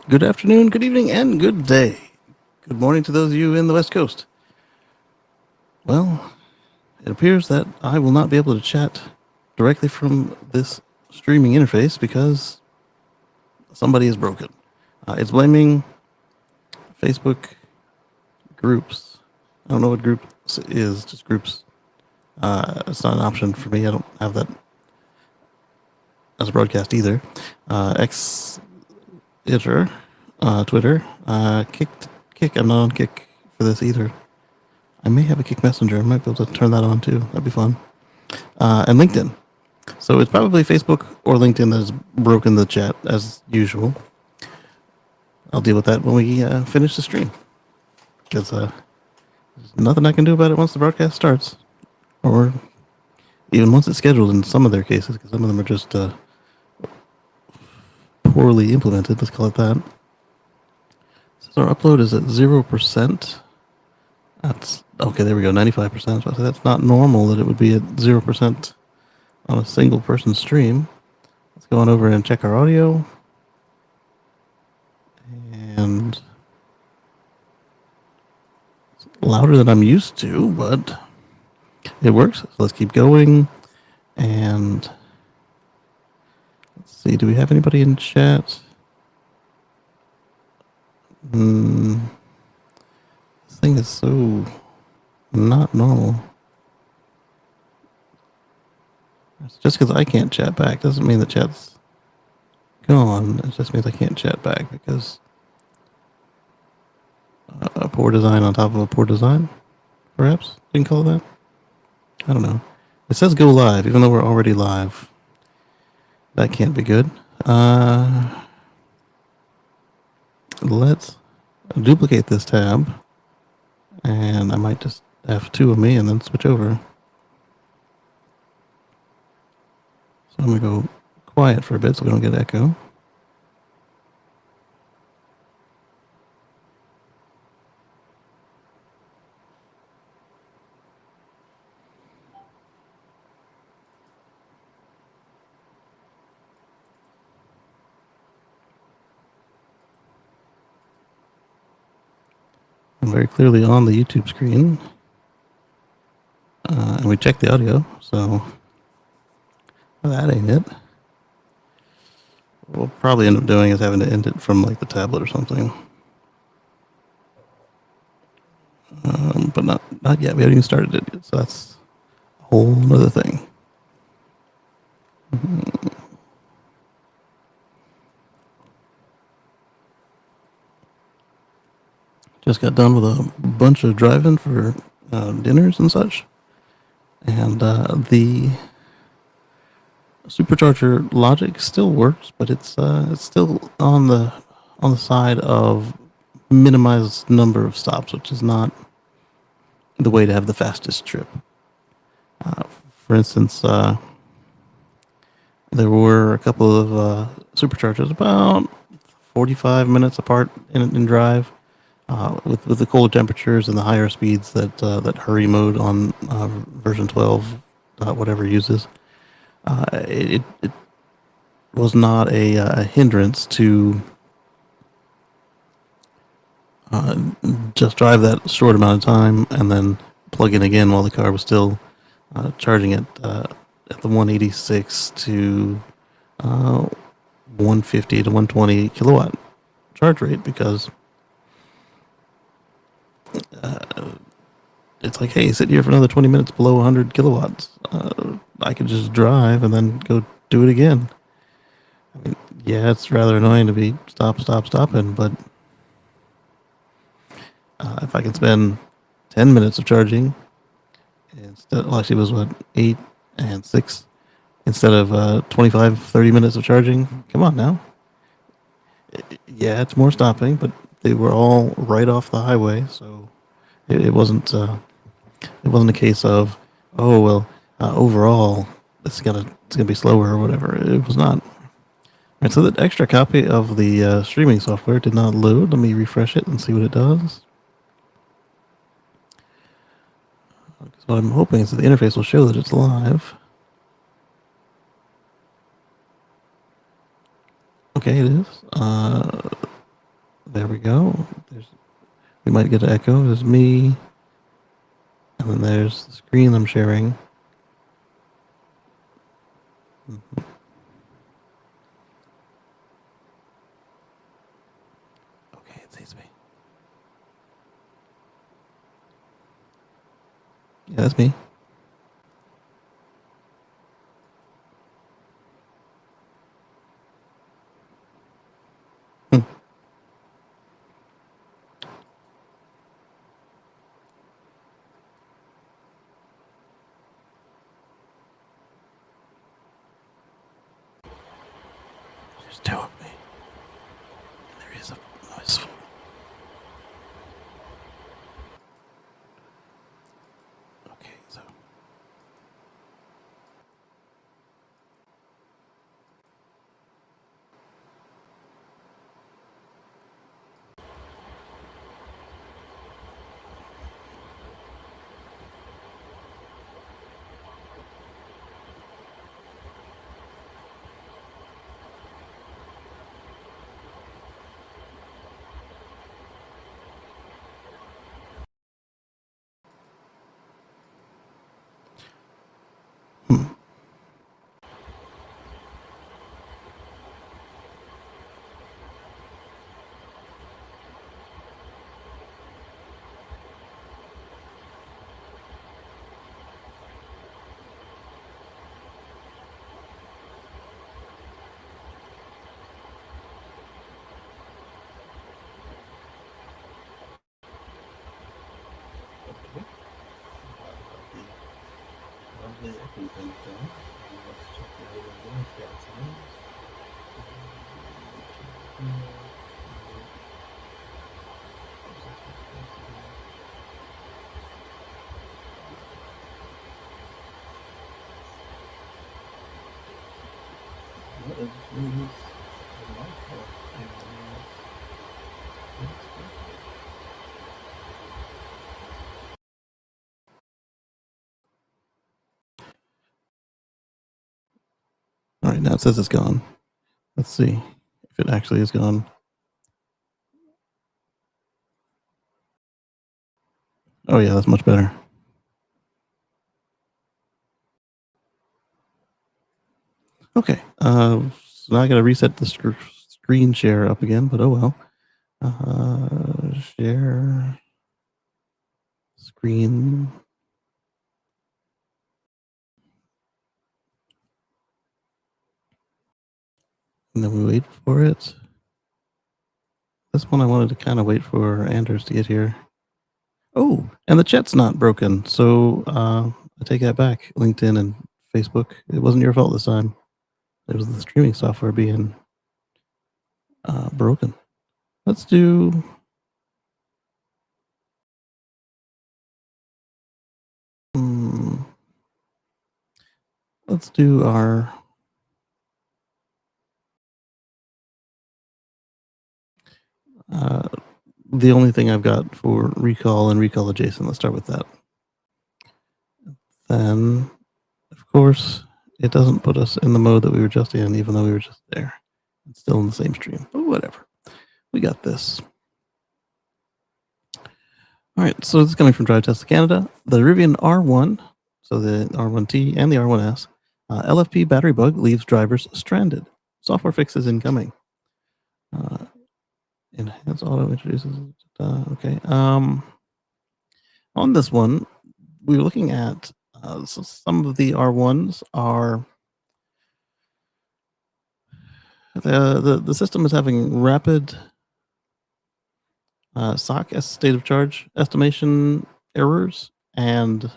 Good afternoon, good evening, and good day. Good morning to those of you in the West Coast. Well, it appears that I will not be able to chat directly from this streaming interface because somebody is broken. It's blaming Facebook groups. I don't know what groups is, just groups. It's not an option for me. I don't have that as a broadcast either. X Twitter, I'm not on Kick for this either. I may have a Kick Messenger. I might be able to turn that on too. That'd be fun. And LinkedIn. So it's probably Facebook or LinkedIn that has broken the chat as usual. I'll deal with that when we finish the stream. Because there's nothing I can do about it once the broadcast starts. Or even once it's scheduled in some of their cases, because some of them are just poorly implemented. Let's call it that. So our upload is at 0%. That's okay. There we go. 95%. So that's not normal that it would be at 0% on a single person stream. Let's go on over and check our audio. And it's louder than I'm used to, but it works. So let's keep going. And let's see. Do we have anybody in chat? This thing is so not normal. Just because I can't chat back doesn't mean the chat's gone. It just means I can't chat back because a poor design on top of a poor design, perhaps you can call it that. I don't know. It says go live, even though we're already live. That can't be good. Let's duplicate this tab, and I might just F2 of me and then switch over. So I'm going to go quiet for a bit so we don't get echo. I'm very clearly on the YouTube screen. And we checked the audio, so that ain't it. What we'll probably end up doing is having to end it from like the tablet or something. But not yet. We haven't even started it yet, so that's a whole other thing. Just got done with a bunch of driving for dinners and such, and the supercharger logic still works, but it's still on the side of minimized number of stops, which is not the way to have the fastest trip. For instance, there were a couple of superchargers about 45 minutes apart in drive. With the colder temperatures and the higher speeds that hurry mode on version 12, whatever uses, it was not a hindrance to just drive that short amount of time and then plug in again while the car was still charging at the 186 to 150 to 120 kilowatt charge rate, because it's like, hey, sit here for another 20 minutes below 100 kilowatts. I could just drive and then go do it again. I mean, yeah, it's rather annoying to be stopping, but if I can spend 10 minutes of charging instead, well, actually it was 8 and 6 instead of 25, 30 minutes of charging. Come on now. Yeah, it's more stopping, but they were all right off the highway, so it wasn't a case of, oh well, overall it's gonna be slower or whatever. It was not. Right, so that extra copy of the streaming software did not load. Let me refresh it and see what it does. So what I'm hoping is that the interface will show that it's live. Okay, it is. There we go. We might get an echo. There's me, and then there's the screen I'm sharing. Mhm. Okay, it sees me. Yeah, that's me. Hmm. There's two of me. And there is a noise. Okay, so hmm. All right, now it says it's gone. Let's see if it actually is gone. Oh yeah, that's much better. Okay, so now I gotta reset the screen share up again, but oh well. Share screen. And then we wait for it. This one I wanted to kind of wait for Anders to get here. Oh, and the chat's not broken. So I take that back. LinkedIn and Facebook. It wasn't your fault this time. It was the streaming software being broken. Let's do. Hmm, let's do our. Uh, the only thing I've got for recall and recall adjacent. Let's start with that. Then, of course, it doesn't put us in the mode that we were just in, even though we were just there. It's still in the same stream, but whatever. We got this. All right, so this is coming from Drive Test Canada. The Rivian R1, so the R1T and the R1S, LFP battery bug leaves drivers stranded. Software fixes incoming. Enhance auto introduces. Okay. On this one, we're looking at so some of the R1s are the system is having rapid SOC state of charge estimation errors, and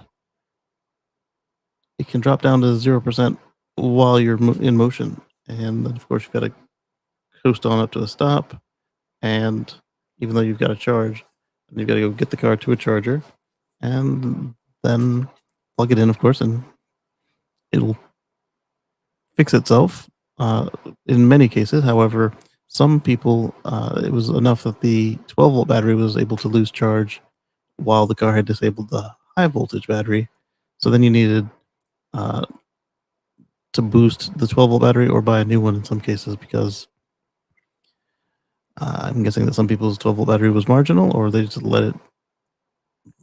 it can drop down to 0% while you're in motion. And then, of course, you've got to coast on up to a stop. And even though you've got a charge, you've got to go get the car to a charger and then plug it in, of course, and it'll fix itself in many cases. However, some people, it was enough that the 12-volt battery was able to lose charge while the car had disabled the high voltage battery. So then you needed to boost the 12-volt battery or buy a new one in some cases because I'm guessing that some people's 12-volt battery was marginal, or they just let it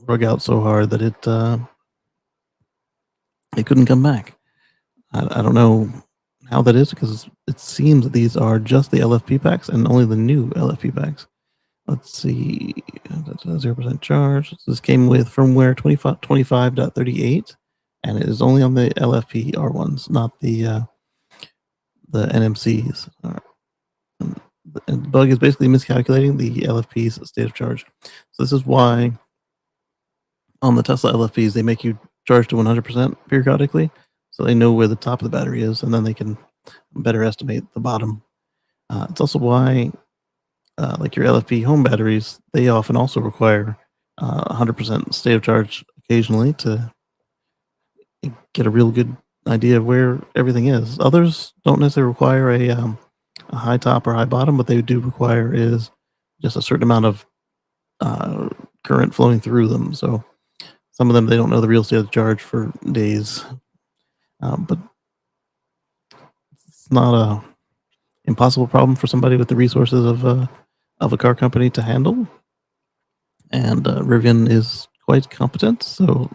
rug out so hard that it couldn't come back. I don't know how that is because it seems that these are just the LFP packs and only the new LFP packs. Let's see, 0% charge. This came with firmware 25.38, and it is only on the LFP R1s, not the NMCs. The bug is basically miscalculating the LFP's state of charge. So this is why on the Tesla LFPs they make you charge to 100% periodically, so they know where the top of the battery is, and then they can better estimate the bottom. It's also why, like your LFP home batteries, they often also require 100% state of charge occasionally to get a real good idea of where everything is. Others don't necessarily require a high top or high bottom. What they do require is just a certain amount of current flowing through them. So some of them, they don't know the real state of charge for days. But it's not a impossible problem for somebody with the resources of a car company to handle. And Rivian is quite competent, so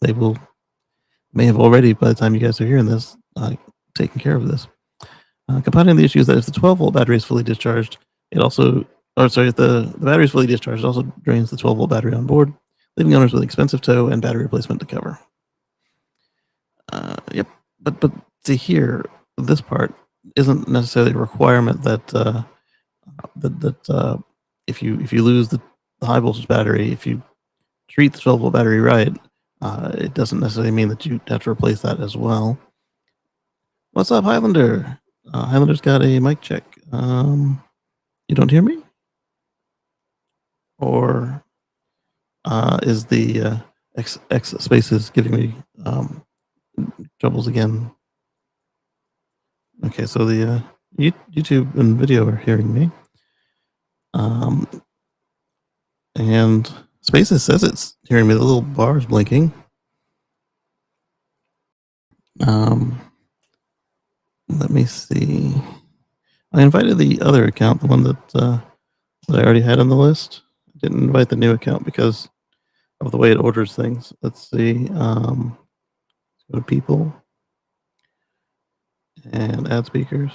they may have already, by the time you guys are hearing this, taken care of this. Compounding the issue is that if the 12-volt battery is fully discharged, it also, or sorry, if the battery is fully discharged, it also drains the 12-volt battery on board, leaving owners with expensive tow and battery replacement to cover. Yep, but see here, this part isn't necessarily a requirement that if you lose the high voltage battery, if you treat the 12-volt battery right, it doesn't necessarily mean that you have to replace that as well. What's up, Highlander? Highlander's got a mic check. You don't hear me? Or is the X spaces giving me troubles again? Okay, so the YouTube and video are hearing me. And Spaces says it's hearing me. The little bar is blinking. Let me see. I invited the other account, the one that I already had on the list. I didn't invite the new account because of the way it orders things. Let's see. Go to people and add speakers.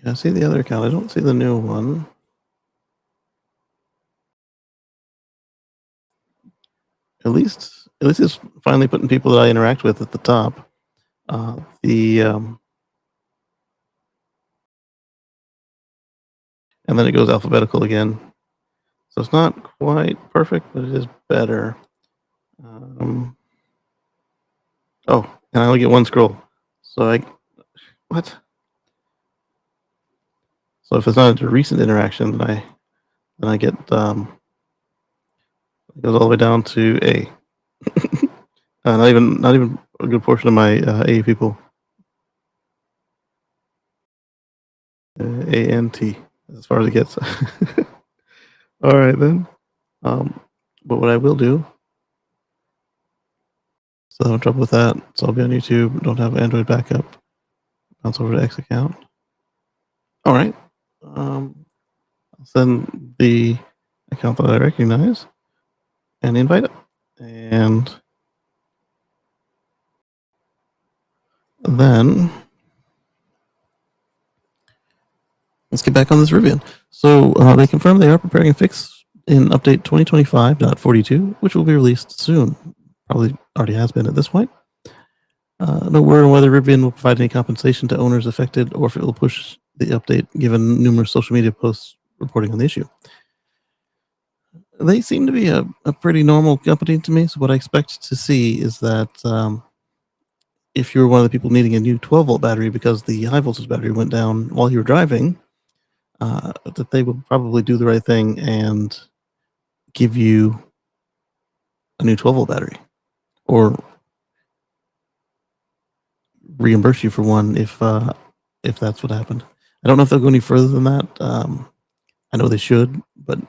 Yeah, I see the other account. I don't see the new one. At least it's finally putting people that I interact with at the top. And then it goes alphabetical again. So it's not quite perfect, but it is better. Oh, and I only get one scroll. So what? So if it's not a recent interaction, then I get it goes all the way down to A. Not even a good portion of my A people. ANT as far as it gets. All right then. But what I will do, so I have trouble with that. So I'll be on YouTube. Don't have Android backup. Bounce over to X account. All right. I'll send the account that I recognize and invite it. And then let's get back on this Rivian. So they confirm they are preparing a fix in update 2025.42, which will be released soon. Probably already has been at this point. No word on whether Rivian will provide any compensation to owners affected or if it will push the update, given numerous social media posts reporting on the issue. They seem to be a pretty normal company to me. So what I expect to see is that if you're one of the people needing a new 12-volt battery because the high voltage battery went down while you were driving, that they will probably do the right thing and give you a new 12-volt battery or reimburse you for one if that's what happened. I don't know if they'll go any further than that. I know they should, but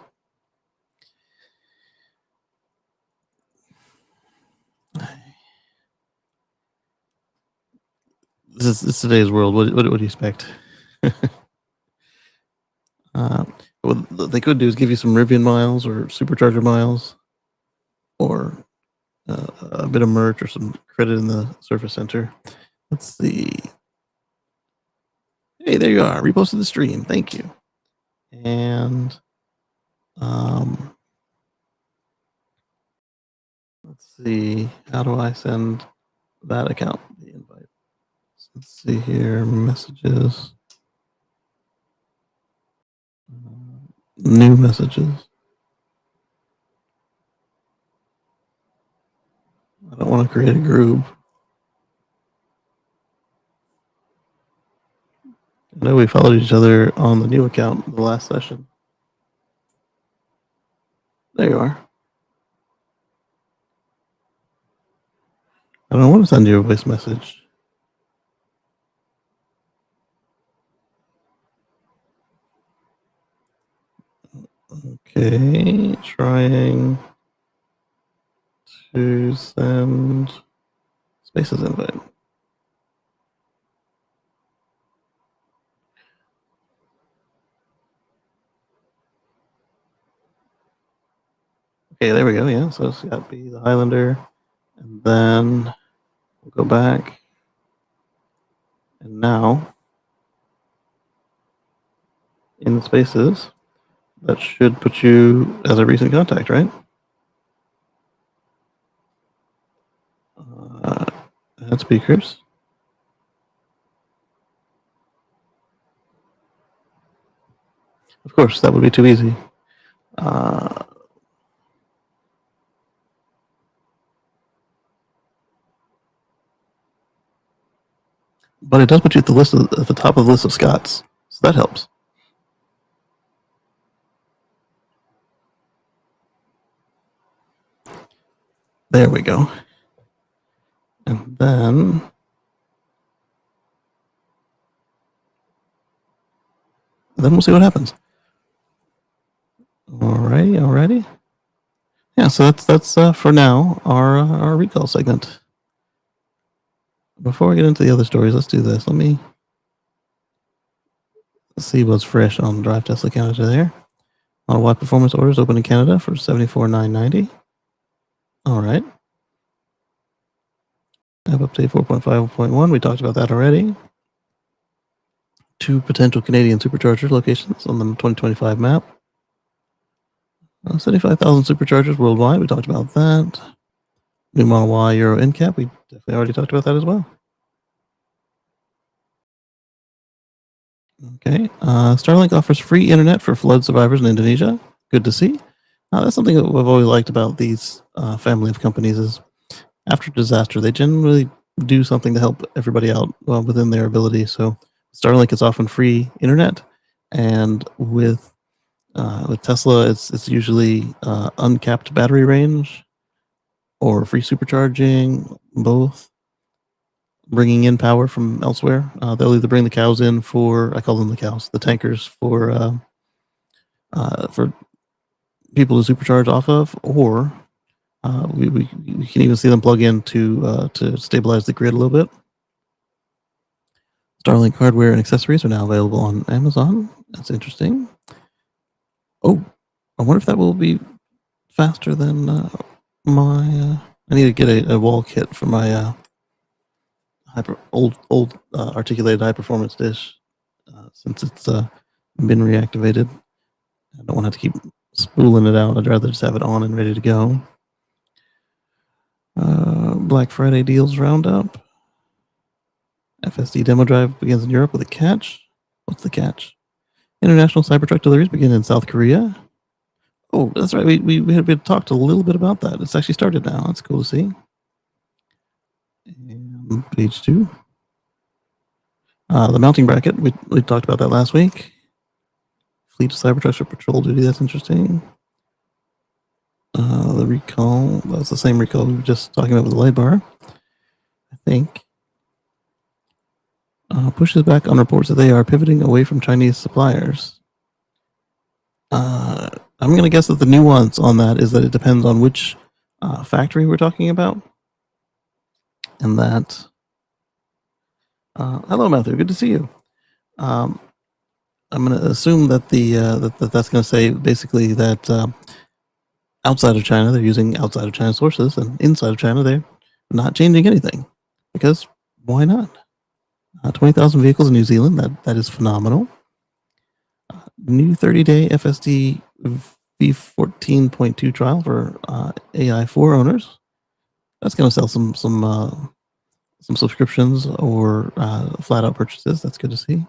This is today's world. What do you expect? What they could do is give you some Rivian miles or supercharger miles, or a bit of merch or some credit in the service center. Let's see. Hey, there you are. Reposted the stream. Thank you. And let's see. How do I send that account the invite? Let's see here. Messages. New messages. I don't want to create a group. I know we followed each other on the new account the last session. There you are. I don't want to send you a voice message. Okay, trying to send Spaces invite. Okay, there we go. Yeah, so it's got to be the Highlander, and then we'll go back, and now in the Spaces, that should put you as a recent contact, right? Add speakers. Of course, that would be too easy. But it does put you at the list at the top of the list of Scots, so that helps. There we go. And then we'll see what happens. Alrighty. Yeah, so that's for now our recall segment. Before we get into the other stories, let's do this. Let me see what's fresh on Drive Tesla Canada there. Model Y performance orders open in Canada for $74,990. All right. App update 4.5.1. We talked about that already. 2 potential Canadian supercharger locations on the 2025 map. 75,000 superchargers worldwide. We talked about that. New Model Y Euro NCAP. We definitely already talked about that as well. Okay. Starlink offers free internet for flood survivors in Indonesia. Good to see. That's something that we've always liked about these family of companies is after disaster, they generally do something to help everybody out within their ability. So Starlink is often free internet, and with Tesla, it's usually uncapped battery range or free supercharging, both. Bringing in power from elsewhere. They'll either bring the cows in for, I call them the cows, the tankers for people to supercharge off of, or we can even see them plug in to stabilize the grid a little bit. Starlink hardware and accessories are now available on Amazon. That's interesting. Oh, I wonder if that will be faster than my. I need to get a wall kit for my old articulated high performance dish since it's been reactivated. I don't want to have to keep spooling it out. I'd rather just have it on and ready to go. Black Friday deals roundup. FSD demo drive begins in Europe with a catch. What's the catch? International Cybertruck deliveries begin in South Korea. Oh, that's right. We had talked a little bit about that. It's actually started now. That's cool to see. And page 2. The mounting bracket. We talked about that last week. Fleet of Cybertrucks for patrol duty. That's interesting. The recall. That's the same recall we were just talking about with the light bar. I think. Pushes back on reports that they are pivoting away from Chinese suppliers. I'm going to guess that the nuance on that is that it depends on which factory we're talking about. And that Hello, Matthew. Good to see you. Um, I'm going to assume that that's going to say basically that outside of China they're using outside of China sources, and inside of China they're not changing anything because why not? 20,000 vehicles in New Zealand. That is phenomenal. New 30-day FSD V14.2 trial for AI4 owners. That's going to sell some subscriptions or flat out purchases. That's good to see.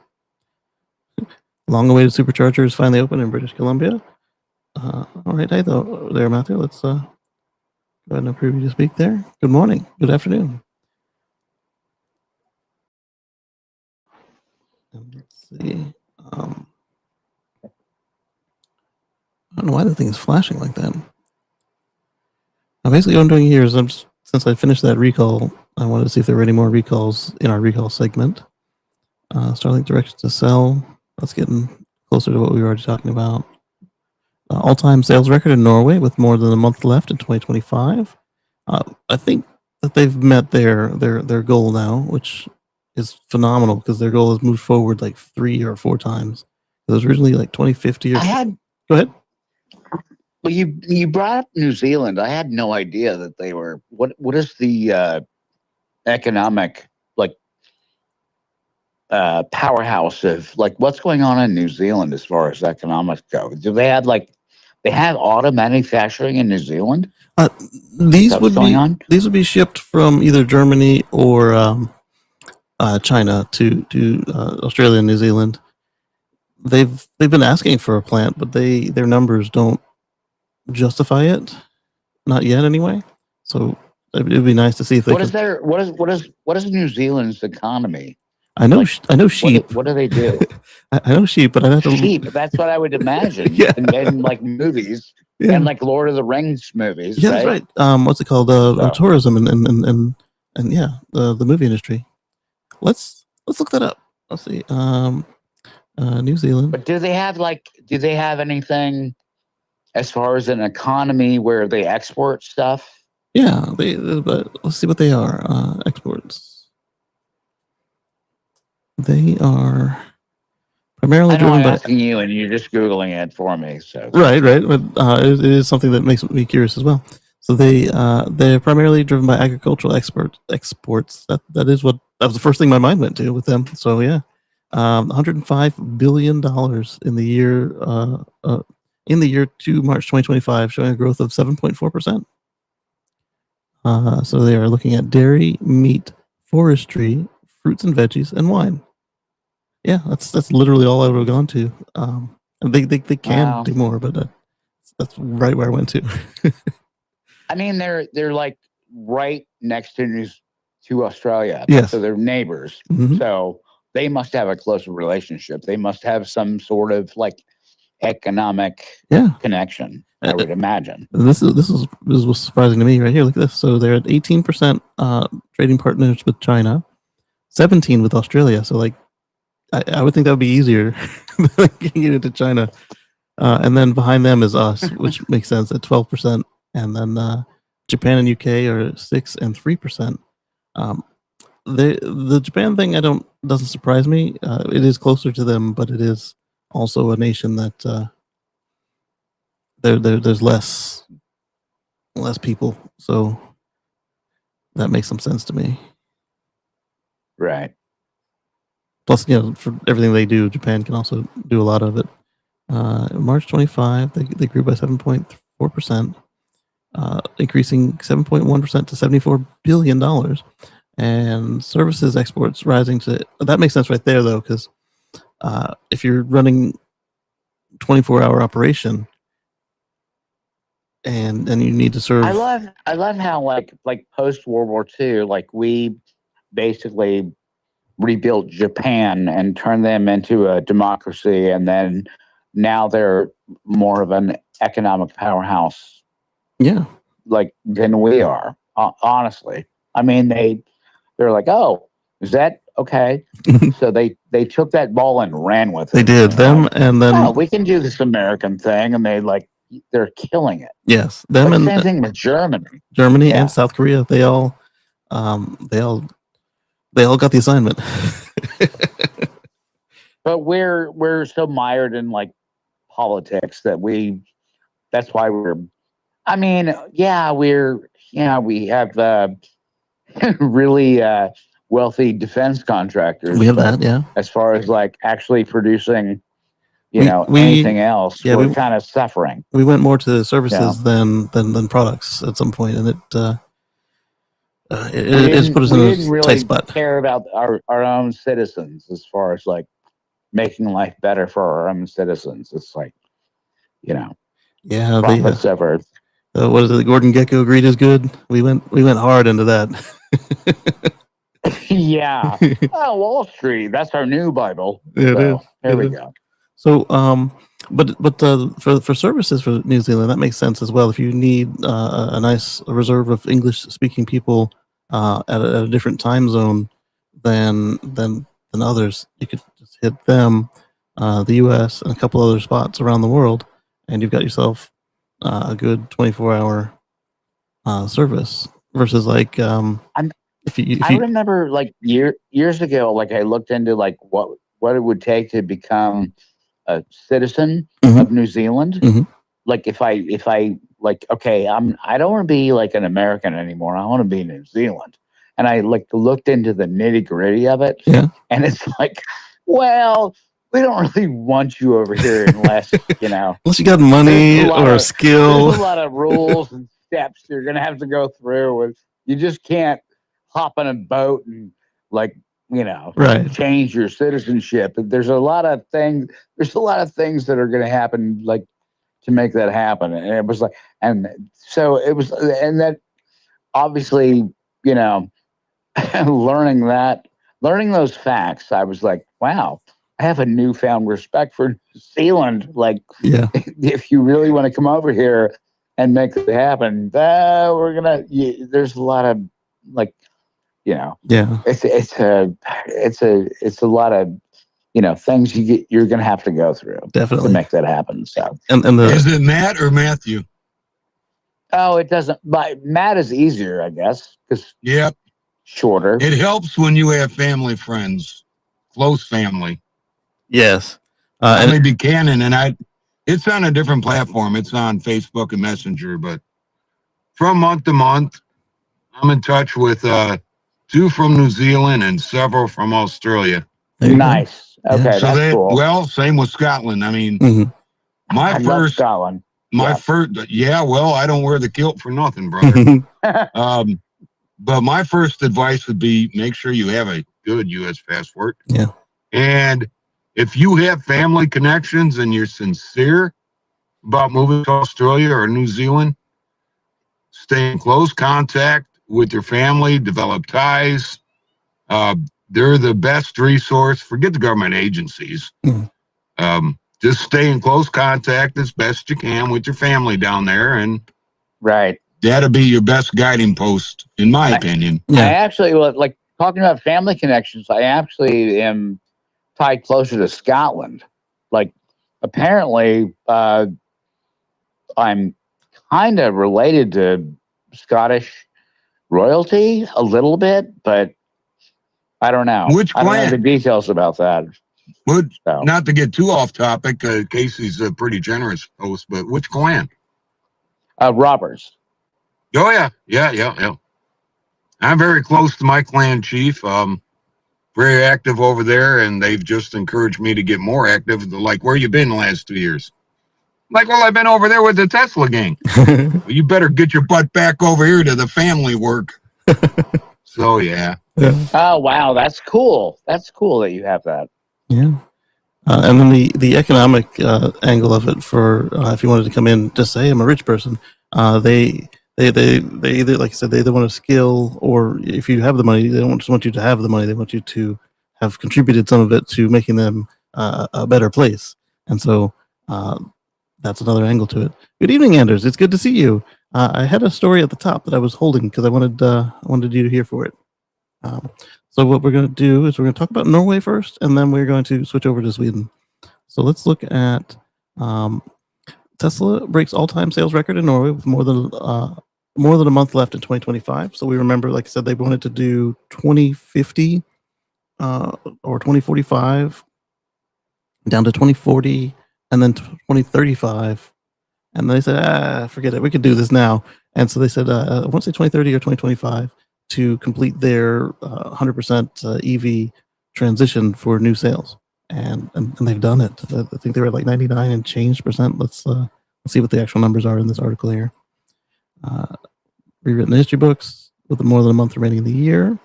Long-awaited supercharger is finally open in British Columbia. All right, hey there, Matthew. Let's go ahead and preview to speak there. Good morning. Good afternoon. And let's see. I don't know why the thing is flashing like that. Now, basically, what I'm doing here is since I finished that recall, I wanted to see if there were any more recalls in our recall segment. Starlink directions to sell. That's getting closer to what we were already talking about. All-time sales record in Norway with more than a month left in 2025. I think that they've met their goal now, which is phenomenal because their goal has moved forward like 3 or 4 times. It was originally like 2050 or. Go ahead. Well, you brought up New Zealand. I had no idea that they were. What is the economic powerhouse of what's going on in New Zealand as far as economics go? Do they have they have auto manufacturing in New Zealand? These would be shipped from either Germany or China to Australia and New Zealand. They've been asking for a plant, but their numbers don't justify it, not yet anyway. So it'd be nice to see if they. What is New Zealand's economy? I know sheep. What do they do? I know sheep, but I have to. Sheep. That's what I would imagine. Yeah. And movies. Yeah. And Lord of the Rings movies. Yeah, right? That's right. What's it called? Tourism and yeah, the movie industry. Let's look that up. Let's see. New Zealand. But do they have anything as far as an economy where they export stuff? Yeah, but let's see what they are. Exports. They are primarily driven by. I'm asking you, and you're just Googling it for me. So right, but it is something that makes me curious as well. So they're primarily driven by agricultural exports. That was the first thing my mind went to with them. So yeah, $105 billion in the year to March 2025, showing a growth of 7.4%. So they are looking at dairy, meat, forestry, fruits and veggies, and wine. Yeah, that's literally all I would have gone to. They can do more, but that's right where I went to. I mean, they're right next to Australia. Yes. So they're neighbors. Mm-hmm. So they must have a closer relationship. They must have some sort of economic connection, I would imagine. This was surprising to me right here. Look at this. So they're at 18% trading partners with China, 17 with Australia. So I would think that would be easier than getting it into China. And then behind them is us, which makes sense at 12%. And then Japan and UK are 6% and 3%. The Japan thing doesn't surprise me. It is closer to them, but it is also a nation that there's less people, so that makes some sense to me. Right. Plus, for everything they do, Japan can also do a lot of it. March 25, they grew by 7.4%, increasing 7.1% to $74 billion. And services exports rising to, that makes sense right there, though, because if you're running 24-hour operation and you need to serve. I love how like post World War II, we basically rebuilt Japan and turned them into a democracy, and then now they're more of an economic powerhouse. Yeah, than we are. Honestly, I mean they're like, oh, is that okay? So they took that ball and ran with it. They did them, and then we can do this American thing, and they're killing it. Yes, them and same thing with Germany. And South Korea. They all They all got the assignment. But we're so mired in like politics that that's why we're. I mean, yeah, we have really wealthy defense contractors, We have but that, yeah. as far as like actually producing, We anything else, yeah we're kind of suffering. we went more to Yeah, services than products at some point, and we it has put didn't us we in a didn't tight really spot. care about our own citizens as far as like making life better for our own citizens. It's like you know Yeah, profits over. what is it? Gordon Gekko greed is good. We went hard into that. Yeah. Oh, Wall Street. That's our new Bible. Yeah, it is. So there we go. So, but for services for New Zealand, that makes sense as well. If you need a nice reserve of English speaking people at a different time zone than others, you could just hit them, the U.S. and a couple other spots around the world, and you've got yourself a good 24-hour service. Versus like I remember like years ago, like I looked into like what it would take to become a citizen of New Zealand. Like if I like, okay, I don't want to be like an American anymore. I want to be in New Zealand. And I like looked into the nitty gritty of it. Yeah. And it's like, well, we don't really want you over here unless, unless you got money or skill. There's a lot of rules and steps you're going to have to go through with. You just can't hop on a boat and like, right. change your citizenship. There's a lot of things that are going to happen like to make that happen. And it was like, and so it was, and that obviously, learning those facts, I was like, wow, I have a newfound respect for New Zealand. Like, yeah, if you really want to come over here and make it happen, there's a lot of like, yeah, it's a lot of things you're gonna have to go through definitely to make that happen. So and is it Matt or Matthew? Oh, it doesn't. But Matt is easier, I guess, because yep, shorter. It helps when you have family friends, close family. Yes, Emily Buchanan and it's on a different platform. It's on Facebook and Messenger, but from month to month, I'm in touch with 2 from New Zealand and several from Australia. Nice. Okay, yeah. So that's cool. Well, same with Scotland. I mean, I love Scotland. First, well, I don't wear the kilt for nothing, brother. But my first advice would be make sure you have a good U.S. passport. Yeah. And if you have family connections and you're sincere about moving to Australia or New Zealand, stay in close contact with your family, develop ties. They're the best resource. Forget the government agencies. Just stay in close contact as best you can with your family down there, and right, that'll be your best guiding post, in my opinion. I actually like talking about family connections. I actually am tied closer to Scotland. Like, apparently, I'm kind of related to Scottish royalty a little bit, but I don't know. Which clan? I don't know the details about that. Not to get too off topic, Kacey's a pretty generous host, but which clan? Robbers. Oh, yeah. I'm very close to my clan chief. Very active over there, and they've just encouraged me to get more active. They're like, where you been the last 2 years? I'm like, well, I've been over there with the Tesla gang. Well, you better get your butt back over here to the family work. So, yeah. Oh, wow. That's cool. That's cool that you have that. Yeah. And then the economic angle of it for if you wanted to come in, just say I'm a rich person. They either, like I said, they either want a skill, or if you have the money, they don't just want you to have the money. They want you to have contributed some of it to making them a better place. And so that's another angle to it. Good evening, Anders. It's good to see you. I had a story at the top that I was holding because I wanted you to hear for it. So what we're going to do is we're going to talk about Norway first, and then we're going to switch over to Sweden. So let's look at Tesla breaks all-time sales record in Norway with more than more than a month left in 2025. So we remember, like I said, they wanted to do 2050 or 2045 down to 2040 and then 2035. And they said, forget it. We could do this now. And so they said, I want to say 2030 or 2025 to complete their 100% EV transition for new sales. And they've done it. I think they were at like 99 and change percent. Let's see what the actual numbers are in this article here. Rewritten history books with more than a month remaining in the year.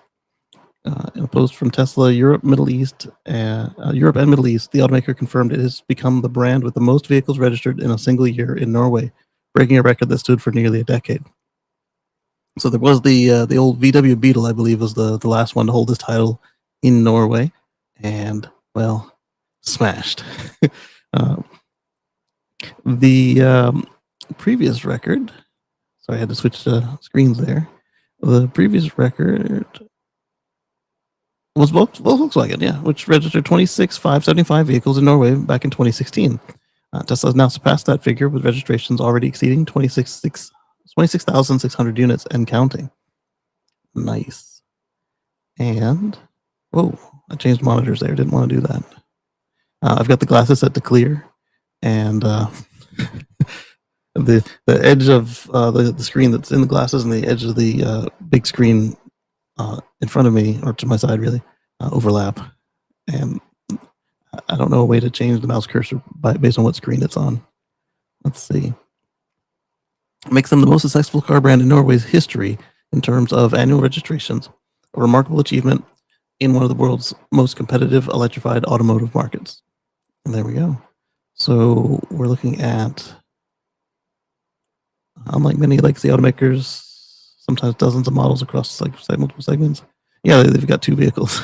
In a post from Tesla, Europe, Middle East, Europe and Middle East, the automaker confirmed it has become the brand with the most vehicles registered in a single year in Norway, breaking a record that stood for nearly a decade. So there was the old VW Beetle, I believe, was the last one to hold this title in Norway, and well, smashed. The previous record. Sorry, I had to switch screens there. The previous record was Volkswagen, yeah, which registered 26,575 vehicles in Norway back in 2016. Tesla has now surpassed that figure with registrations already exceeding 26,600 units and counting. Nice. And, whoa, I changed monitors there. Didn't want to do that. I've got the glasses set to clear, and the edge of the screen that's in the glasses and the edge of the big screen in front of me, or to my side really, overlap. And I don't know a way to change the mouse cursor based on what screen it's on. Let's see. It makes them the most successful car brand in Norway's history in terms of annual registrations, a remarkable achievement in one of the world's most competitive electrified automotive markets. And there we go. So we're looking at, unlike many legacy automakers, sometimes dozens of models across like multiple segments. Yeah, they've got two vehicles.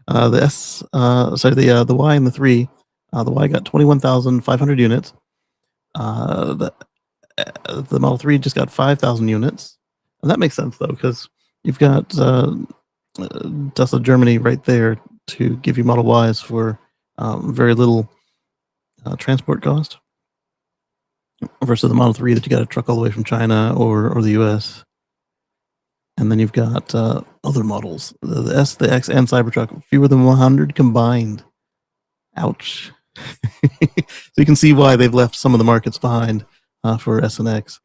The Y and the 3. The Y got 21,500 units. The Model 3 just got 5,000 units. And that makes sense though, because you've got Tesla Germany right there to give you Model Ys for very little transport cost, versus the Model 3 that you got to truck all the way from China or the US. And then you've got other models, the S, the X, and Cybertruck, fewer than 100 combined. Ouch. So you can see why they've left some of the markets behind for S and X.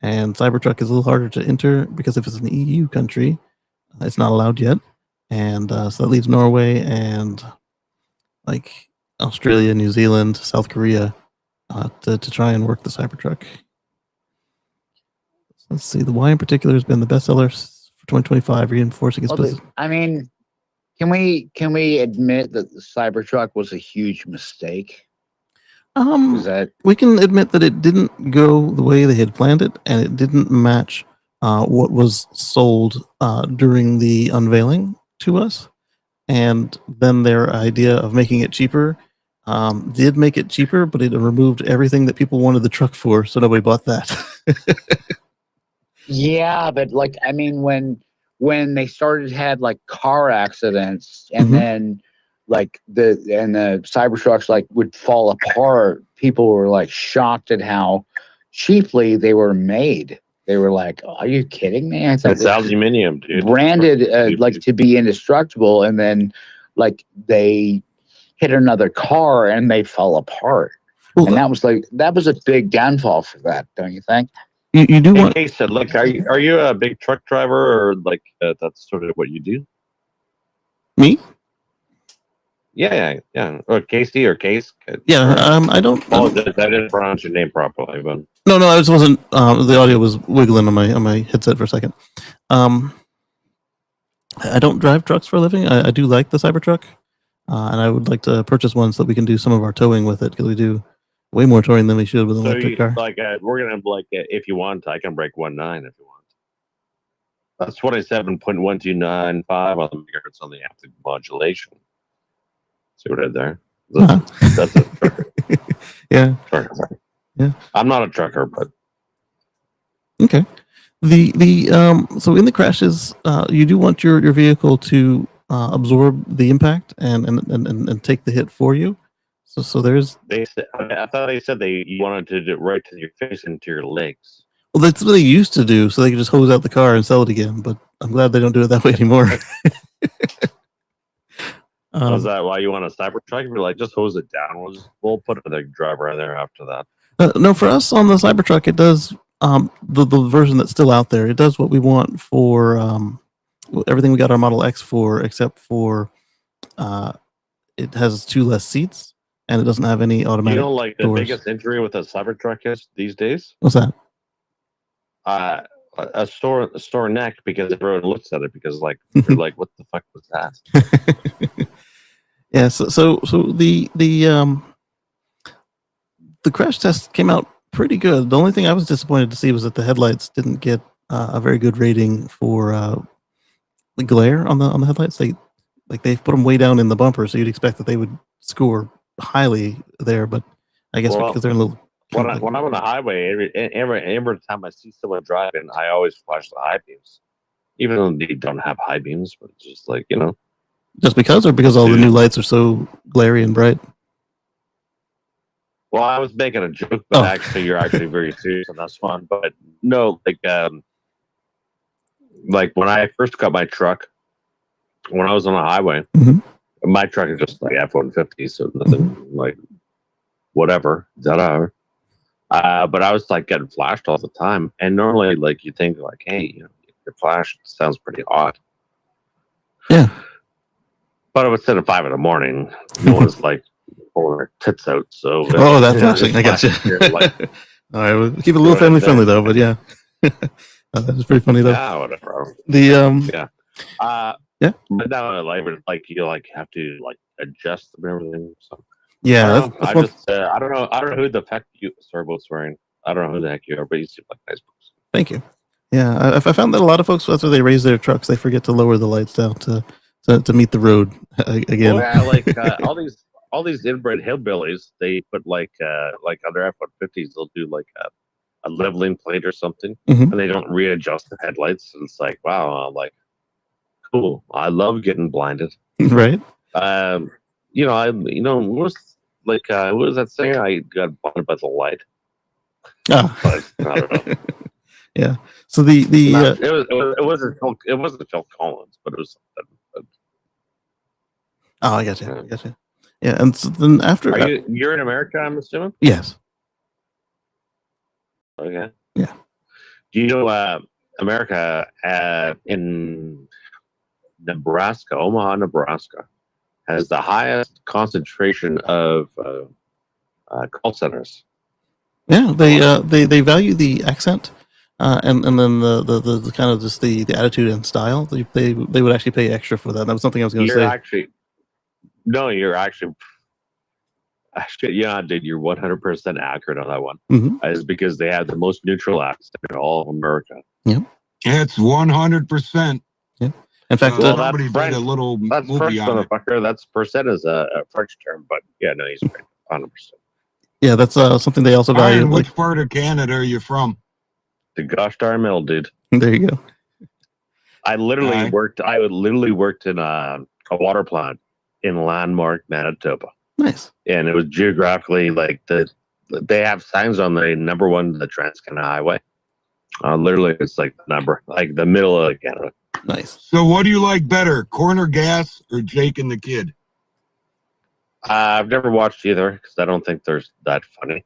And Cybertruck is a little harder to enter because if it's an EU country, it's not allowed yet. And so that leaves Norway and like Australia, New Zealand, South Korea to try and work the Cybertruck. Let's see. The Y in particular has been the bestseller for 2025, reinforcing its position. I mean, can we admit that the Cybertruck was a huge mistake? We can admit that it didn't go the way they had planned it, and it didn't match what was sold during the unveiling to us. And then their idea of making it cheaper did make it cheaper, but it removed everything that people wanted the truck for, so nobody bought that. Yeah, but like, I mean, when they started had like car accidents, and then like the Cybertrucks like would fall apart, people were like shocked at how cheaply they were made. They were like, "Are you kidding me?" I thought it's aluminium, dude. Branded like to be indestructible, and then like they hit another car and they fell apart. Well, and that was a big downfall for that, don't you think? You do want. Hey, Case, look, are you a big truck driver, or like that's sort of what you do? Me? Yeah. Or Casey or Case? Yeah, I don't. I didn't pronounce your name properly, but no, I just wasn't. The audio was wiggling on my headset for a second. I don't drive trucks for a living. I do like the Cybertruck, and I would like to purchase one so that we can do some of our towing with it, because we do way more towing than we should with an electric car. Like we're gonna if you want, I can break 1.9 if you want. That's 27.1295 on the megahertz on the active modulation. See what I did there? That's a trucker. Yeah. Trucker. Yeah. I'm not a trucker, but okay. So in the crashes, you do want your vehicle to absorb the impact and take the hit for you. So there's. I thought they said you wanted to do it right to your face and to your legs. Well, that's what they used to do, so they could just hose out the car and sell it again. But I'm glad they don't do it that way anymore. Is that why you want a Cybertruck? You're like, just hose it down. We'll put a driver in there after that. No, for us on the Cybertruck, it does the version that's still out there. It does what we want for everything we got our Model X for, except for it has 2 less seats and it doesn't have any automatic. You know, like the doors. biggest injury with a Cybertruck is these days? What's that? A sore neck because everyone looks at it because like they're like, what the fuck was that? Yeah. So the crash test came out pretty good. The only thing I was disappointed to see was that the headlights didn't get a very good rating for the glare on the headlights. They put them way down in the bumper, so you'd expect that they would score highly there, but I guess because they're in a little. When I'm on the highway, every time I see someone driving, I always flash the high beams, even though they don't have high beams. But it's just like, you know, just because, or because all the new lights are so glary and bright. Well, I was making a joke, but actually, you're actually very serious on this one. But no, like when I first got my truck, when I was on the highway, my truck is just like F-150, so nothing like whatever. But I was like getting flashed all the time, and normally, like you think, like, hey, you know, your flash sounds pretty odd. Yeah. But it was at 5 in the morning. No one's like pulling their tits out. So that's flashing. I got you. Like, all right, we'll keep it a little family friendly though. But yeah, that's pretty funny though. Yeah, whatever. Yeah. Yeah. But now, like you like have to like adjust them and everything. So. Yeah, I don't know. I don't know who the heck you Starboat's wearing. I don't know who the heck you are, but you seem like a nice person. Thank you. Yeah, I found that a lot of folks, after they raise their trucks, they forget to lower the lights down to meet the road again. Well, yeah, like all these inbred hillbillies, they put like on their F-150s, they'll do like a leveling plate or something, and they don't readjust the headlights. And it's like, wow, like cool. I love getting blinded. Right. What was that saying? I got blinded by the light. Ah. But I don't know. Yeah. So it wasn't Phil Collins, but it was something. Oh, I got you. Yeah, and so then after you're in America, I'm assuming. Yes. Okay. Yeah. Do you know America in Nebraska, Omaha, Nebraska, has the highest concentration of call centers? Yeah, they value the accent, and then the kind of just the attitude and style. They would actually pay extra for that. That was something I was going to say. You're actually, yeah, dude, you're 100% accurate on that one. Is because they have the most neutral accent in all of America. Yeah, it's 100%. Yeah, in fact, somebody made a little that's movie French, on it. Motherfucker. That's percent is a French term, but yeah, no, he's right, 100%. Yeah, that's something they also value. Which part of Canada are you from? The gosh darn middle, dude. There you go. I literally worked in a water plant in Landmark, Manitoba. Nice. And it was geographically like they have signs on the number 1 the Trans-Canada Highway. Literally, it's like the middle of Canada. Nice. So, what do you like better, Corner Gas or Jake and the Kid? I've never watched either because I don't think they're that funny.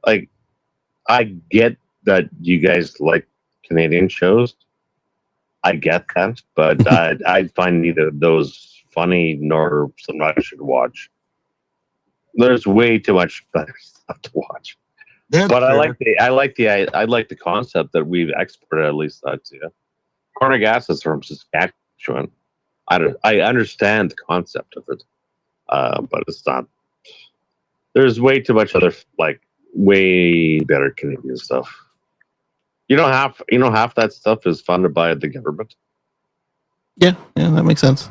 Like, I get that you guys like Canadian shows. I get that, but I find neither of those funny nor something I should watch. There's way too much better stuff to watch. That's but fair. I like the concept that we've exported, at least that too. Corner Gas is from Saskatchewan. I understand the concept of it, but it's not. There's way too much other like way better Canadian stuff. Half that stuff is funded by the government. Yeah, that makes sense.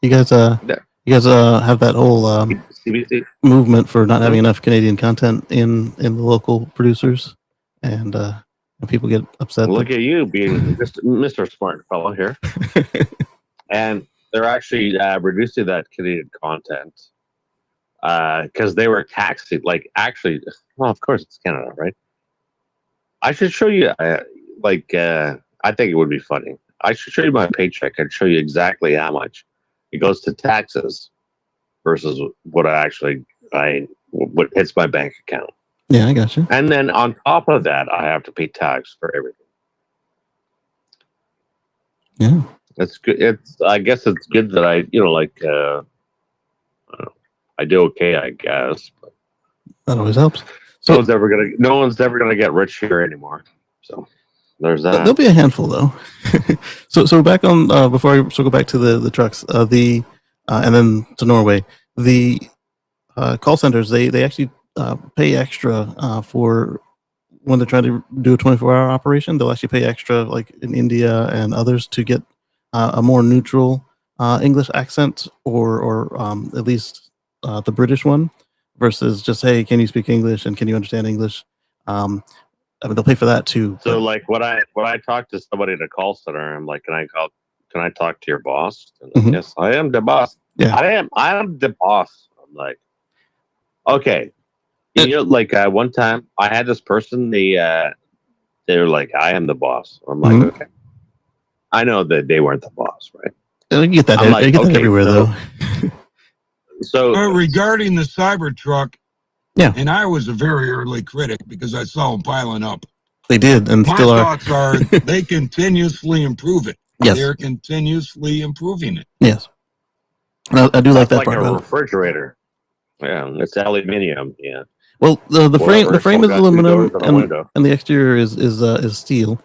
You guys have that whole CBC movement for not having enough Canadian content in the local producers, and people get upset. Look at you being Mr. Smart fellow here. And they're actually reducing that Canadian content because they were taxing. Like, actually, well, of course it's Canada, right? I should show you. I think it would be funny. I should show you my paycheck and show you exactly how much it goes to taxes versus what what hits my bank account. Yeah, I got you. And then on top of that, I have to pay tax for everything. Yeah. That's good. I guess it's good that I do okay, I guess. But That always helps. no So one's ever gonna get rich here anymore. So there's that. there'll be a handful though. so back on before I circle back to the trucks, and then to Norway, the call centers they actually pay extra for when they're trying to do a 24-hour operation. They'll actually pay extra, like in India and others, to get a more neutral English accent, or at least the British one, versus just, hey, can you speak English and can you understand English? I mean, they'll pay for that too. So like when I talk to somebody at a call center, I'm like, can I talk to your boss? And like, Mhm. yes, I am the boss. Yeah. I am the boss. I'm like, okay. Like one time I had this person, they were like, I am the boss. I'm like, Mhm. okay. I know that they weren't the boss, right? You get that. I'm like, You get that okay, everywhere so- though. So Regarding the Cybertruck, Yeah. and I was a very early critic because I saw them piling up. They did, and My still are. thoughts are they continuously improve it. Yes. They're continuously improving it. Yes. And I do like that's that like part a about it. refrigerator. Yeah, it's aluminium. Yeah. Well, the frame Whatever, the frame it's is all got two aluminum, doors and a window. and the exterior is steel,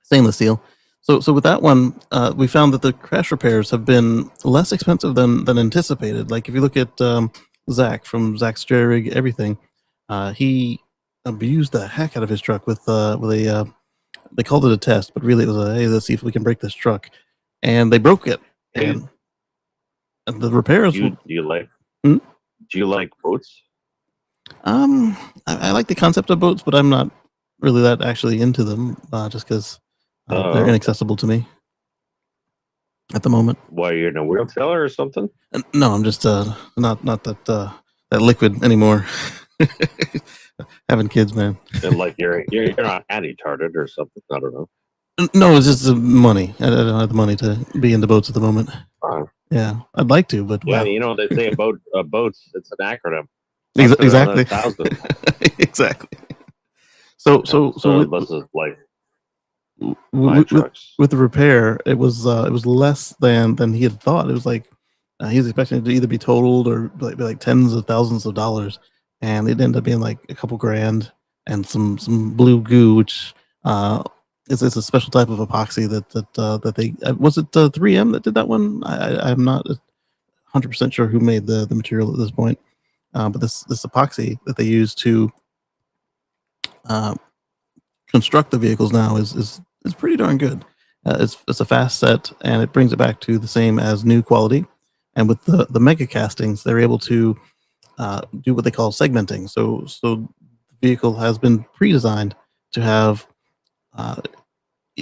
stainless steel. So with that one, we found that the crash repairs have been less expensive than anticipated. Like if you look at Zach from Zach's Jerry Rig Everything, he abused the heck out of his truck with a they called it a test, but really it was a, hey, let's see if we can break this truck, and they broke it. Hey, And the repairs. Do you like Hmm? Do you like boats? I like the concept of boats, but I'm not really that actually into them, just because they're inaccessible to me at the moment. Why, you're in a wheelchair or something? No, I'm just not that liquid anymore. Having kids, man. And like you're not anti-tarded or something. I don't know. No, it's just the money. I don't have the money to be into boats at the moment. Yeah, I'd like to, but Yeah, wow. they say boats. It's an acronym. Exactly. 100,000. Exactly. So this is like my with trucks. the repair, it was less than he had thought. It was like he was expecting it to either be totaled or be like tens of thousands of dollars, and it ended up being like a couple grand and some blue goo, which is a special type of epoxy that they was it 3M that did that one. I'm not 100% sure who made the material at this point, but this epoxy that they use to construct the vehicles now is pretty darn good. It's a fast set, and it brings it back to the same as new quality. And with the mega castings, they're able to do what they call segmenting. So the vehicle has been pre-designed to have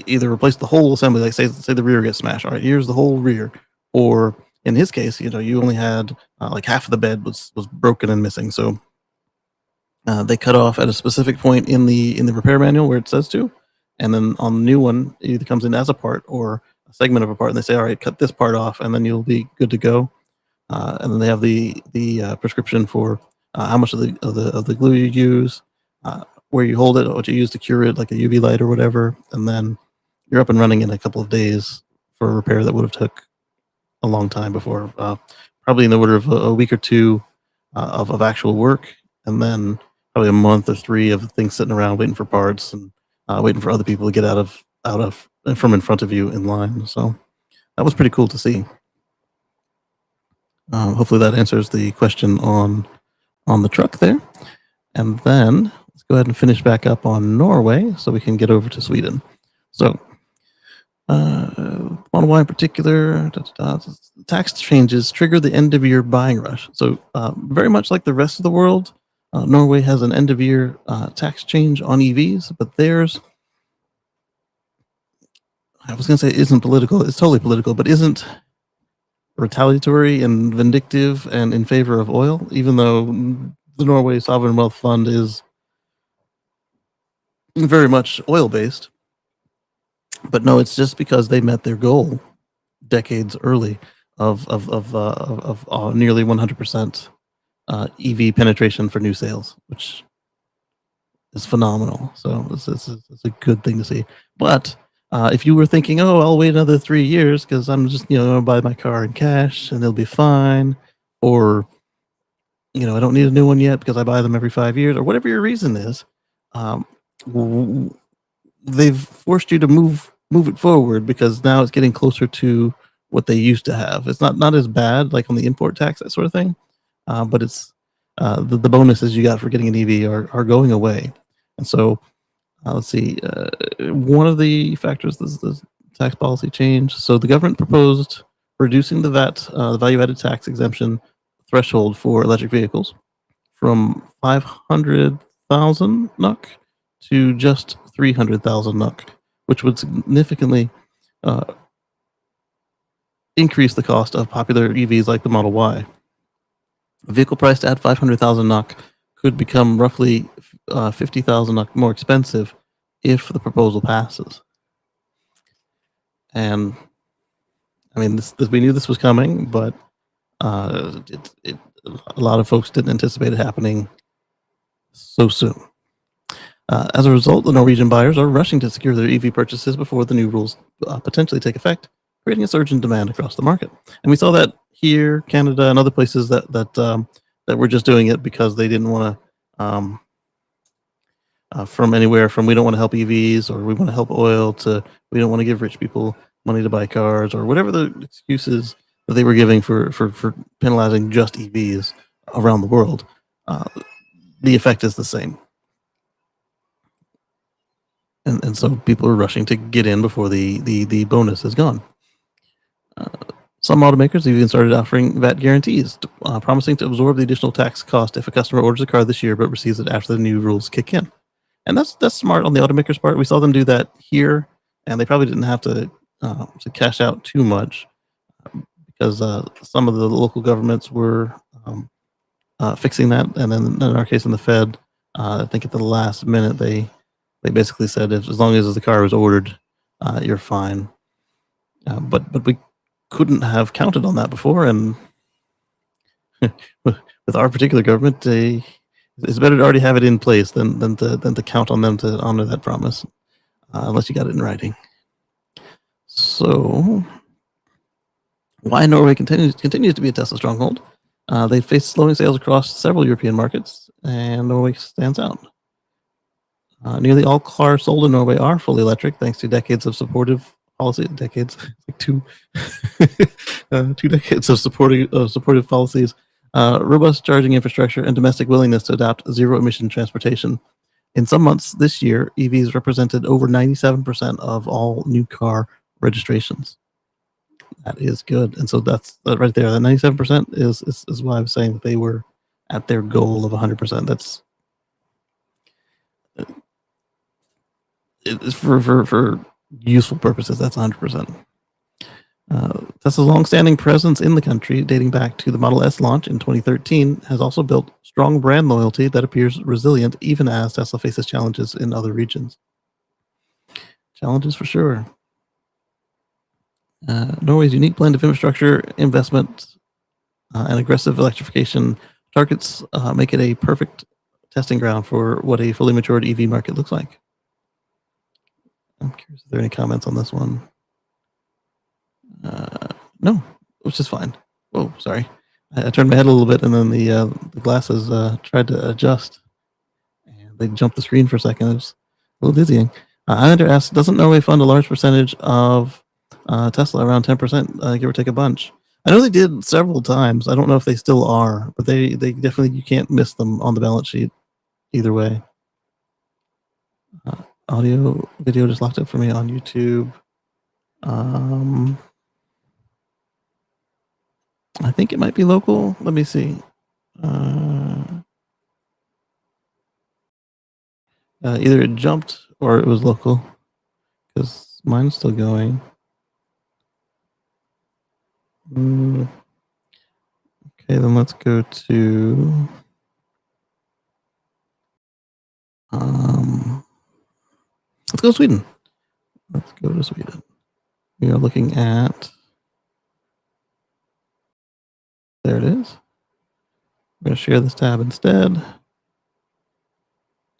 either replace the whole assembly, like say the rear gets smashed. All right, here's the whole rear, or in his case, you only had like half of the bed was broken and missing. So they cut off at a specific point in the repair manual where it says to, and then on the new one, it either comes in as a part or a segment of a part, and they say, all right, cut this part off, and then you'll be good to go. And then they have the prescription for how much of the glue you use, where you hold it, what you use to cure it, like a UV light or whatever, and then you're up and running in a couple of days for a repair that would have took a long time before, probably in the order of a week or two of actual work, and then probably a month or 3 of things sitting around waiting for parts and waiting for other people to get out of from in front of you in line. So that was pretty cool to see. Hopefully that answers the question on the truck there. And then let's go ahead and finish back up on Norway so we can get over to Sweden. So on why in particular, tax changes trigger the end of year buying rush. So very much like the rest of the world, Norway has an end of year tax change on EVs, but theirs, I was going to say isn't political. It's totally political, but isn't retaliatory and vindictive and in favor of oil, even though the Norway Sovereign Wealth Fund is very much oil based. But no, it's just because they met their goal decades early of nearly 100% EV penetration for new sales, which is phenomenal. So it's a good thing to see. But if you were thinking, oh, I'll wait another 3 years because I'm just going to buy my car in cash and it'll be fine, or I don't need a new one yet because I buy them every 5 years, or whatever your reason is, um, they've forced you to move it forward because now it's getting closer to what they used to have. It's not as bad like on the import tax, that sort of thing, but it's the bonuses you got for getting an EV are going away. And so let's see, one of the factors is the tax policy change. So the government proposed reducing the VAT, the value-added tax exemption threshold for electric vehicles from 500,000 NOK to just 300,000 NOK, which would significantly increase the cost of popular EVs like the Model Y. A vehicle priced at 500,000 NOK could become roughly 50,000 NOK more expensive if the proposal passes. And I mean, we knew this was coming, but a lot of folks didn't anticipate it happening so soon. As a result, the Norwegian buyers are rushing to secure their EV purchases before the new rules potentially take effect, creating a surge in demand across the market. And we saw that here, Canada, and other places that were just doing it because they didn't want to, from anywhere from we don't want to help EVs, or we want to help oil, to we don't want to give rich people money to buy cars, or whatever the excuses that they were giving for penalizing just EVs around the world. The effect is the same. And so people are rushing to get in before the bonus is gone. Some automakers even started offering VAT guarantees, promising to absorb the additional tax cost if a customer orders a car this year but receives it after the new rules kick in. And that's smart on the automakers' part. We saw them do that here, and they probably didn't have to cash out too much because some of the local governments were fixing that. And then in our case, in the Fed, I think at the last minute they basically said as long as the car was ordered, you're fine. But we couldn't have counted on that before, and with our particular government, it's better to already have it in place than to count on them to honor that promise, unless you got it in writing. So, why Norway continues to be a Tesla stronghold? They face slowing sales across several European markets, and Norway stands out. Nearly all cars sold in Norway are fully electric, thanks to decades of supportive policy. Decades, like two 2 decades of supportive policies, robust charging infrastructure, and domestic willingness to adopt zero-emission transportation. In some months this year, EVs represented over 97% of all new car registrations. That is good, and so that's right there. That 97% is why I was saying that they were at their goal of 100%. That's it's for useful purposes. That's 100%. Tesla's long-standing presence in the country, dating back to the Model S launch in 2013, has also built strong brand loyalty that appears resilient even as Tesla faces challenges in other regions. Challenges for sure. Norway's unique blend of infrastructure, investment, and aggressive electrification targets make it a perfect testing ground for what a fully matured EV market looks like. I'm curious if there are any comments on this one. No, which is fine. Oh, sorry. I turned my head a little bit, and then the glasses tried to adjust, and they jumped the screen for a second. It was a little dizzying. Islander asks, doesn't Norway fund a large percentage of Tesla, around 10%, give or take a bunch? I know they did several times. I don't know if they still are, but they definitely, you can't miss them on the balance sheet either way. Audio, video just locked up for me on YouTube. I think it might be local. Let me see. Either it jumped or it was local, because mine's still going. Okay, then let's go to Let's go to Sweden. Let's go to Sweden. We are looking at. There it is. I'm going to share this tab instead.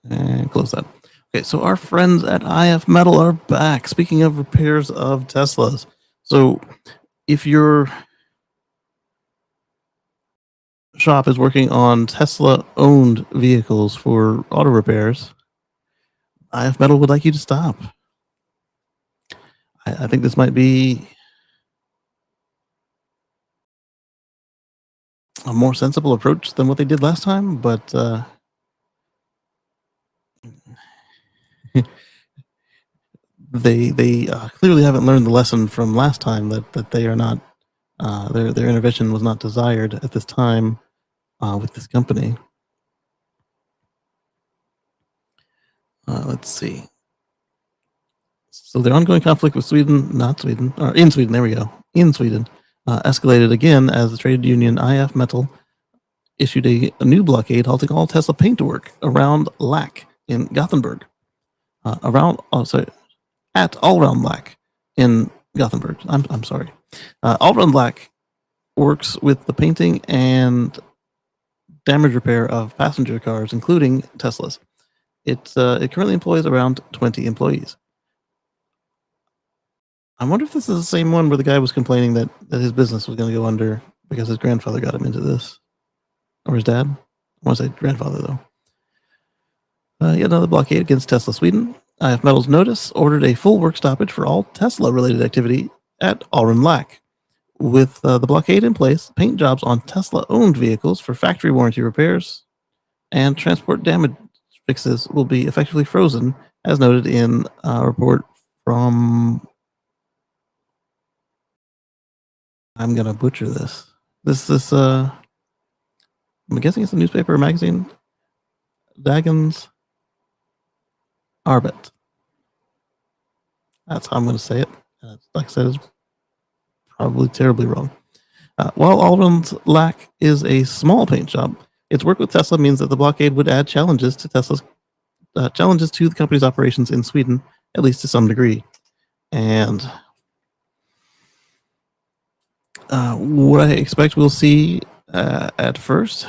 And close that. Okay, so our friends at IF Metal are back. Speaking of repairs of Teslas. So if your shop is working on Tesla-owned vehicles for auto repairs, IF Metal would like you to stop. I think this might be a more sensible approach than what they did last time, but they clearly haven't learned the lesson from last time that they are not their intervention was not desired at this time with this company. Let's see. So their ongoing conflict with Sweden, not Sweden, or in Sweden, there we go, in Sweden, escalated again as the trade union IF Metal issued a new blockade halting all Tesla paintwork around Lack in Gothenburg. At All Round Lack in Gothenburg. I'm sorry. All Round Lack works with the painting and damage repair of passenger cars, including Teslas. It currently employs around 20 employees. I wonder if this is the same one where the guy was complaining that his business was going to go under because his grandfather got him into this. Or his dad. I want to say grandfather, though. Yet another blockade against Tesla Sweden. IF Metals Notice ordered a full work stoppage for all Tesla-related activity at Alren Lack. With the blockade in place, paint jobs on Tesla-owned vehicles for factory warranty repairs and transport damage fixes will be effectively frozen, as noted in a report from... I'm going to butcher this. I'm guessing it's a newspaper or magazine. Dagens Arbet. That's how I'm going to say it. Like I said, it's probably terribly wrong. While Alren's Lack is a small paint shop, its work with Tesla means that the blockade would add challenges to the company's operations in Sweden, at least to some degree. And what I expect we'll see at first,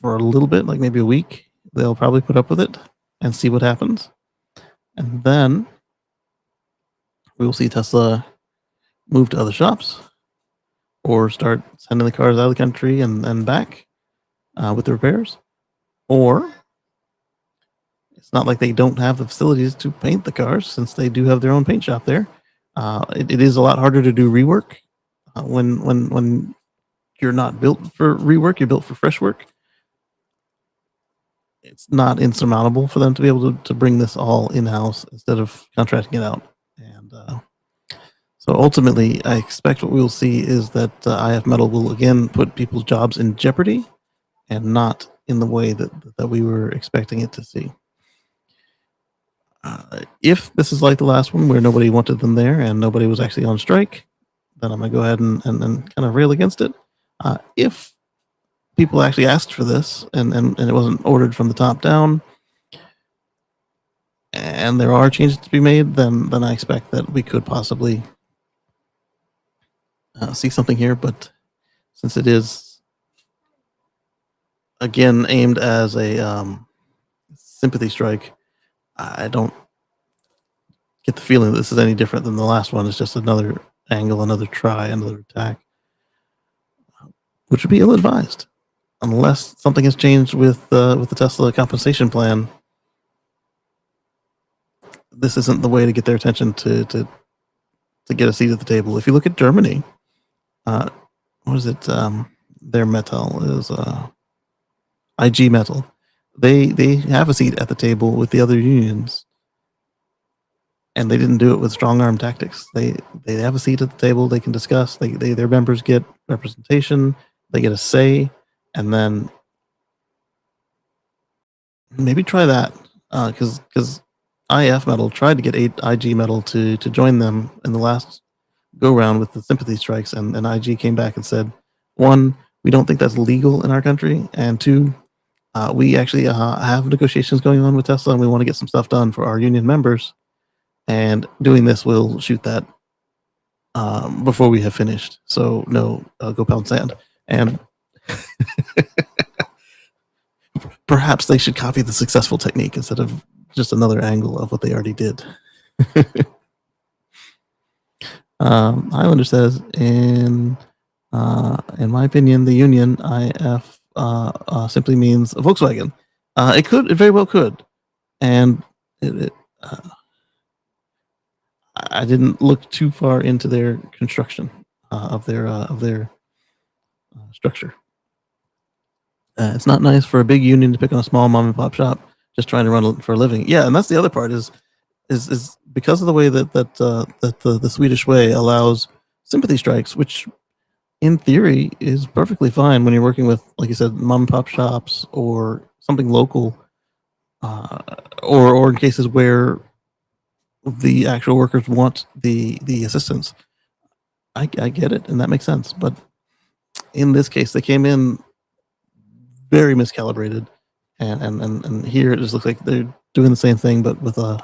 for a little bit, like maybe a week, they'll probably put up with it and see what happens. And then we will see Tesla move to other shops or start sending the cars out of the country and back with the repairs. Or it's not like they don't have the facilities to paint the cars, since they do have their own paint shop there. It is a lot harder to do rework when you're not built for rework, you're built for fresh work. It's not insurmountable for them to be able to bring this all in-house instead of contracting it out. And so ultimately, I expect what we will see is that IF Metal will again put people's jobs in jeopardy, and not in the way that we were expecting it to see. If this is like the last one where nobody wanted them there and nobody was actually on strike, then I'm going to go ahead and kind of rail against it. If people actually asked for this and it wasn't ordered from the top down, and there are changes to be made, then I expect that we could possibly see something here. But since it is again aimed as a sympathy strike, I don't get the feeling that this is any different than the last one. It's just another angle, another try, another attack, which would be ill-advised unless something has changed with the Tesla compensation plan. This isn't the way to get their attention to get a seat at the table. If you look at Germany, what is it? Their metal is IG Metal. They have a seat at the table with the other unions, and they didn't do it with strong arm tactics. They have a seat at the table. They can discuss. Their members get representation. They get a say, and then maybe try that, because IF Metal tried to get IG Metal to join them in the last go round with the sympathy strikes, and IG came back and said, one, we don't think that's legal in our country, and two, we actually have negotiations going on with Tesla, and we want to get some stuff done for our union members. and doing this will shoot that before we have finished. So no, go pound sand. And perhaps they should copy the successful technique instead of just another angle of what they already did. Highlander says, in my opinion, the union IF simply means Volkswagen. It very well could, and I didn't look too far into their construction of their structure. It's not nice for a big union to pick on a small mom and pop shop just trying to run for a living. Yeah, and that's the other part is because of the way that the Swedish way allows sympathy strikes, which in theory is perfectly fine when you're working with, like you said, mom and pop shops or something local, or in cases where the actual workers want the assistance. I get it, and that makes sense. But in this case, they came in very miscalibrated, and here it just looks like they're doing the same thing, but with a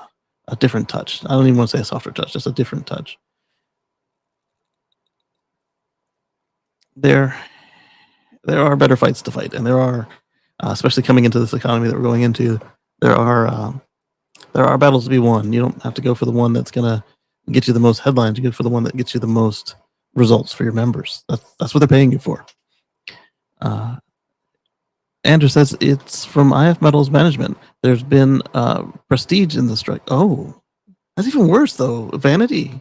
different touch. I don't even want to say a softer touch, just a different touch. There are better fights to fight, and there are, especially coming into this economy that we're going into, there are battles to be won. You don't have to go for the one that's gonna get you the most headlines. You go for the one that gets you the most results for your members. That's what they're paying you for. Andrew says it's from IF Metals Management. There's been prestige in the strike. Oh, that's even worse though. Vanity.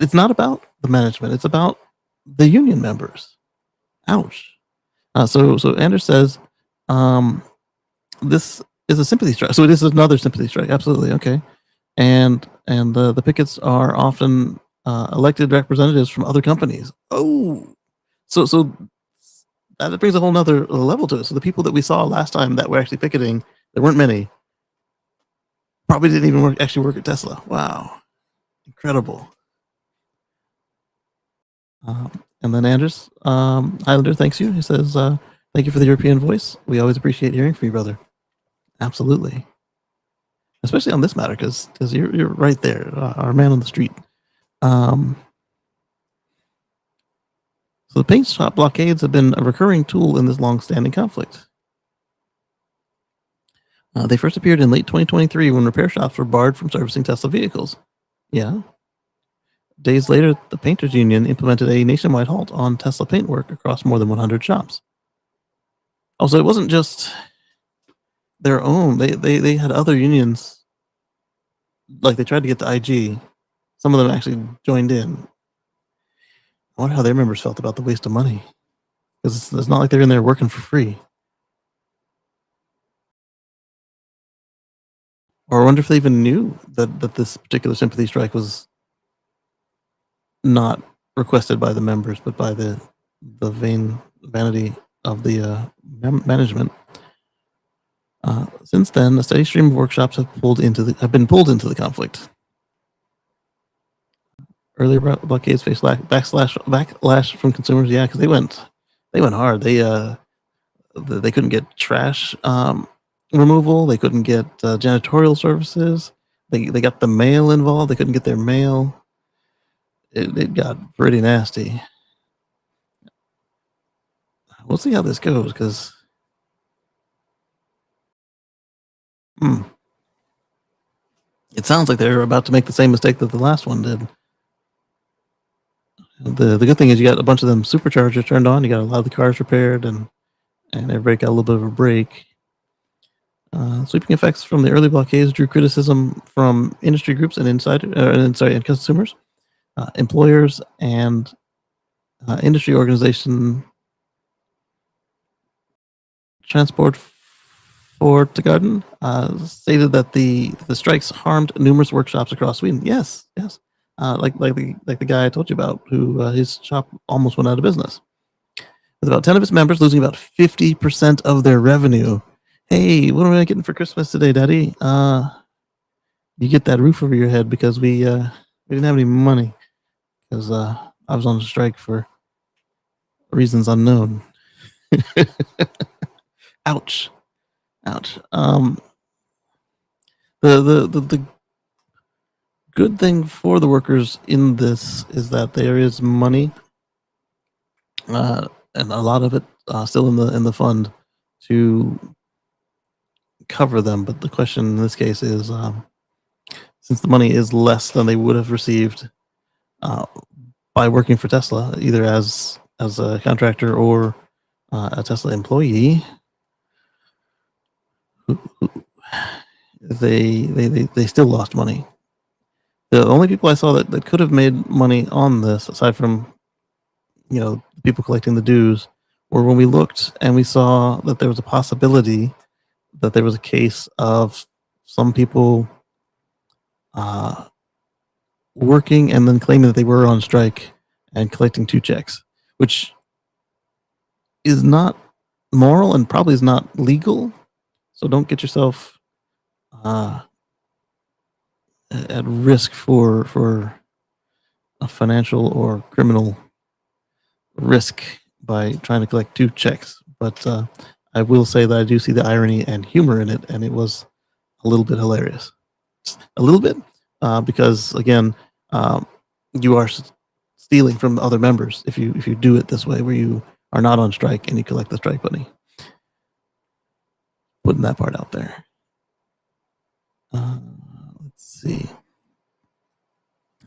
It's not about the management. It's about the union members. Ouch. So Andrew says, this is a sympathy strike. So it is another sympathy strike. Absolutely. Okay. And the pickets are often elected representatives from other companies. Oh, so that brings a whole nother level to it. So the people that we saw last time that were actually picketing, there weren't many, probably didn't even actually work at Tesla. Wow. Incredible. And then Anders, Highlander thanks you. He says, thank you for the European voice. We always appreciate hearing from you, brother. Absolutely. Especially on this matter, because you're right there, our man on the street. So the paint shop blockades have been a recurring tool in this long-standing conflict. They first appeared in late 2023 when repair shops were barred from servicing Tesla vehicles. Yeah. Days later, the Painters Union implemented a nationwide halt on Tesla paintwork across more than 100 shops. Also, it wasn't just their own. They had other unions. Like they tried to get the IG. Some of them actually joined in. I wonder how their members felt about the waste of money. Because it's not like they're in there working for free. Or I wonder if they even knew that this particular sympathy strike was not requested by the members, but by the vanity of the management. Since then, a steady stream of workshops have been pulled into the conflict. Earlier blockades faced backlash from consumers. Yeah, because they went hard. They couldn't get trash removal. They couldn't get janitorial services. They got the mail involved. They couldn't get their mail. It got pretty nasty. We'll see how this goes because it sounds like they're about to make the same mistake that the last one did. The good thing is you got a bunch of them superchargers turned on. You got a lot of the cars repaired, and everybody got a little bit of a break. Sweeping effects from the early blockades drew criticism from industry groups and and consumers, employers, and industry organization Transport for Garden stated that the strikes harmed numerous workshops across Sweden. Yes. Like the guy I told you about, who his shop almost went out of business, with about 10 of its members losing about 50% of their revenue. Hey, what am I getting for Christmas today, Daddy? You get that roof over your head because we didn't have any money because I was on strike for reasons unknown. Ouch. The good thing for the workers in this is that there is money, and a lot of it still in the fund to cover them. But the question in this case is, since the money is less than they would have received by working for Tesla, either as a contractor or a Tesla employee, they still lost money. The only people I saw that could have made money on this, aside from people collecting the dues, were when we looked and we saw that there was a possibility that there was a case of some people working and then claiming that they were on strike and collecting 2 checks, which is not moral and probably is not legal. So don't get yourself at risk for a financial or criminal risk by trying to collect 2 checks. But I will say that I do see the irony and humor in it, and it was a little bit hilarious. A little bit, because again, you are stealing from other members if you do it this way, where you are not on strike and you collect the strike money. Putting that part out there. Let's see.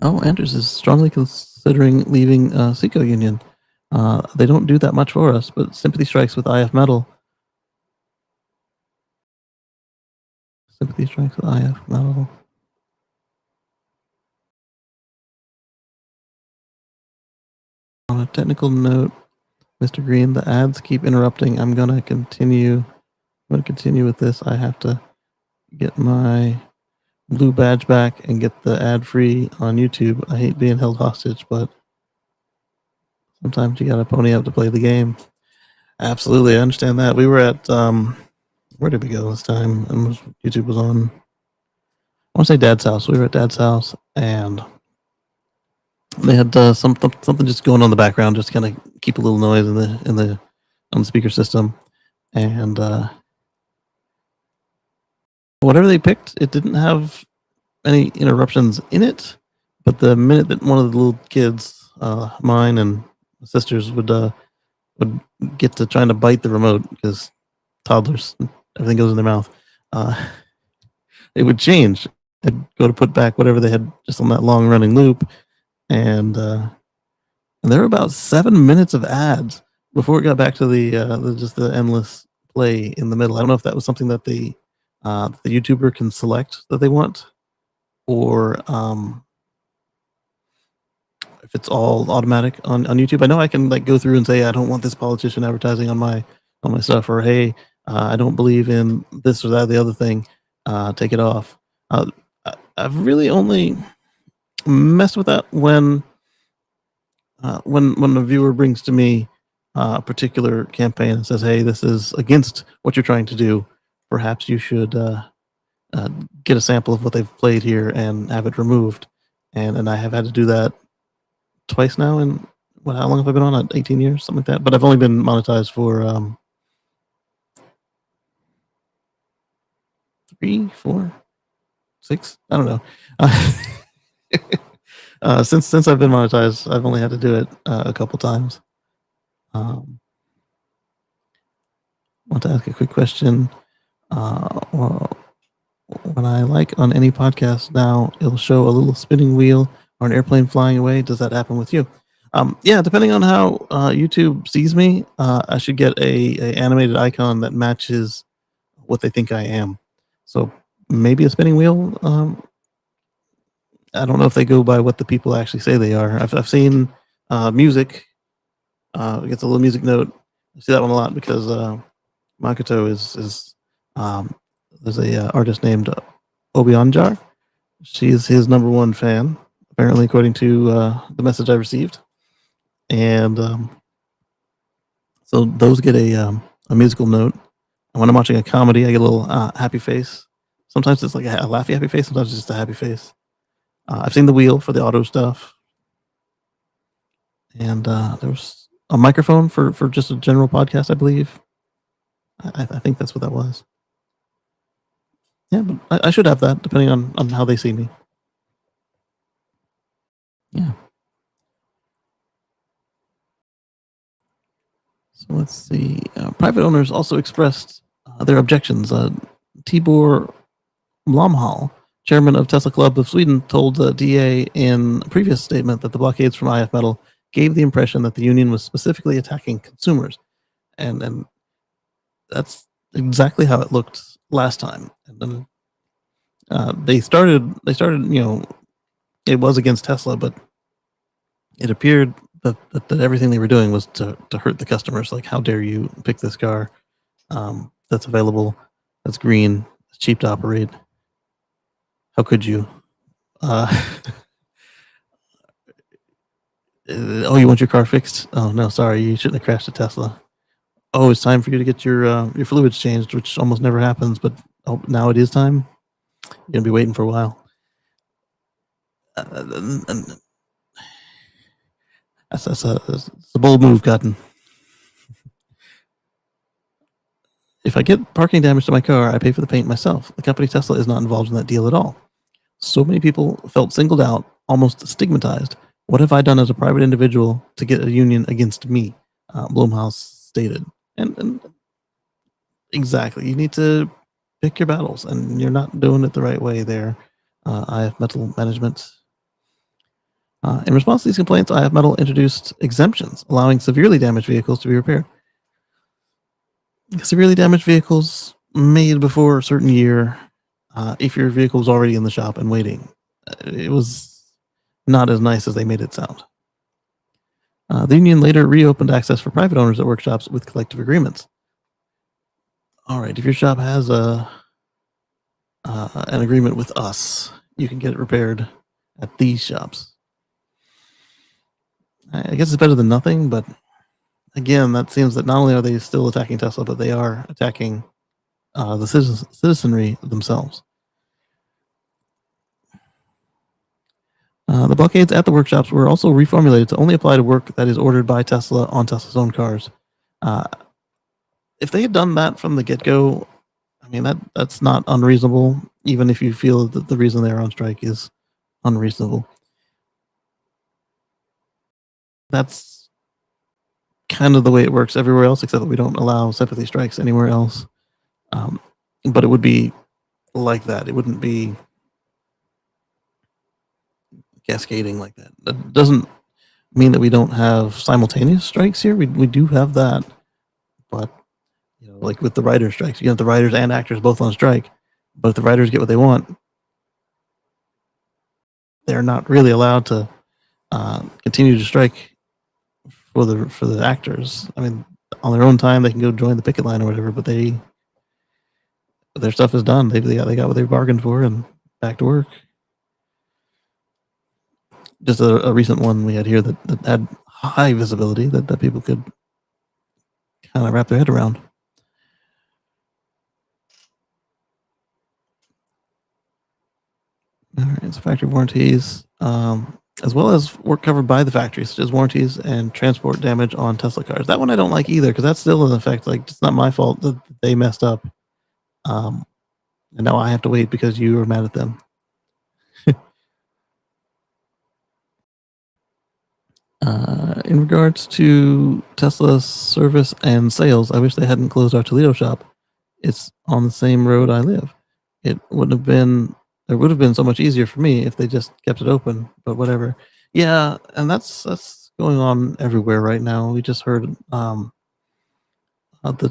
Oh, Anders is strongly considering leaving Seco Union. They don't do that much for us, but sympathy strikes with IF Metal. Sympathy strikes with IF Metal. On a technical note, Mr. Green, the ads keep interrupting. I'm gonna continue with this. I have to get my blue badge back and get the ad free on YouTube. I hate being held hostage, but sometimes you gotta pony up to play the game. Absolutely, I understand that. We were at where did we go this time? YouTube was on. I want to say Dad's house. We were at Dad's house, and they had something just going on in the background, just kind of keep a little noise on the speaker system, and whatever they picked, it didn't have any interruptions in it. But the minute that one of the little kids, mine and my sisters, would get to trying to bite the remote, because toddlers, everything goes in their mouth, it would change. I'd go to put back whatever they had just on that long running loop, and there were about 7 minutes of ads before it got back to the endless play in the middle. I don't know if that was something that the YouTuber can select that they want, or if it's all automatic on YouTube. I know I can go through and say I don't want this politician advertising on my stuff, or hey, I don't believe in this or that or the other thing. Take it off. I've really only messed with that when a viewer brings to me a particular campaign and says, "Hey, this is against what you're trying to do. Perhaps you should get a sample of what they've played here and have it removed." And I have had to do that twice now. And how long have I been on? 18 years, something like that. But I've only been monetized for 3, 4, 6. I don't know. Since I've been monetized, I've only had to do it a couple times. Want to ask a quick question. Well, when I on any podcast now, it'll show a little spinning wheel or an airplane flying away. Does that happen with you? Yeah, depending on how YouTube sees me, I should get a animated icon that matches what they think I am. So maybe a spinning wheel. I don't know if they go by what the people actually say they are. I've seen music. It gets a little music note. I see that one a lot because Makoto is there's a artist named Obianjar. She's his #1 fan, apparently, according to the message I received. And so those get a musical note. And when I'm watching a comedy, I get a little happy face. Sometimes it's like a laughy happy face. Sometimes it's just a happy face. I've seen the wheel for the auto stuff. And there was a microphone for just a general podcast, I believe. I think that's what that was. Yeah, but I should have that, depending on how they see me. Yeah. So let's see. Private owners also expressed their objections. Tibor Blomhall, chairman of Tesla Club of Sweden, told the DA in a previous statement that the blockades from IF Metal gave the impression that the union was specifically attacking consumers, and that's exactly how it looked last time. And then they started. It was against Tesla, but it appeared that everything they were doing was to hurt the customers. Like, how dare you pick this car that's available, that's green, it's cheap to operate. How could you? Oh, you want your car fixed? Oh no, sorry, you shouldn't have crashed a Tesla. Oh, it's time for you to get your fluids changed, which almost never happens, but now it is time. You're gonna be waiting for a while. And that's a bold move, Cotton. If I get parking damage to my car, I pay for the paint myself. The company Tesla is not involved in that deal at all. So many people felt singled out, almost stigmatized. What have I done as a private individual to get a union against me? Blumhouse stated. And exactly, you need to pick your battles, and you're not doing it the right way there, IF Metal management. In response to these complaints, IF Metal introduced exemptions, allowing severely damaged vehicles to be repaired. Severely damaged vehicles made before a certain year, if your vehicle was already in the shop and waiting. It was not as nice as they made it sound. The union later reopened access for private owners at workshops with collective agreements. All right, if your shop has an agreement with us, you can get it repaired at these shops. I guess it's better than nothing, but again, that seems that not only are they still attacking Tesla, but they are attacking the citizenry themselves. The blockades at the workshops were also reformulated to only apply to work that is ordered by Tesla on Tesla's own cars. If they had done that from the get-go, I mean, that's not unreasonable, even if you feel that the reason they're on strike is unreasonable. That's kind of the way it works everywhere else, except that we don't allow sympathy strikes anywhere else. But it would be like that. It wouldn't be cascading like that. That doesn't mean that we don't have simultaneous strikes here. We do have that, but like with the writer strikes, you have the writers and actors both on strike. But if the writers get what they want, they're not really allowed to continue to strike for the actors. I mean, on their own time, they can go join the picket line or whatever, but their stuff is done. They got what they bargained for and back to work. Just a recent one we had here that had high visibility that people could kind of wrap their head around. All right, so factory warranties, as well as work covered by the factory, such as warranties and transport damage on Tesla cars. That one I don't like either, because that's still in effect. Like, it's not my fault that they messed up, and now I have to wait because you are mad at them. In regards to Tesla's service and sales, I wish they hadn't closed our Toledo shop. It's on the same road I live. It would have been so much easier for me if they just kept it open, but whatever. Yeah, and that's going on everywhere right now. We just heard the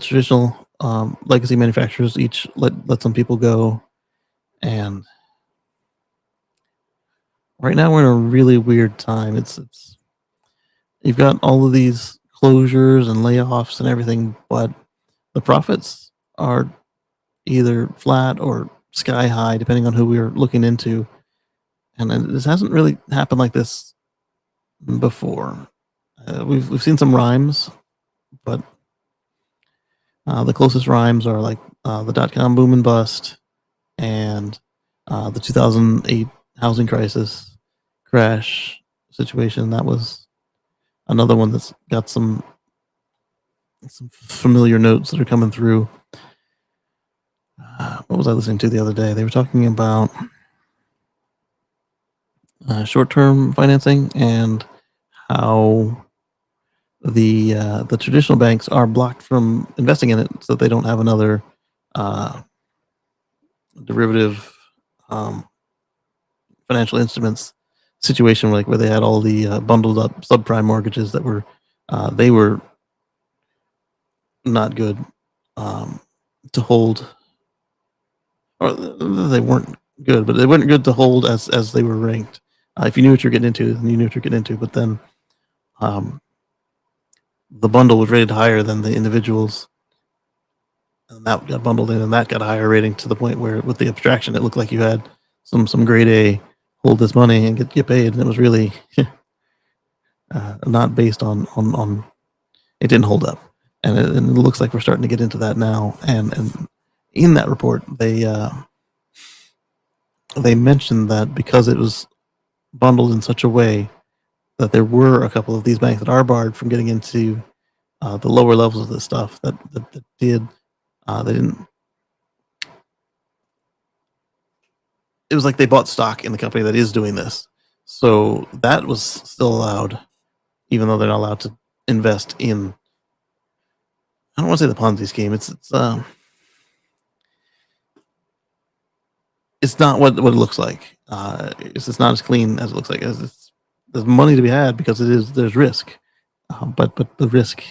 traditional legacy manufacturers each let some people go, and right now we're in a really weird time. It's you've got all of these closures and layoffs and everything, but the profits are either flat or sky high, depending on who we're looking into. And this hasn't really happened like this before. We've seen some rhymes, but the closest rhymes are like the dot-com boom and bust and the 2008 housing crisis crash situation. That was another one that's got some familiar notes that are coming through. What was I listening to the other day? They were talking about short-term financing and how the traditional banks are blocked from investing in it, so they don't have another derivative financial instruments situation where they had all the bundled up subprime mortgages that were they were not good to hold, or they weren't good, but they weren't good to hold as they were ranked. If you knew what you're getting into, then you knew what you're getting into. But then the bundle was rated higher than the individuals, and that got bundled in, and that got a higher rating to the point where, with the abstraction, it looked like you had some grade A hold this money and get paid, and it was really not based on it didn't hold up, and it looks like we're starting to get into that now. And in that report, they mentioned that because it was bundled in such a way that there were a couple of these banks that are barred from getting into the lower levels of this stuff that did they didn't. It was like they bought stock in the company that is doing this, so that was still allowed, even though they're not allowed to invest in. I don't want to say the Ponzi scheme. It's not what it looks like. It's not as clean as it looks like. There's money to be had because there's risk, but the risk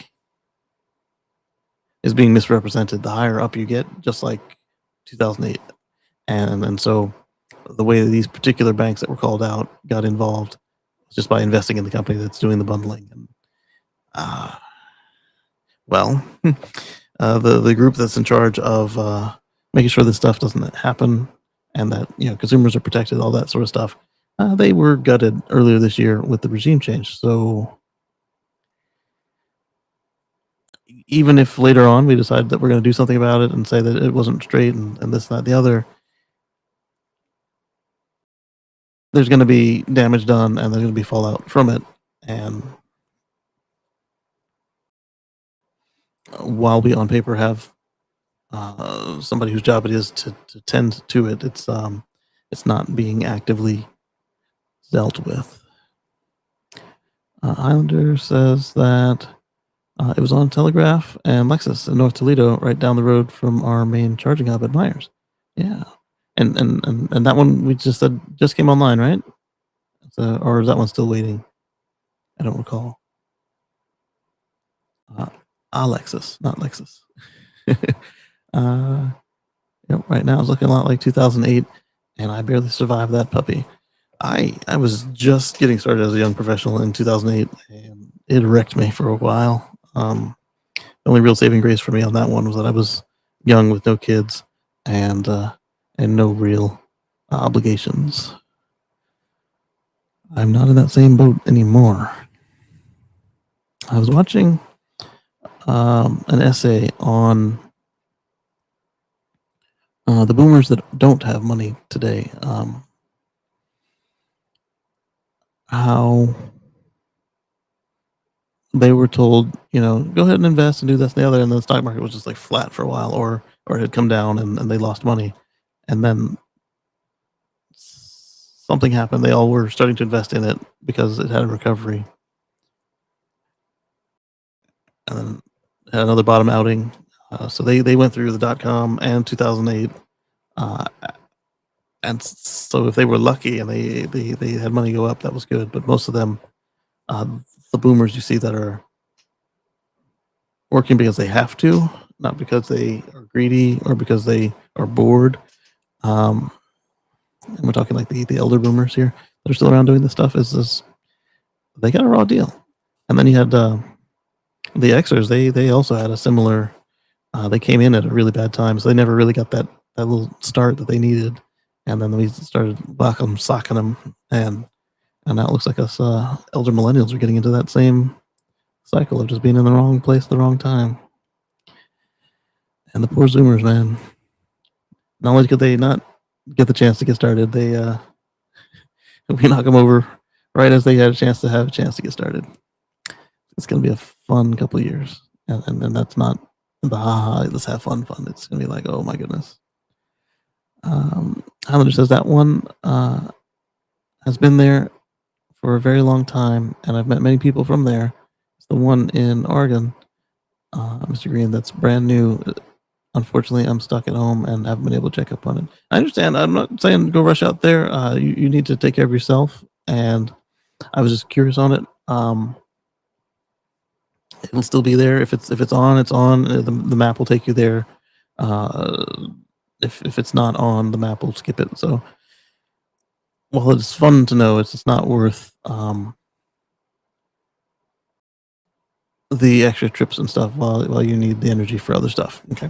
is being misrepresented the higher up you get, just like 2008, and so the way that these particular banks that were called out got involved was just by investing in the company that's doing the bundling. And the group that's in charge of making sure this stuff doesn't happen and that consumers are protected, all that sort of stuff, they were gutted earlier this year with the regime change. So even if later on we decide that we're going to do something about it and say that it wasn't straight and this, that, the other, there's going to be damage done and there's going to be fallout from it. And while we on paper have somebody whose job it is to tend to it, it's not being actively dealt with. Islander says that it was on Telegraph and Lexus in North Toledo, right down the road from our main charging hub at Myers. Yeah, and that one we just said just came online, right? So, or is that one still waiting? I don't recall. Lexus, not Lexus. Right now it's looking a lot like 2008, and I barely survived that puppy. I was just getting started as a young professional in 2008, and it wrecked me for a while. The only real saving grace for me on that one was that I was young with no kids and no real obligations. I'm not in that same boat anymore. I was watching an essay on the boomers that don't have money today. How they were told, go ahead and invest and do this and the other, and then the stock market was just like flat for a while, or it had come down and they lost money, and then something happened. They all were starting to invest in it because it had a recovery, and then had another bottom outing. So they went through the .com and 2008, and so if they were lucky and they had money go up, that was good. But most of them, the boomers you see that are working because they have to, not because they are greedy or because they are bored. And we're talking like the elder boomers here that are still around doing this stuff. Is they got a raw deal. And then you had the Xers. They also had a similar. They came in at a really bad time, so they never really got that little start that they needed. And then we started socking them, and now it looks like us elder millennials are getting into that same cycle of just being in the wrong place at the wrong time. And the poor Zoomers, man. Not only could they not get the chance to get started, we knock them over right as they had a chance to get started. It's going to be a fun couple of years. And that's not the let's have fun. It's going to be like, oh my goodness. Highlander says that one has been there for a very long time, and I've met many people from there. It's the one in Oregon, Mr. Green, that's brand new. Unfortunately, I'm stuck at home and haven't been able to check up on it. I understand. I'm not saying go rush out there. You need to take care of yourself, and I was just curious on it. It'll still be there if it's on. It's on. The map will take you there. If it's not on, the map will skip it. So while it's fun to know, it's not worth the extra trips and stuff while you need the energy for other stuff. Okay.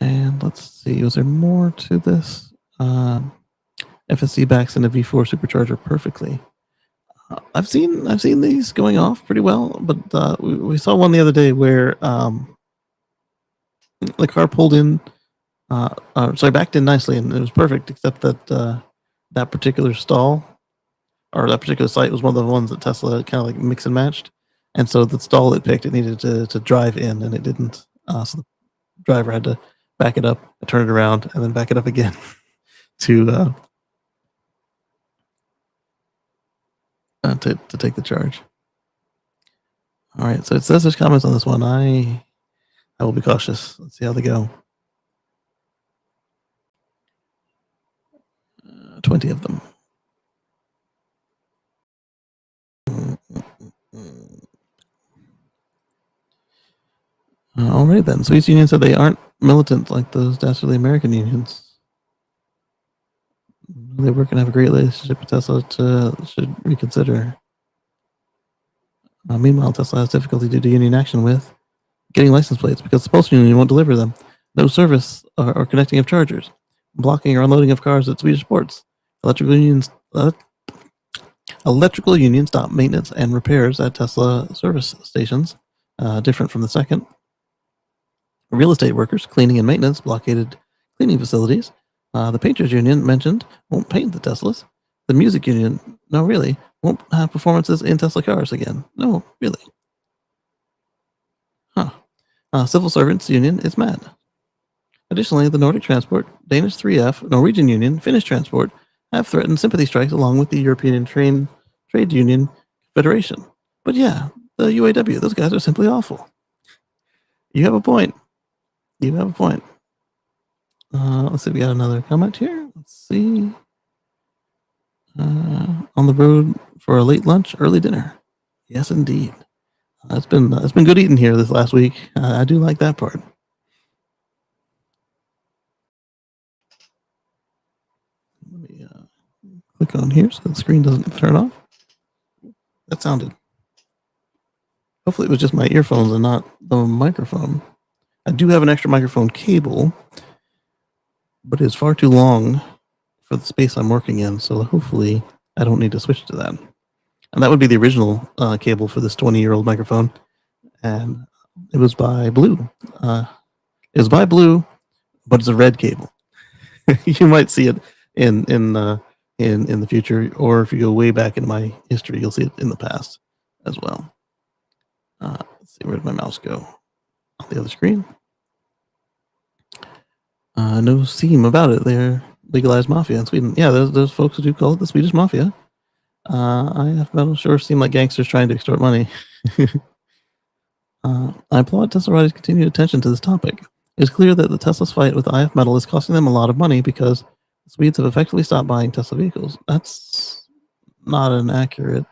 And let's see, was there more to this? FSC backs into V4 supercharger perfectly. I've seen these going off pretty well, but we saw one the other day where the car pulled in, backed in nicely, and it was perfect, except that that particular stall or that particular site was one of the ones that Tesla kind of like mix and matched, and so the stall it picked, it needed to drive in, and it didn't. So the driver had to back it up, turn it around, and then back it up again to take the charge. All right, so it says there's comments on this one. I will be cautious. Let's see how they go. 20 of them. All right then. Swedes Union said they aren't militant like those dastardly American unions. They work and have a great relationship with Tesla. Should reconsider. Meanwhile, Tesla has difficulty due to union action with getting license plates because the postal union won't deliver them. No service or connecting of chargers. Blocking or unloading of cars at Swedish ports. Electrical unions stop maintenance and repairs at Tesla service stations. Different from the second. Real estate workers, cleaning and maintenance, blockaded cleaning facilities. The painters union mentioned won't paint the Teslas. The music union, no really, won't have performances in Tesla cars again. No, really. Civil servants union is mad. Additionally, the Nordic Transport, Danish 3F, Norwegian Union, Finnish Transport have threatened sympathy strikes along with the European Trade Union Federation. But yeah, the UAW, those guys are simply awful. You have a point. Let's see, we got another comment here. Let's see. On the road for a late lunch, early dinner. Yes, indeed. It's been good eating here this last week. I do like that part. Let me click on here so the screen doesn't turn off. That sounded. Hopefully it was just my earphones and not the microphone. I do have an extra microphone cable, but it's far too long for the space I'm working in, so hopefully I don't need to switch to that. And that would be the original cable for this 20-year-old microphone, and it was by Blue. But it's a red cable. You might see it in the future, or if you go way back in my history, you'll see it in the past as well. Let's see, where did my mouse go? On the other screen. No seam about it. They're legalized mafia in Sweden. Yeah, those folks who do call it the Swedish mafia. IF metal sure seem like gangsters trying to extort money. I applaud Tesla riders' continued attention to this topic. It's clear that the Tesla's fight with IF metal is costing them a lot of money because the Swedes have effectively stopped buying Tesla vehicles. That's not an accurate.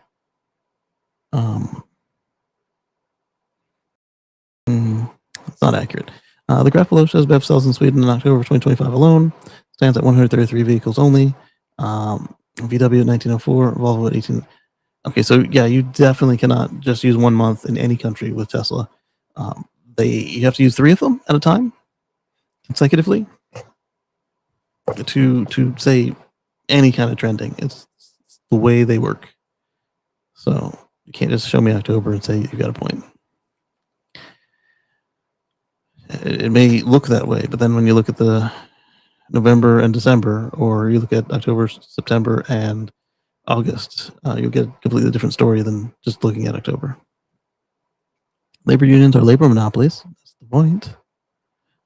It's not accurate. The graph below shows BEV sales in Sweden in October 2025 alone. Stands at 133 vehicles only. VW at 1904, Volvo at 18. Okay, so yeah, you definitely cannot just use 1 month in any country with Tesla. You have to use 3 of them at a time, consecutively, to say any kind of trending. It's the way they work. So you can't just show me October and say you've got a point. It may look that way, but then when you look at the November and December, or you look at October, September, and August, you'll get a completely different story than just looking at October. Labor unions are labor monopolies. That's the point.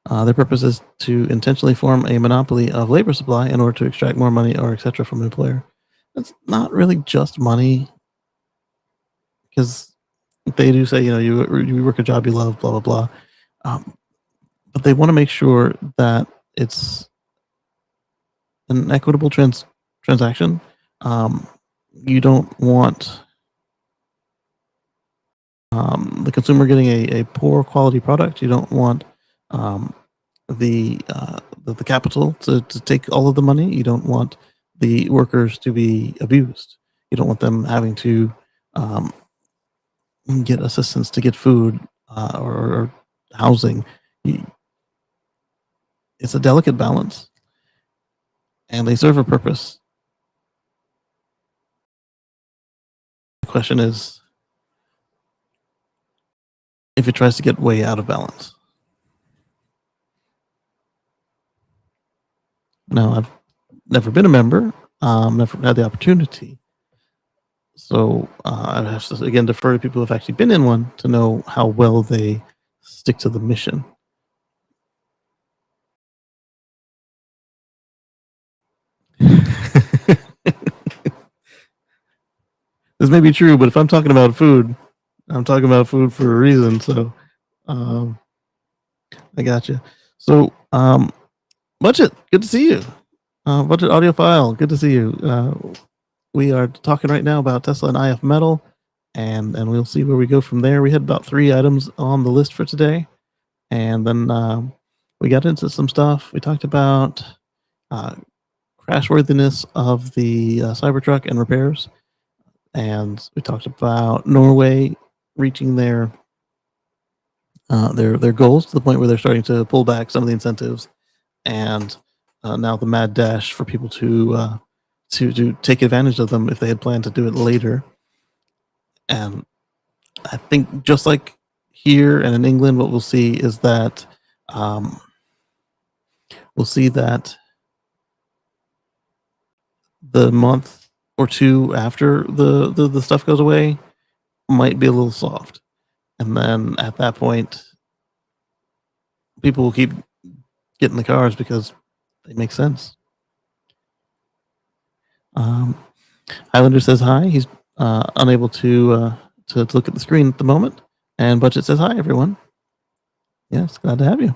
Their purpose is to intentionally form a monopoly of labor supply in order to extract more money or etc. from an employer. It's not really just money, because they do say, you work a job you love, blah, blah, blah. But they want to make sure that it's an equitable transaction. You don't want the consumer getting a poor quality product. You don't want the capital to take all of the money. You don't want the workers to be abused. You don't want them having to get assistance to get food or housing. It's a delicate balance, and they serve a purpose. The question is if it tries to get way out of balance. Now, I've never been a member, never had the opportunity. So I have to, again, defer to people who have actually been in one to know how well they stick to the mission. This may be true, but if I'm talking about food, I'm talking about food for a reason. So I got you. So Budget, good to see you. Budget Audiophile, good to see you. We are talking right now about Tesla and IF Metal, and we'll see where we go from there. We had about 3 items on the list for today, and then we got into some stuff. We talked about crashworthiness of the Cybertruck and repairs, and we talked about Norway reaching their goals to the point where they're starting to pull back some of the incentives, and now the mad dash for people to take advantage of them if they had planned to do it later. And I think just like here and in England, what we'll see is that we'll see that the month or two after the stuff goes away might be a little soft. And then at that point, people will keep getting the cars because they make sense. Highlander says hi. He's unable to look at the screen at the moment. And Budget says hi, everyone. Yes, glad to have you.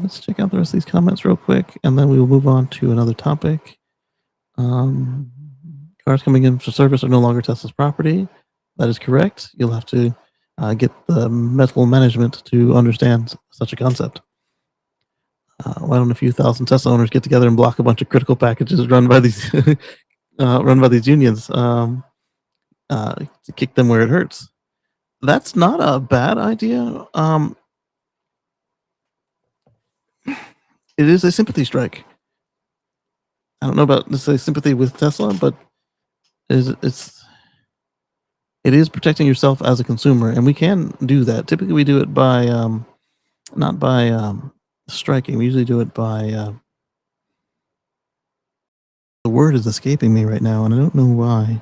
Let's check out the rest of these comments real quick, and then we will move on to another topic. Cars coming in for service are no longer Tesla's property. That is correct. You'll have to get the metal management to understand such a concept. Why don't a few thousand Tesla owners get together and block a bunch of critical packages run by these unions to kick them where it hurts? That's not a bad idea. It is a sympathy strike. I don't know about necessarily sympathy with Tesla, but it is protecting yourself as a consumer, and we can do that. Typically, we do it by not by striking. We usually do it by the word is escaping me right now, and I don't know why.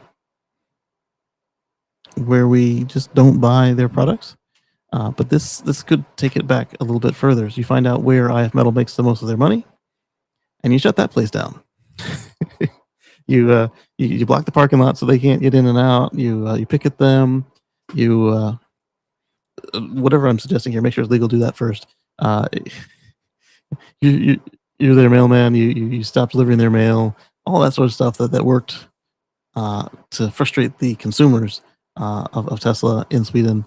Where we just don't buy their products. But this could take it back a little bit further. So you find out where IF Metal makes the most of their money, and you shut that place down. You block the parking lot so they can't get in and out. You picket them. You whatever I'm suggesting here, make sure it's legal. Do that first. You're their mailman. You stop delivering their mail. All that sort of stuff that worked to frustrate the consumers of Tesla in Sweden.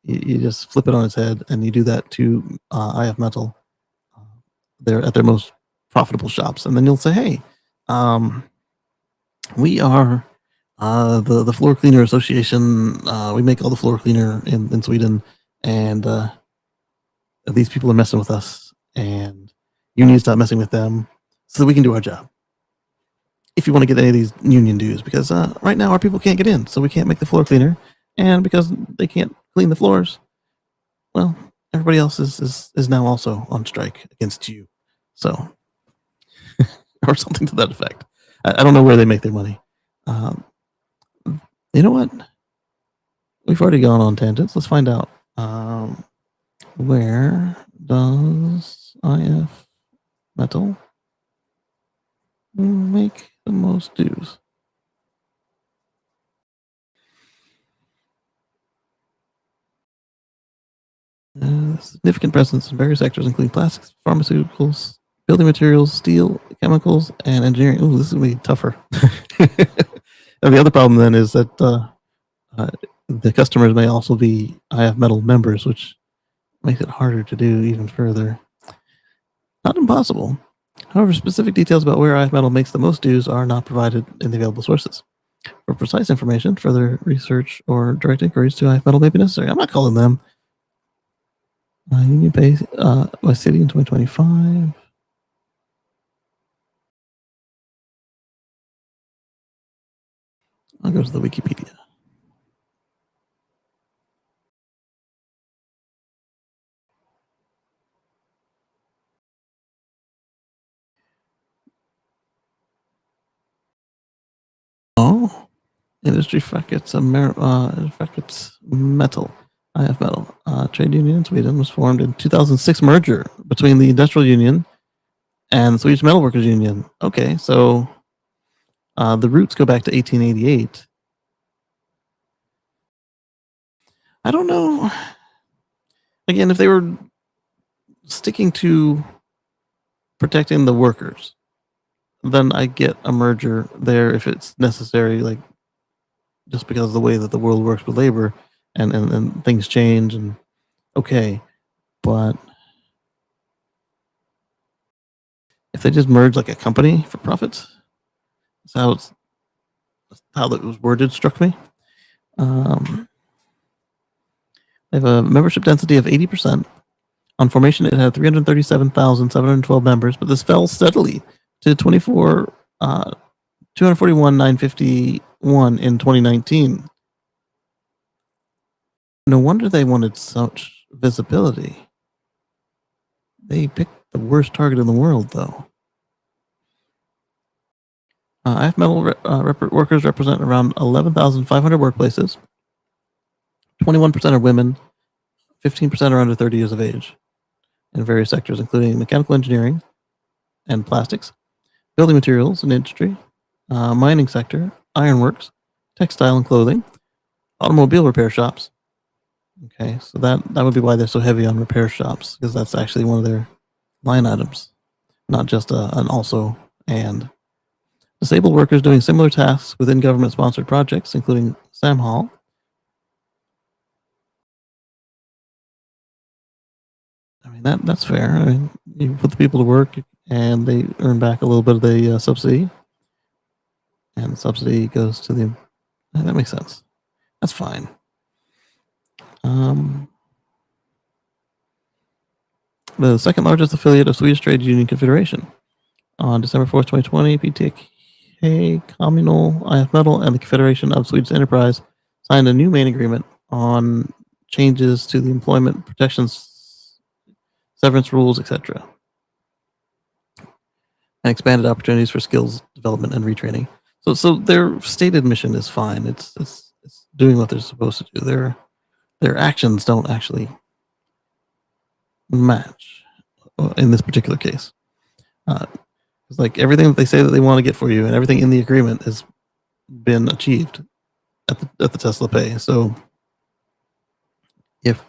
You just flip it on its head, and you do that to IF Metal. They're at their most profitable shops, and then you'll say, "Hey, we are the floor cleaner association. We make all the floor cleaner in Sweden, and these people are messing with us, and you need to stop messing with them so that we can do our job. If you want to get any of these union dues, because right now our people can't get in, so we can't make the floor cleaner, and because they can't clean the floors, well, everybody else is now also on strike against you." So, or something to that effect. I don't know where they make their money. You know what? We've already gone on tangents. Let's find out. Where does IF Metal make the most dues? Significant presence in various sectors, including plastics, pharmaceuticals, building materials, steel, chemicals, and engineering. Ooh, this is going to be tougher. And the other problem then is that the customers may also be IF Metal members, which makes it harder to do even further. Not impossible. However, specific details about where IF Metal makes the most dues are not provided in the available sources. For precise information, further research or direct inquiries to IF Metal may be necessary. I'm not calling them. Union Bay by city in 2025. I'll go to the Wikipedia. Oh, industry Fackets Metal, IF Metal, trade union in Sweden was formed in 2006 merger between the Industrial Union and the Swedish Metalworkers Union. Okay, so the roots go back to 1888. I don't know. Again, if they were sticking to protecting the workers, then I get a merger there if it's necessary, like just because of the way that the world works with labor and things change and okay. But if they just merge like a company for profits, that's how it was worded struck me. They have a membership density of 80%. On formation, it had 337,712 members, but this fell steadily to 241,951 in 2019. No wonder they wanted such visibility. They picked the worst target in the world, though. IF Metal workers represent around 11,500 workplaces. 21% are women. 15% are under 30 years of age in various sectors, including mechanical engineering and plastics, building materials and industry, mining sector, ironworks, textile and clothing, automobile repair shops. Okay, so that would be why they're so heavy on repair shops, because that's actually one of their line items, not just an also and. Disabled workers doing similar tasks within government-sponsored projects, including Sam Hall. I mean, that's fair. I mean, you put the people to work, and they earn back a little bit of the subsidy, and the subsidy goes to the. That makes sense. That's fine. The second largest affiliate of Swedish Trade Union Confederation. On December 4th, 2020, PTK, Communal, IF Metal, and the Confederation of Swedish Enterprise signed a new main agreement on changes to the employment protections, severance rules, etc. And expanded opportunities for skills development and retraining. So their stated mission is fine. It's doing what they're supposed to do. Their actions don't actually match in this particular case. It's like everything that they say that they want to get for you and everything in the agreement has been achieved at the Tesla Pay. So if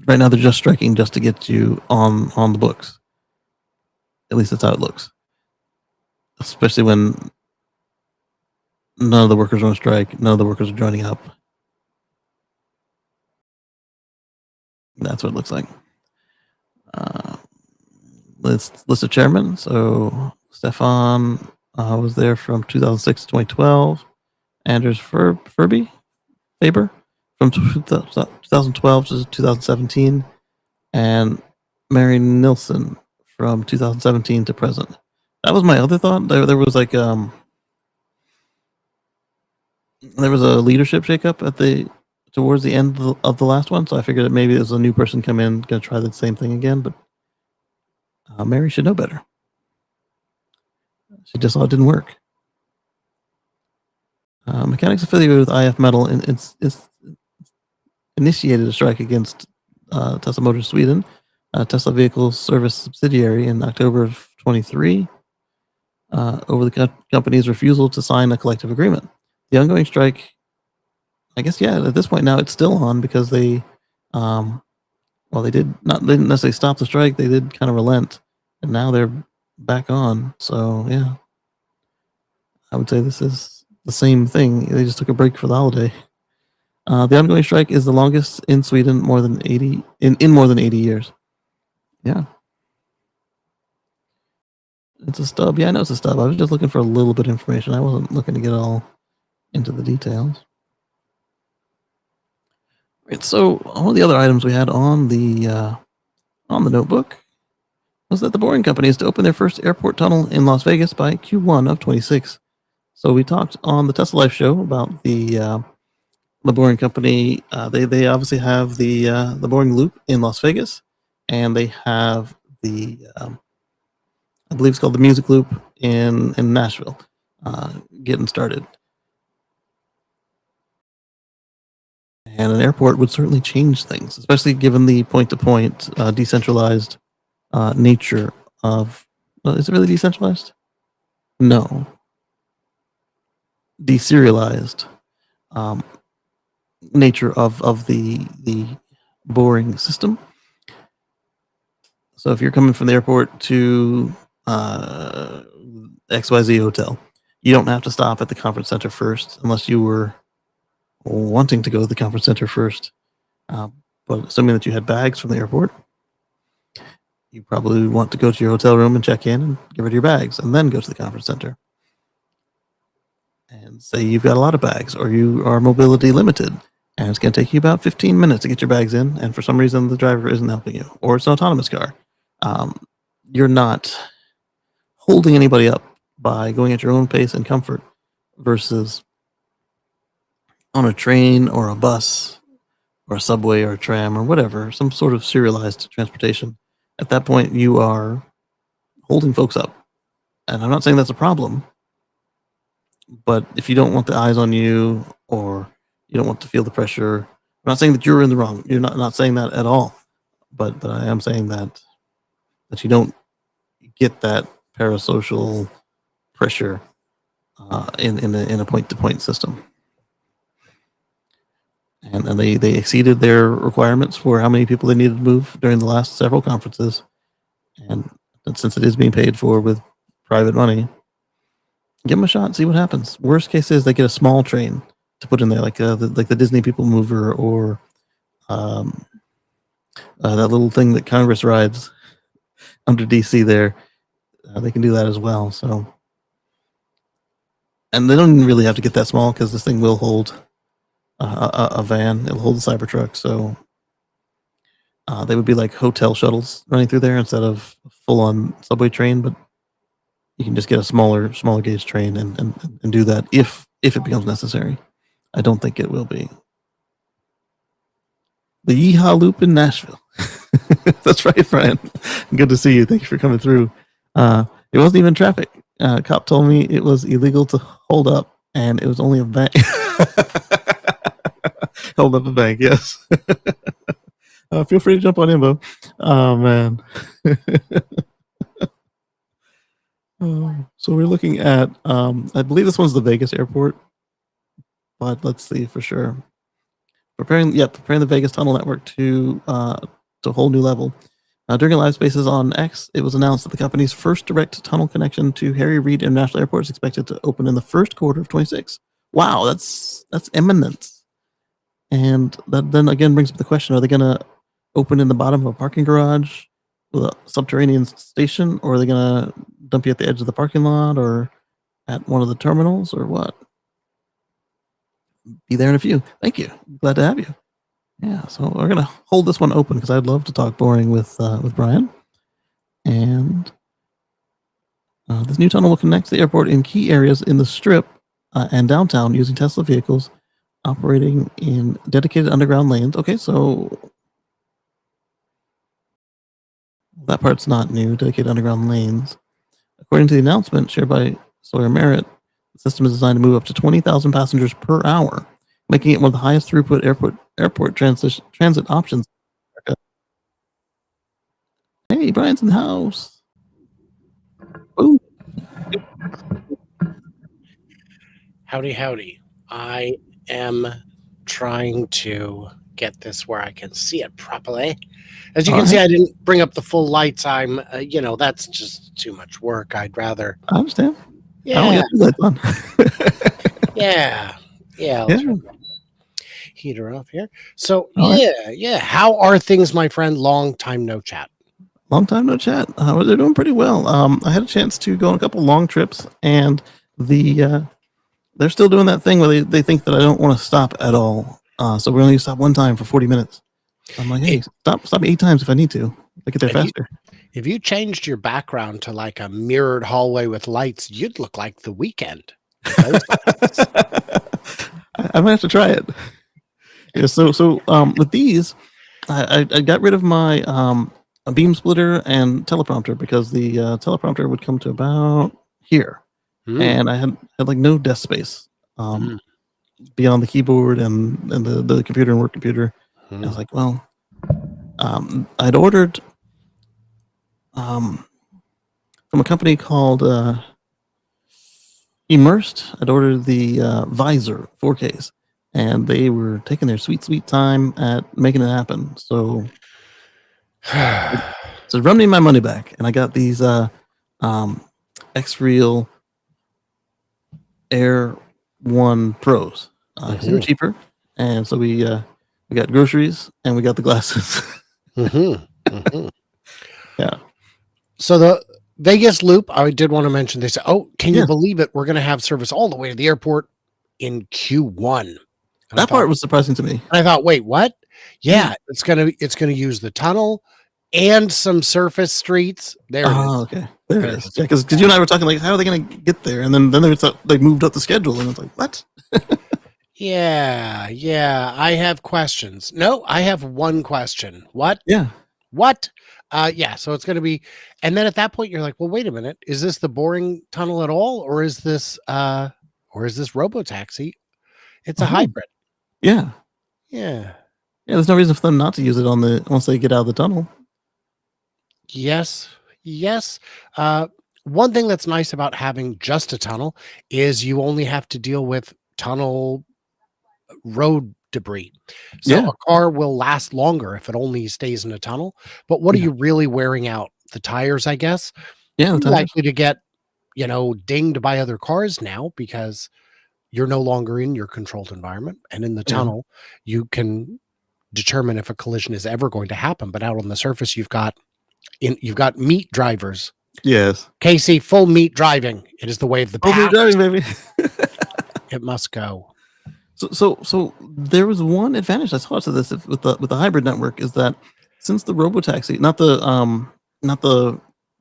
right now they're just striking just to get you on the books, at least that's how it looks. Especially when none of the workers are on strike, none of the workers are joining up. That's what it looks like. List of chairman. So Stefan was there from 2006 to 2012. Anders Faber from 2012 to 2017, and Mary Nilsson from 2017 to present. That was my other thought. There was like there was a leadership shakeup towards the end of the last one, so I figured that maybe there's a new person come in, gonna try the same thing again. But Mary should know better. She just saw it didn't work. Mechanics affiliated with IF Metal in initiated a strike against Tesla Motors Sweden, a Tesla vehicle service subsidiary, in October of 23 over the company's refusal to sign a collective agreement. The ongoing strike, I guess, at this point now it's still on because they, they didn't necessarily stop the strike. They did kind of relent, and now they're back on. So yeah, I would say this is the same thing. They just took a break for the holiday. The ongoing strike is the longest in Sweden, more than 80 years. Yeah. It's a stub. Yeah, I know it's a stub. I was just looking for a little bit of information. I wasn't looking to get all into the details. Right. So one of the other items we had on the notebook was that the Boring Company is to open their first airport tunnel in Las Vegas by Q1 of 26. So we talked on the Tesla Life show about the Boring Company. They obviously have the Boring Loop in Las Vegas, and they have the I believe it's called the Music Loop in Nashville, getting started. And an airport would certainly change things, especially given the point-to-point decentralized nature of. Is it really decentralized? No. Deserialized nature of the Boring system. So if you're coming from the airport to XYZ hotel, you don't have to stop at the conference center first unless you were wanting to go to the conference center first. But assuming that you had bags from the airport, you probably want to go to your hotel room and check in and give it your bags and then go to the conference center. And say you've got a lot of bags or you are mobility limited and it's going to take you about 15 minutes to get your bags in, and for some reason the driver isn't helping you, or it's an autonomous car. You're not holding anybody up by going at your own pace and comfort versus on a train or a bus or a subway or a tram or whatever, some sort of serialized transportation. At that point, you are holding folks up. And I'm not saying that's a problem, but if you don't want the eyes on you or you don't want to feel the pressure, I'm not saying that you're in the wrong. You're not saying that at all. But I am saying that you don't get that parasocial pressure in a point-to-point system. And they exceeded their requirements for how many people they needed to move during the last several conferences. And since it is being paid for with private money, give them a shot, see what happens. Worst case is they get a small train to put in there, like the Disney People Mover or that little thing that Congress rides under DC there. They can do that as well. So, and they don't really have to get that small because this thing will hold a van. It'll hold the Cybertruck. So they would be like hotel shuttles running through there instead of full-on subway train. But you can just get a smaller gauge train and do that if it becomes necessary. I don't think it will be. The Yeehaw Loop in Nashville. That's right, Brian. Good to see you. Thank you for coming through. It wasn't even traffic. Cop told me it was illegal to hold up, and it was only a bank. Hold up a bank, yes. Feel free to jump on in, Bo. Oh, man. So we're looking at, I believe this one's the Vegas airport, but let's see for sure. Preparing the Vegas tunnel network to a whole new level. During Live Spaces on X, it was announced that the company's first direct tunnel connection to Harry Reid International Airport is expected to open in the first quarter of 26. Wow, that's imminent. And that then again brings up the question: are they going to open in the bottom of a parking garage with a subterranean station, or are they going to dump you at the edge of the parking lot or at one of the terminals, or what? Be there in a few. Thank you. Glad to have you. Yeah, so we're gonna hold this one open because I'd love to talk boring with Brian. And this new tunnel will connect the airport in key areas in the Strip and downtown using Tesla vehicles operating in dedicated underground lanes. Okay, so that part's not new. Dedicated underground lanes. According to the announcement shared by Sawyer Merritt, the system is designed to move up to 20,000 passengers per hour. making it one of the highest throughput airport transit options. Hey, Brian's in the house. Ooh. Howdy, howdy. I am trying to get this where I can see it properly. As you can see, I didn't bring up the full lights. I'm, that's just too much work. I'd rather. I understand. Yeah. I only have 2 lights on. Yeah. Yeah. Turn the heater off here. So, yeah. How are things, my friend? Long time no chat. Long time no chat. They're doing pretty well. I had a chance to go on a couple long trips, and they're still doing that thing where they think that I don't want to stop at all. So we're only stop one time for 40 minutes. I'm like, hey, stop me 8 times if I need to. I get there faster. If you changed your background to like a mirrored hallway with lights, you'd look like The Weeknd. I might have to try it. Yeah. So with these, I got rid of my a beam splitter and teleprompter because the teleprompter would come to about here, and I had like no desk space beyond the keyboard and the computer and work computer. I was like, well, I'd ordered from a company called Immersed. I'd ordered the visor 4Ks, and they were taking their sweet time at making it happen. So run me my money back, and I got these X-Real Air 1 Pros. They were cheaper, and so we got groceries and we got the glasses. Yeah. So the Vegas loop, I did want to mention. They said, "Oh, can you believe it? We're going to have service all the way to the airport in Q1." And that part was surprising to me. And I thought, wait, what? Yeah, it's gonna use the tunnel and some surface streets. There it is. Okay. There it is. Yeah, because you and I were talking like, how are they going to get there? And then they moved up the schedule, and it's like, what? Yeah. I have questions. No, I have one question. What? Yeah. What? Yeah. So it's going to be, and then at that point, you're like, well, wait a minute. Is this the boring tunnel at all, or is this robotaxi? It's a hybrid. Yeah. Yeah. There's no reason for them not to use it once they get out of the tunnel. Yes. One thing that's nice about having just a tunnel is you only have to deal with tunnel road debris. So a car will last longer if it only stays in a tunnel. But what are you really wearing out? The tires, I guess. Yeah, you're likely to get, dinged by other cars now because you're no longer in your controlled environment. And in the tunnel, you can determine if a collision is ever going to happen. But out on the surface, you've got meat drivers. Yes. Kacey, full meat driving. It is the way of the past. Full meat driving, baby. It must go. So there was one advantage I saw to this with the hybrid network is that since the robotaxi, not the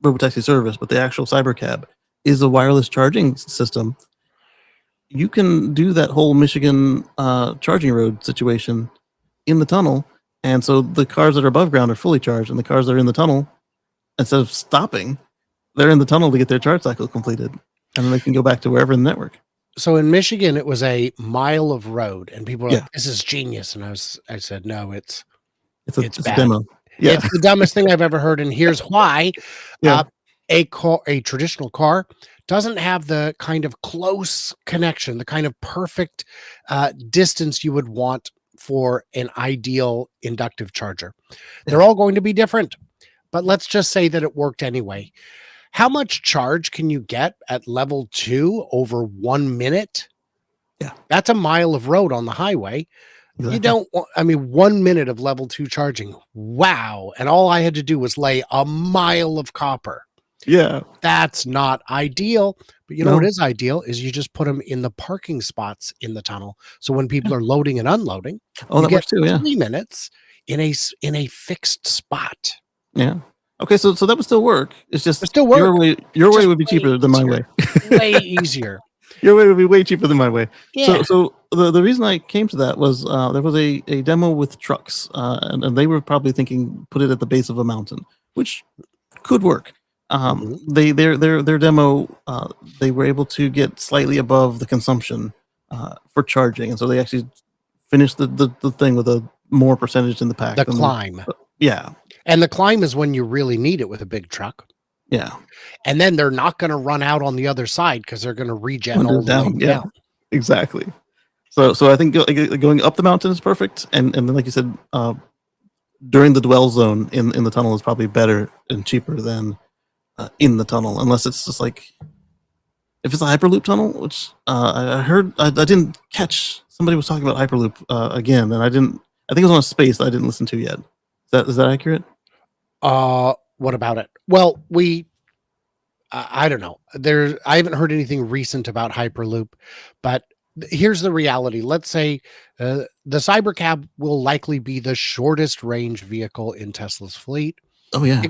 robotaxi service, but the actual cybercab is a wireless charging system, you can do that whole Michigan charging road situation in the tunnel, and so the cars that are above ground are fully charged, and the cars that are in the tunnel, instead of stopping, they're in the tunnel to get their charge cycle completed, and then they can go back to wherever in the network. So in Michigan, it was a mile of road, and people were like, "This is genius," and I said, "No, it's a bad. demo. Yeah. It's the dumbest thing I've ever heard, and here's why: a traditional car doesn't have the kind of close connection, the kind of perfect distance you would want for an ideal inductive charger. They're all going to be different, but let's just say that it worked anyway. How much charge can you get at level 2 over 1 minute? Yeah. That's a mile of road on the highway. Exactly. You don't want, 1 minute of level 2 charging. Wow. And all I had to do was lay a mile of copper. Yeah. That's not ideal. But you know what is ideal is you just put them in the parking spots in the tunnel. So when people are loading and unloading, that works too. Yeah. 3 minutes in a fixed spot. Yeah. Okay, so that would still work. It's just still work. Your way would be cheaper than my way. Way easier. Your way would be way cheaper than my way. Yeah. So the reason I came to that was there was a demo with trucks, and they were probably thinking put it at the base of a mountain, which could work. Their demo they were able to get slightly above the consumption for charging, and so they actually finish the thing with a more percentage in the pack. The than climb. Yeah. And the climb is when you really need it with a big truck. Yeah. And then they're not going to run out on the other side because they're going to regen all the way Yeah. down. Exactly. So I think going up the mountain is perfect, and then like you said, during the dwell zone in the tunnel is probably better and cheaper than in the tunnel, unless it's just like if it's a hyperloop tunnel, which I heard I didn't catch. Somebody was talking about hyperloop again, and I didn't. I think it was on a space that I didn't listen to yet. Is that accurate? What about it? Well, I don't know. I haven't heard anything recent about hyperloop, but here's the reality. Let's say the Cybercab will likely be the shortest range vehicle in Tesla's fleet. Oh yeah.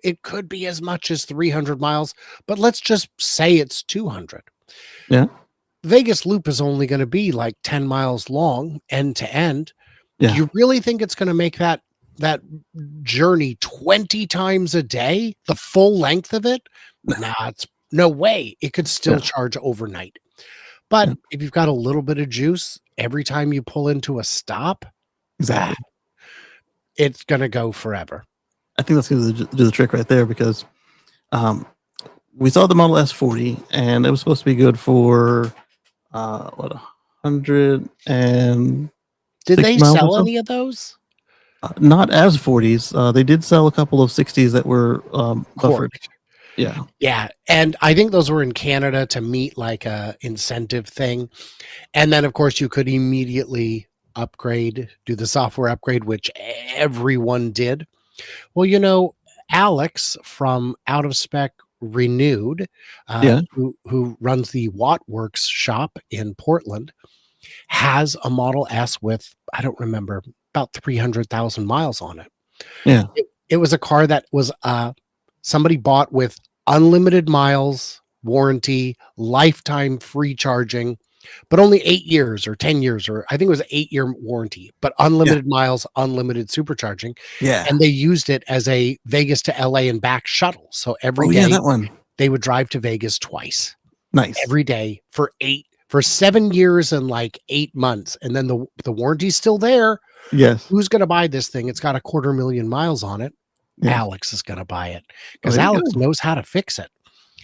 It could be as much as 300 miles, but let's just say it's 200. Yeah. Vegas Loop is only going to be like 10 miles long end to end. Yeah. Do you really think it's going to make that journey 20 times a day, the full length of it? Nah, it's no way. It could still charge overnight. But if you've got a little bit of juice every time you pull into a stop, Exactly. It's going to go forever. I think that's going to do the trick right there, because we saw the Model S 40, and it was supposed to be good for 100 and did they miles sell or so? any of those? Not as 40s. They did sell a couple of 60s that were buffered. Yeah. Yeah. And I think those were in Canada to meet like a incentive thing. And then, of course, you could immediately do the software upgrade, which everyone did. Well, Alex from Out of Spec Renewed, who runs the Wattworks shop in Portland, has a Model S with, I don't remember, about 300,000 miles on it. Yeah. It was a car that was somebody bought with unlimited miles, warranty, lifetime free charging, but only 8 years or 10 years, or I think it was an 8-year warranty, but unlimited miles, unlimited supercharging. Yeah. And they used it as a Vegas to LA and back shuttle. So every day that one. they would drive to Vegas twice. Nice. Every day for 7 years and like 8 months. And then the warranty's still there. Yes. Who's going to buy this thing? It's got 250,000 miles on it. Yeah. Alex is going to buy it because There you Alex go. knows how to fix it.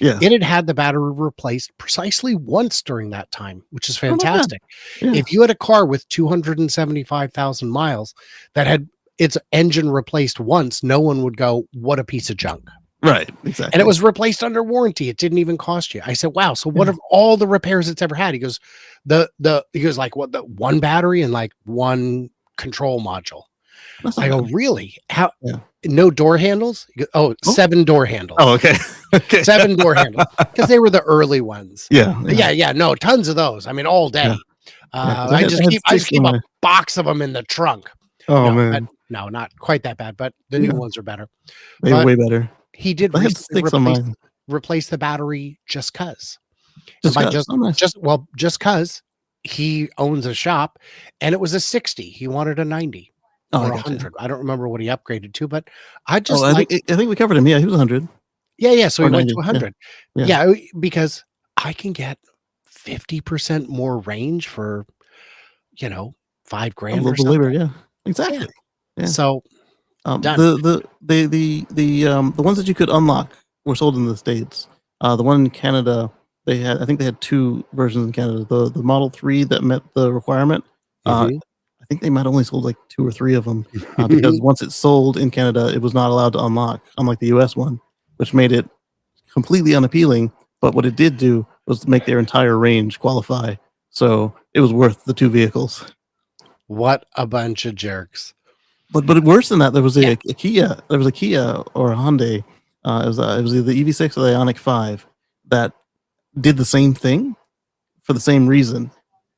Yeah. It had the battery replaced precisely once during that time, which is Oh, not bad. fantastic. Yeah. If you had a car with 275,000 miles that had its engine replaced once, no one would go, what a piece of junk. Right. Exactly. And it was replaced under warranty. It didn't even cost you. I said, wow. So what of all the repairs it's ever had? He goes, he goes like, what, the one battery and like one control module. That's not I go, bad. really? How? Yeah. No door handles? He goes, 7 door handles. Oh, okay. Okay. 7 door handles, because they were the early ones. Yeah. Yeah. No, tons of those. I mean, all day. Yeah. I just keep a box of them in the trunk. Oh, No, man. No, not quite that bad, but the new ones are better. They were but- way better. He did I had recently 6 on mine. replace the battery just cause. Just By 'cause. Oh, nice. just cause he owns a shop, and it was a 60. He wanted a 90 Oh, I or gotcha. 100. I don't remember what he upgraded to, but I just I think we covered him. Yeah, he was 100. yeah. So or he went 90, to 100. yeah. Yeah, because I can get 50% more range for $5,000 A or little bit something. later. Yeah. Exactly. Yeah. So done. The ones that you could unlock were sold in the States. The one in Canada, I think they had 2 versions in Canada. The Model 3 that met the requirement. Mhm. I think they might only sold like 2 or 3 of them because once it's sold in Canada, it was not allowed to unlock, unlike the US one, which made it completely unappealing. But what it did do was make their entire range qualify. So it was worth the 2 vehicles. What a bunch of jerks. But worse than that, there was a Kia. There was a Kia or a Hyundai. It was either the EV6 or the Ioniq 5 that did the same thing for the same reason,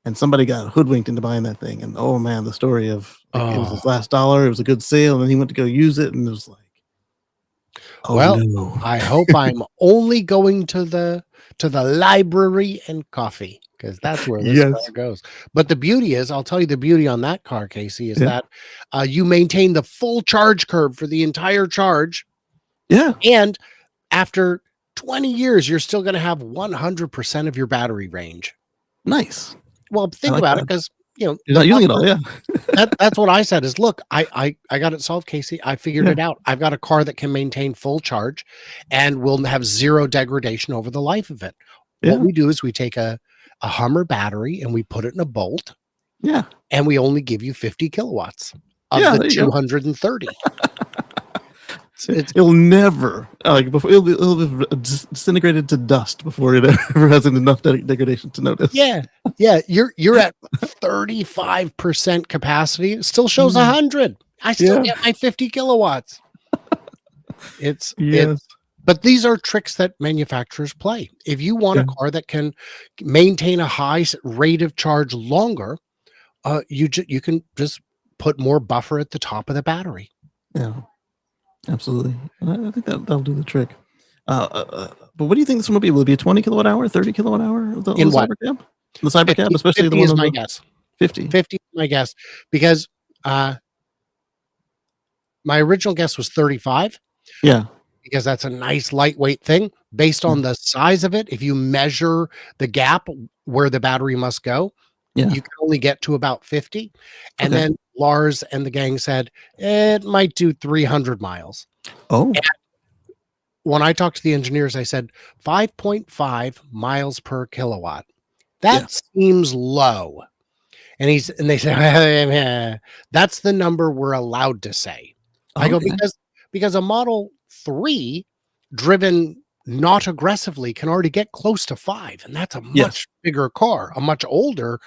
and somebody got hoodwinked into buying that thing. And oh man, the story of it was his last dollar. It was a good sale, and then he went to go use it, and it was like, oh Well, no. I hope I'm only going to the library and coffee, because that's where this car goes. But the beauty is, I'll tell you the beauty on that car, Casey, is that you maintain the full charge curve for the entire charge. Yeah. And after 20 years, you're still going to have 100% of your battery range. Nice. Well, think like about that. it, because you know, You're not using it all, yeah. that's what I said is, look, I got it solved, Casey. I figured Yeah. it out. I've got a car that can maintain full charge and will have zero degradation over the life of it. Yeah. What we do is we take a Hummer battery and we put it in a bolt, Yeah. and we only give you 50 kilowatts of Yeah, the there you go. 230. It's It'll never before it'll be disintegrated to dust before it ever has enough degradation to notice. yeah. You're at 35% capacity. It still shows 100. I still Yeah. get my 50 kilowatts. It's Yes. But these are tricks that manufacturers play. If you want a Yeah. car that can maintain a high rate of charge longer, you can just put more buffer at the top of the battery. Yeah. Absolutely. And I think that'll do the trick. But what do you think this one will be? Will it be a 20 kilowatt hour, 30 kilowatt hour? The In what? Cybercab? The Cybercab, 50, especially the 50 one is on my the guess. 50. 50 is my guess, because my original guess was 35. Yeah. Because that's a nice lightweight thing based on the size of it. If you measure the gap where the battery must go, Yeah. you can only get to about 50. And Okay. then Lars and the gang said it might do 300 miles. Oh. And when I talked to the engineers, I said 5.5 miles per kilowatt. That seems low. And they said that's the number we're allowed to say. I go, because a Model 3 driven not aggressively can already get close to 5, and that's a much bigger car, a much older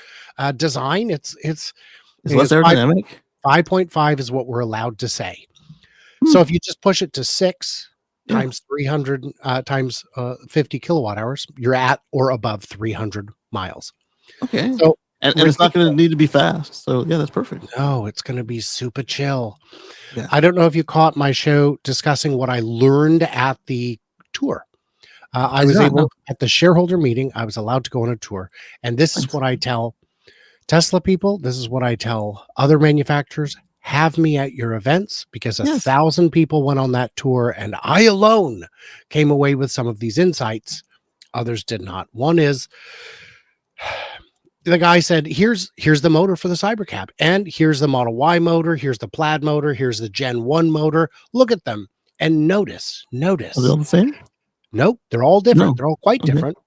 design. It's less aerodynamic. 5.5 is what we're allowed to say. So if you just push it to 6 times 300 times 50 kilowatt hours, you're at or above 300 miles. Okay. So and it's not going to need to be fast. So yeah, that's perfect. No, it's going to be super chill. Yeah. I don't know if you caught my show discussing what I learned at the tour. I was able at the shareholder meeting. I was allowed to go on a tour, and this is what I tell Tesla people. This is what I tell other manufacturers: have me at your events, because 1,000 people went on that tour, and I alone came away with some of these insights. Others did not. One is, the guy said, here's the motor for the Cybercab, and here's the Model Y motor, here's the Plaid motor, here's the Gen 1 motor. Look at them and notice. Are they all the same? Nope, they're all different. No. They're all quite Okay. different.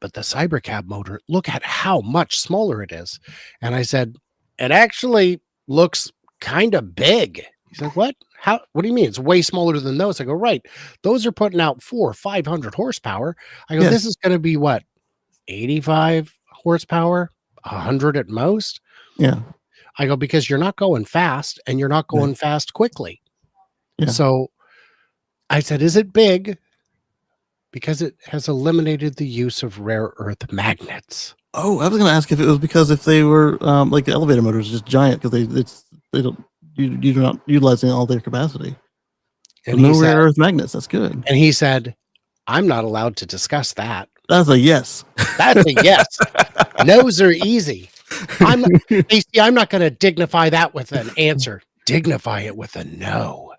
But the Cybercab motor, look at how much smaller it is. And I said, it actually looks kind of big. He's like, what? What do you mean? It's way smaller than those. I go, right. Those are putting out 400 or 500 horsepower. I go, this is going to be what? 85 horsepower, 100 at most. Yeah. I go, because you're not going fast, and you're not going fast quickly. Yeah. So I said, is it big? Because it has eliminated the use of rare earth magnets. Oh, I was going to ask if it was because if they were like the elevator motors, just giant, because you're not utilizing all their capacity. And no rare earth magnets. That's good. And he said, I'm not allowed to discuss that. That's a yes. That's a yes. No's are easy. I'm not going to dignify that with an answer. Dignify it with a no.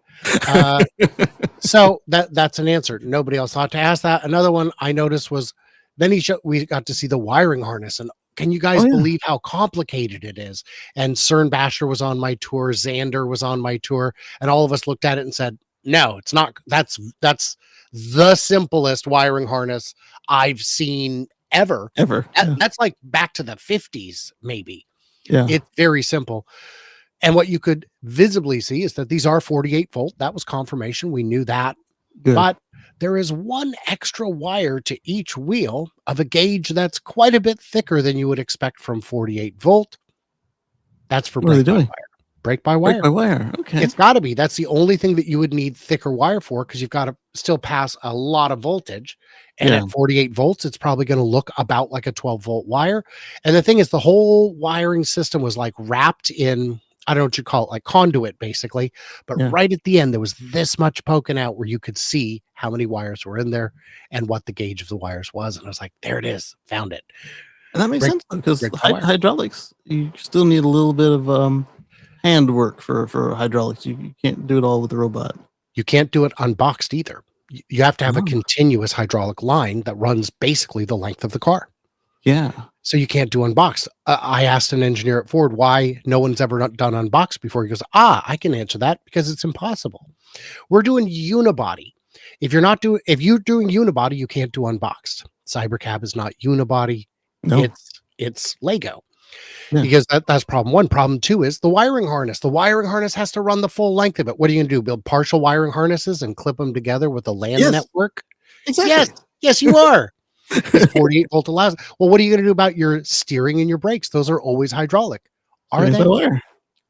So that's an answer. Nobody else thought to ask that. Another one I noticed was, then we got to see the wiring harness, and can you guys believe how complicated it is? And Cern Basher was on my tour, Xander was on my tour, and all of us looked at it and said, no, it's not. That's the simplest wiring harness I've seen ever. That's like back to the 50s, maybe. Yeah. It's very simple. And what you could visibly see is that these are 48 volt. That was confirmation. We knew that. Good. But there is one extra wire to each wheel of a gauge that's quite a bit thicker than you would expect from 48 volt. That's for brake by wire. Brake by wire. Brake by wire. Okay. It's got to be. That's the only thing that you would need thicker wire for, because you've got to still pass a lot of voltage. And at 48 volts, it's probably going to look about like a 12 volt wire. And the thing is, the whole wiring system was like wrapped in, I don't know what you call it, like conduit basically. But right at the end, there was this much poking out where you could see how many wires were in there and what the gauge of the wires was. And I was like, there it is. Found it. And that makes sense, because hydraulics, you still need a little bit of hand work for hydraulics. You can't do it all with the robot. You can't do it unboxed either. You have to have a continuous hydraulic line that runs basically the length of the car. Yeah. So you can't do unboxed. I asked an engineer at Ford why no one's ever done unboxed before. He goes, I can answer that because it's impossible. We're doing unibody. If you're doing unibody, you can't do unboxed. Cybercab is not unibody. No. It's Lego. Yeah. Because that's problem one. Problem two is the wiring harness. The wiring harness has to run the full length of it. What are you going to do? Build partial wiring harnesses and clip them together with a LAN Yes. network? Exactly. Yes, you are. It's 48 volt allows. Well, what are you going to do about your steering and your brakes? Those are always hydraulic. Are Steering they? by wire.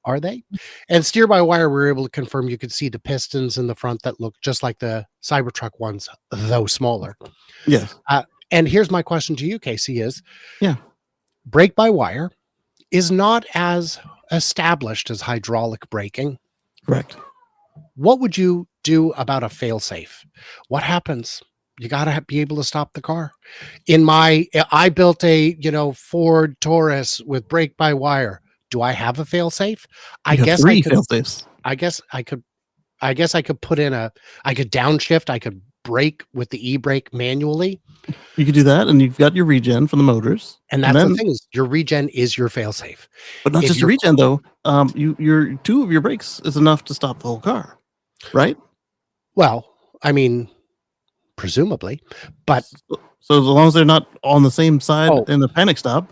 Are they? And steer by wire, we were able to confirm you could see the pistons in the front that look just like the Cybertruck ones, though smaller. Yes. And here's my question to you, Casey, is Yeah. brake by wire is not as established as hydraulic braking. Correct. What would you do about a fail-safe? What happens? You got to be able to stop the car. I built a, Ford Taurus with brake by wire. Do I have a fail-safe? I guess I could. Fail-safes. I guess I could put in I could downshift. I could brake with the e-brake manually. You could do that, and you've got your regen from the motors. And that's the thing is your regen is your fail-safe. But not just your regen though. Your two of your brakes is enough to stop the whole car, right? Well, I mean, presumably, but so as long as they're not on the same side in the panic stop,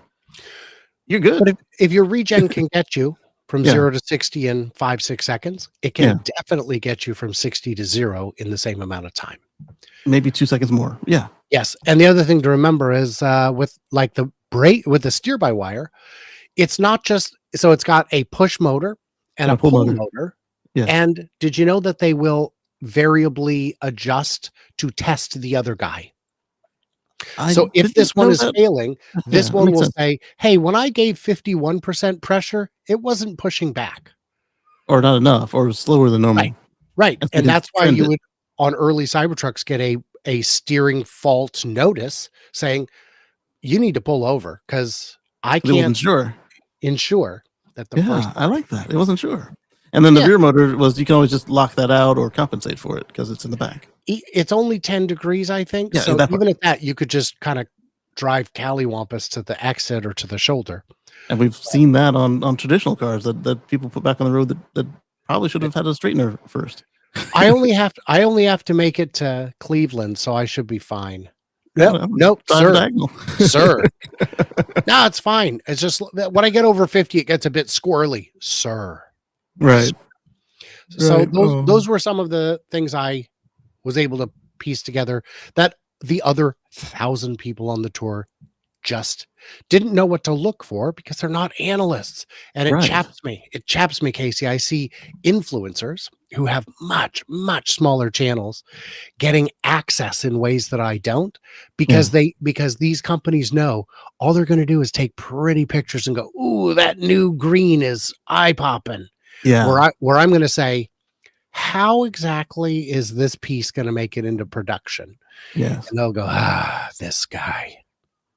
you're good. But if your regen can get you from 0 to 60 in 5-6 seconds, it can definitely get you from 60 to 0 in the same amount of time. Maybe 2 seconds more. Yeah. Yes. And the other thing to remember is with like the brake, with the steer by wire, it's not just, so it's got a push motor and a pull motor. Yeah. And did you know that they will variably adjust to test the other guy? So if this one is failing, this one will say, hey, when I gave 51% pressure, it wasn't pushing back. Or not enough, or slower than normal. Right. And that's why you would, on early Cybertrucks, get a steering fault notice saying, you need to pull over because I can't ensure that the first. I like that. It wasn't sure. And then the rear motor was, you can always just lock that out or compensate for it because it's in the back. It's only 10 degrees, I think. Yeah, so even at that, you could just kind of drive Callywumpus to the exit or to the shoulder. And we've seen that on traditional cars that people put back on the road that probably should have had a straightener first. I only have to make it to Cleveland, so I should be fine. Nope, sir. Sir. No, it's fine. It's just when I get over 50, it gets a bit squirrely, sir. Right. So those were some of the things I was able to piece together that the other 1,000 people on the tour just didn't know what to look for because they're not analysts. And it chaps me. It chaps me, Casey. I see influencers who have much, much smaller channels getting access in ways that I don't because because these companies know all they're going to do is take pretty pictures and go, ooh, that new green is eye-popping. Yeah. Where I'm going to say, how exactly is this piece going to make it into production? Yes. And they'll go, this guy.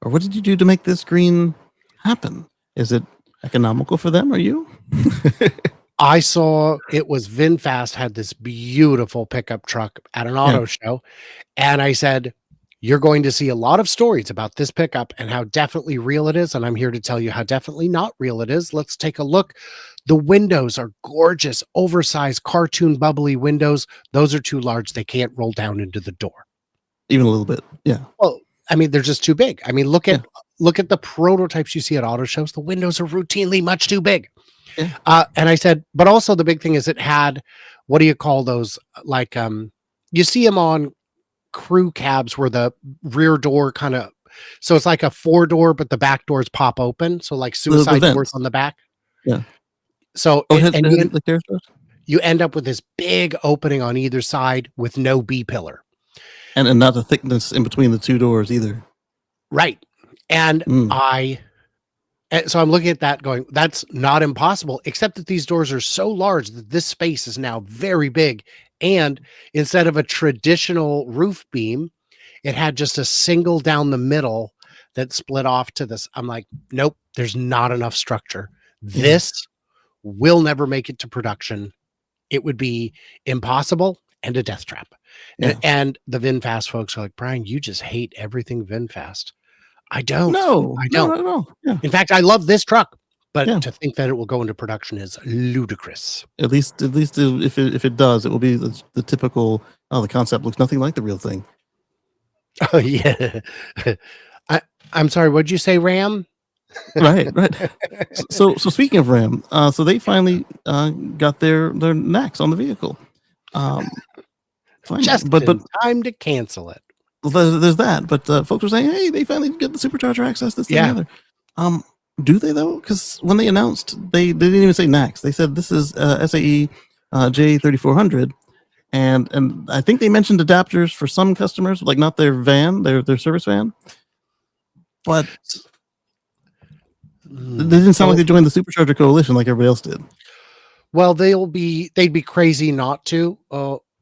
Or what did you do to make this green happen? Is it economical for them or you? I saw it was VinFast had this beautiful pickup truck at an auto show. And I said, you're going to see a lot of stories about this pickup and how definitely real it is. And I'm here to tell you how definitely not real it is. Let's take a look. The windows are gorgeous, oversized, cartoon, bubbly windows. Those are too large. They can't roll down into the door. Even a little bit. Yeah. Well, I mean, they're just too big. I mean, look at the prototypes you see at auto shows. The windows are routinely much too big. Yeah. And I said, but also the big thing is it had, what do you call those? Like, you see them on crew cabs where the rear door kind of, so it's like a 4-door, but the back doors pop open. So like suicide doors on the back. Yeah. So you end up with this big opening on either side with no B pillar. And not the thickness in between the two doors either. Right. And so I'm looking at that going, that's not impossible, except that these doors are so large that this space is now very big. And instead of a traditional roof beam, it had just a single down the middle that split off to this. I'm like, nope, there's not enough structure. This will never make it to production. It would be impossible and a death trap. And the VinFast folks are like, Brian, you just hate everything VinFast. I don't. No, I no, don't. not at all. Yeah. In fact, I love this truck, but Yeah. to think that it will go into production is ludicrous. At least if it does, it will be the typical. Oh, the concept looks nothing like the real thing. Oh yeah. I'm sorry. What'd you say, Ram? Right. So speaking of RAM, so they finally got their knacks on the vehicle. Finally. Just but in time to cancel it. there's that. But folks were saying, hey, they finally get the supercharger access. This thing, Yeah. the other. Do they though? Because when they announced, they didn't even say knacks. They said this is SAE J3400. And I think they mentioned adapters for some customers, like not their van, their service van. But they didn't sound like they joined the Supercharger Coalition like everybody else did. Well, they'd be crazy not to.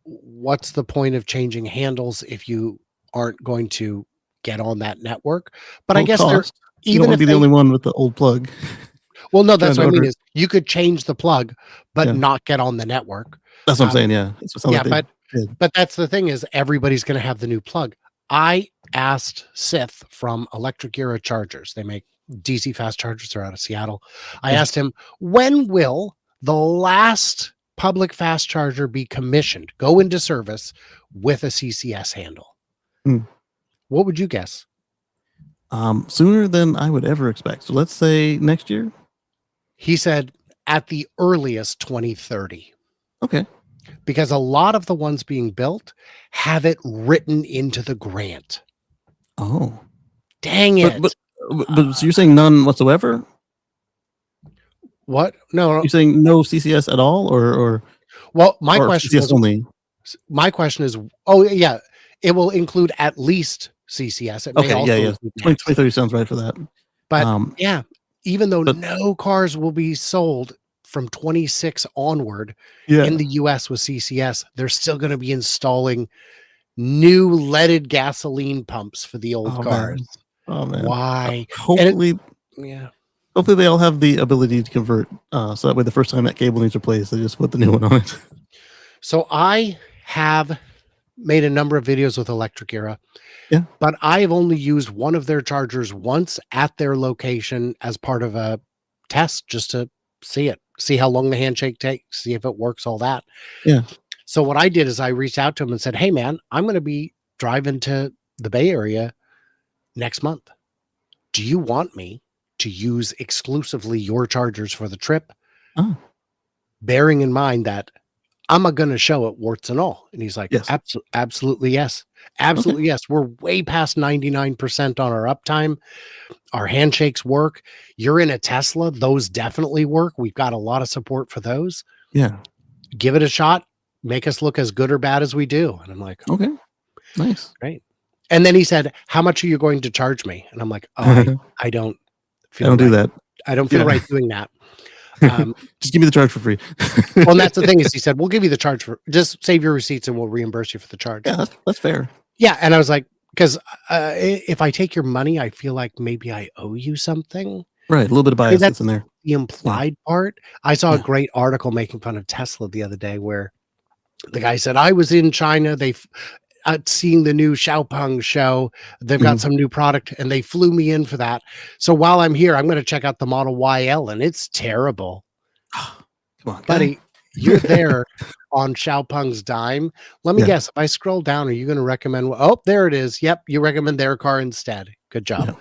What's the point of changing handles if you aren't going to get on that network? But I guess they're you don't want to be the only one with the old plug. Well, no, that's what I mean is you could change the plug, but not get on the network. That's what I'm saying. Yeah. But that's the thing is everybody's going to have the new plug. I asked Sith from Electric Era Chargers. They make DC fast chargers. They're out of Seattle. I asked him, when will the last public fast charger be commissioned, go into service with a CCS handle? What would you guess? Sooner than I would ever expect. So let's say next year. He said at the earliest 2030. Okay. Because a lot of the ones being built have it written into the grant. Oh, dang it. But so you're saying none whatsoever? What? No. You're saying no CCS at all, or well, my question CCS only. My question is, oh yeah, it will include at least CCS. It may also 2030 sounds right for that. But yeah, even though no cars will be sold from 26 onward in the US with CCS, they're still going to be installing new leaded gasoline pumps for the old cars. Man. Oh man. Why? Hopefully they all have the ability to convert. So that way the first time that cable needs replaced, they just put the new one on it. So I have made a number of videos with Electric Era. Yeah. But I've only used one of their chargers once at their location as part of a test just to see how long the handshake takes, see if it works, all that. Yeah. So what I did is I reached out to him and said, hey man, I'm going to be driving to the Bay Area next month. Do you want me to use exclusively your chargers for the trip? Oh. Bearing in mind that I'm going to show it warts and all. And he's like, yes. Absolutely. Yes. Absolutely. Okay. Yes. We're way past 99% on our uptime. Our handshakes work. You're in a Tesla. Those definitely work. We've got a lot of support for those. Yeah. Give it a shot. Make us look as good or bad as we do. And I'm like, okay, nice. Great. And then he said, how much are you going to charge me? And I'm like, oh, I don't do that. I don't feel right doing that. Just give me the charge for free. Well, and that's the thing is he said, we'll give you the charge for, just save your receipts and we'll reimburse you for the charge. Yeah, that's fair. Yeah. And I was like, because if I take your money, I feel like maybe I owe you something. Right. A little bit of bias that's in there. The implied part. I saw a great article making fun of Tesla the other day where the guy said, I was in China. Seeing the new Xiaopeng show. They've got some new product and they flew me in for that. So while I'm here, I'm going to check out the Model YL and it's terrible. Come on, buddy. You're there on Xiaopeng's dime. Let me guess. If I scroll down, are you going to recommend? Oh, there it is. Yep. You recommend their car instead. Good job. Yeah.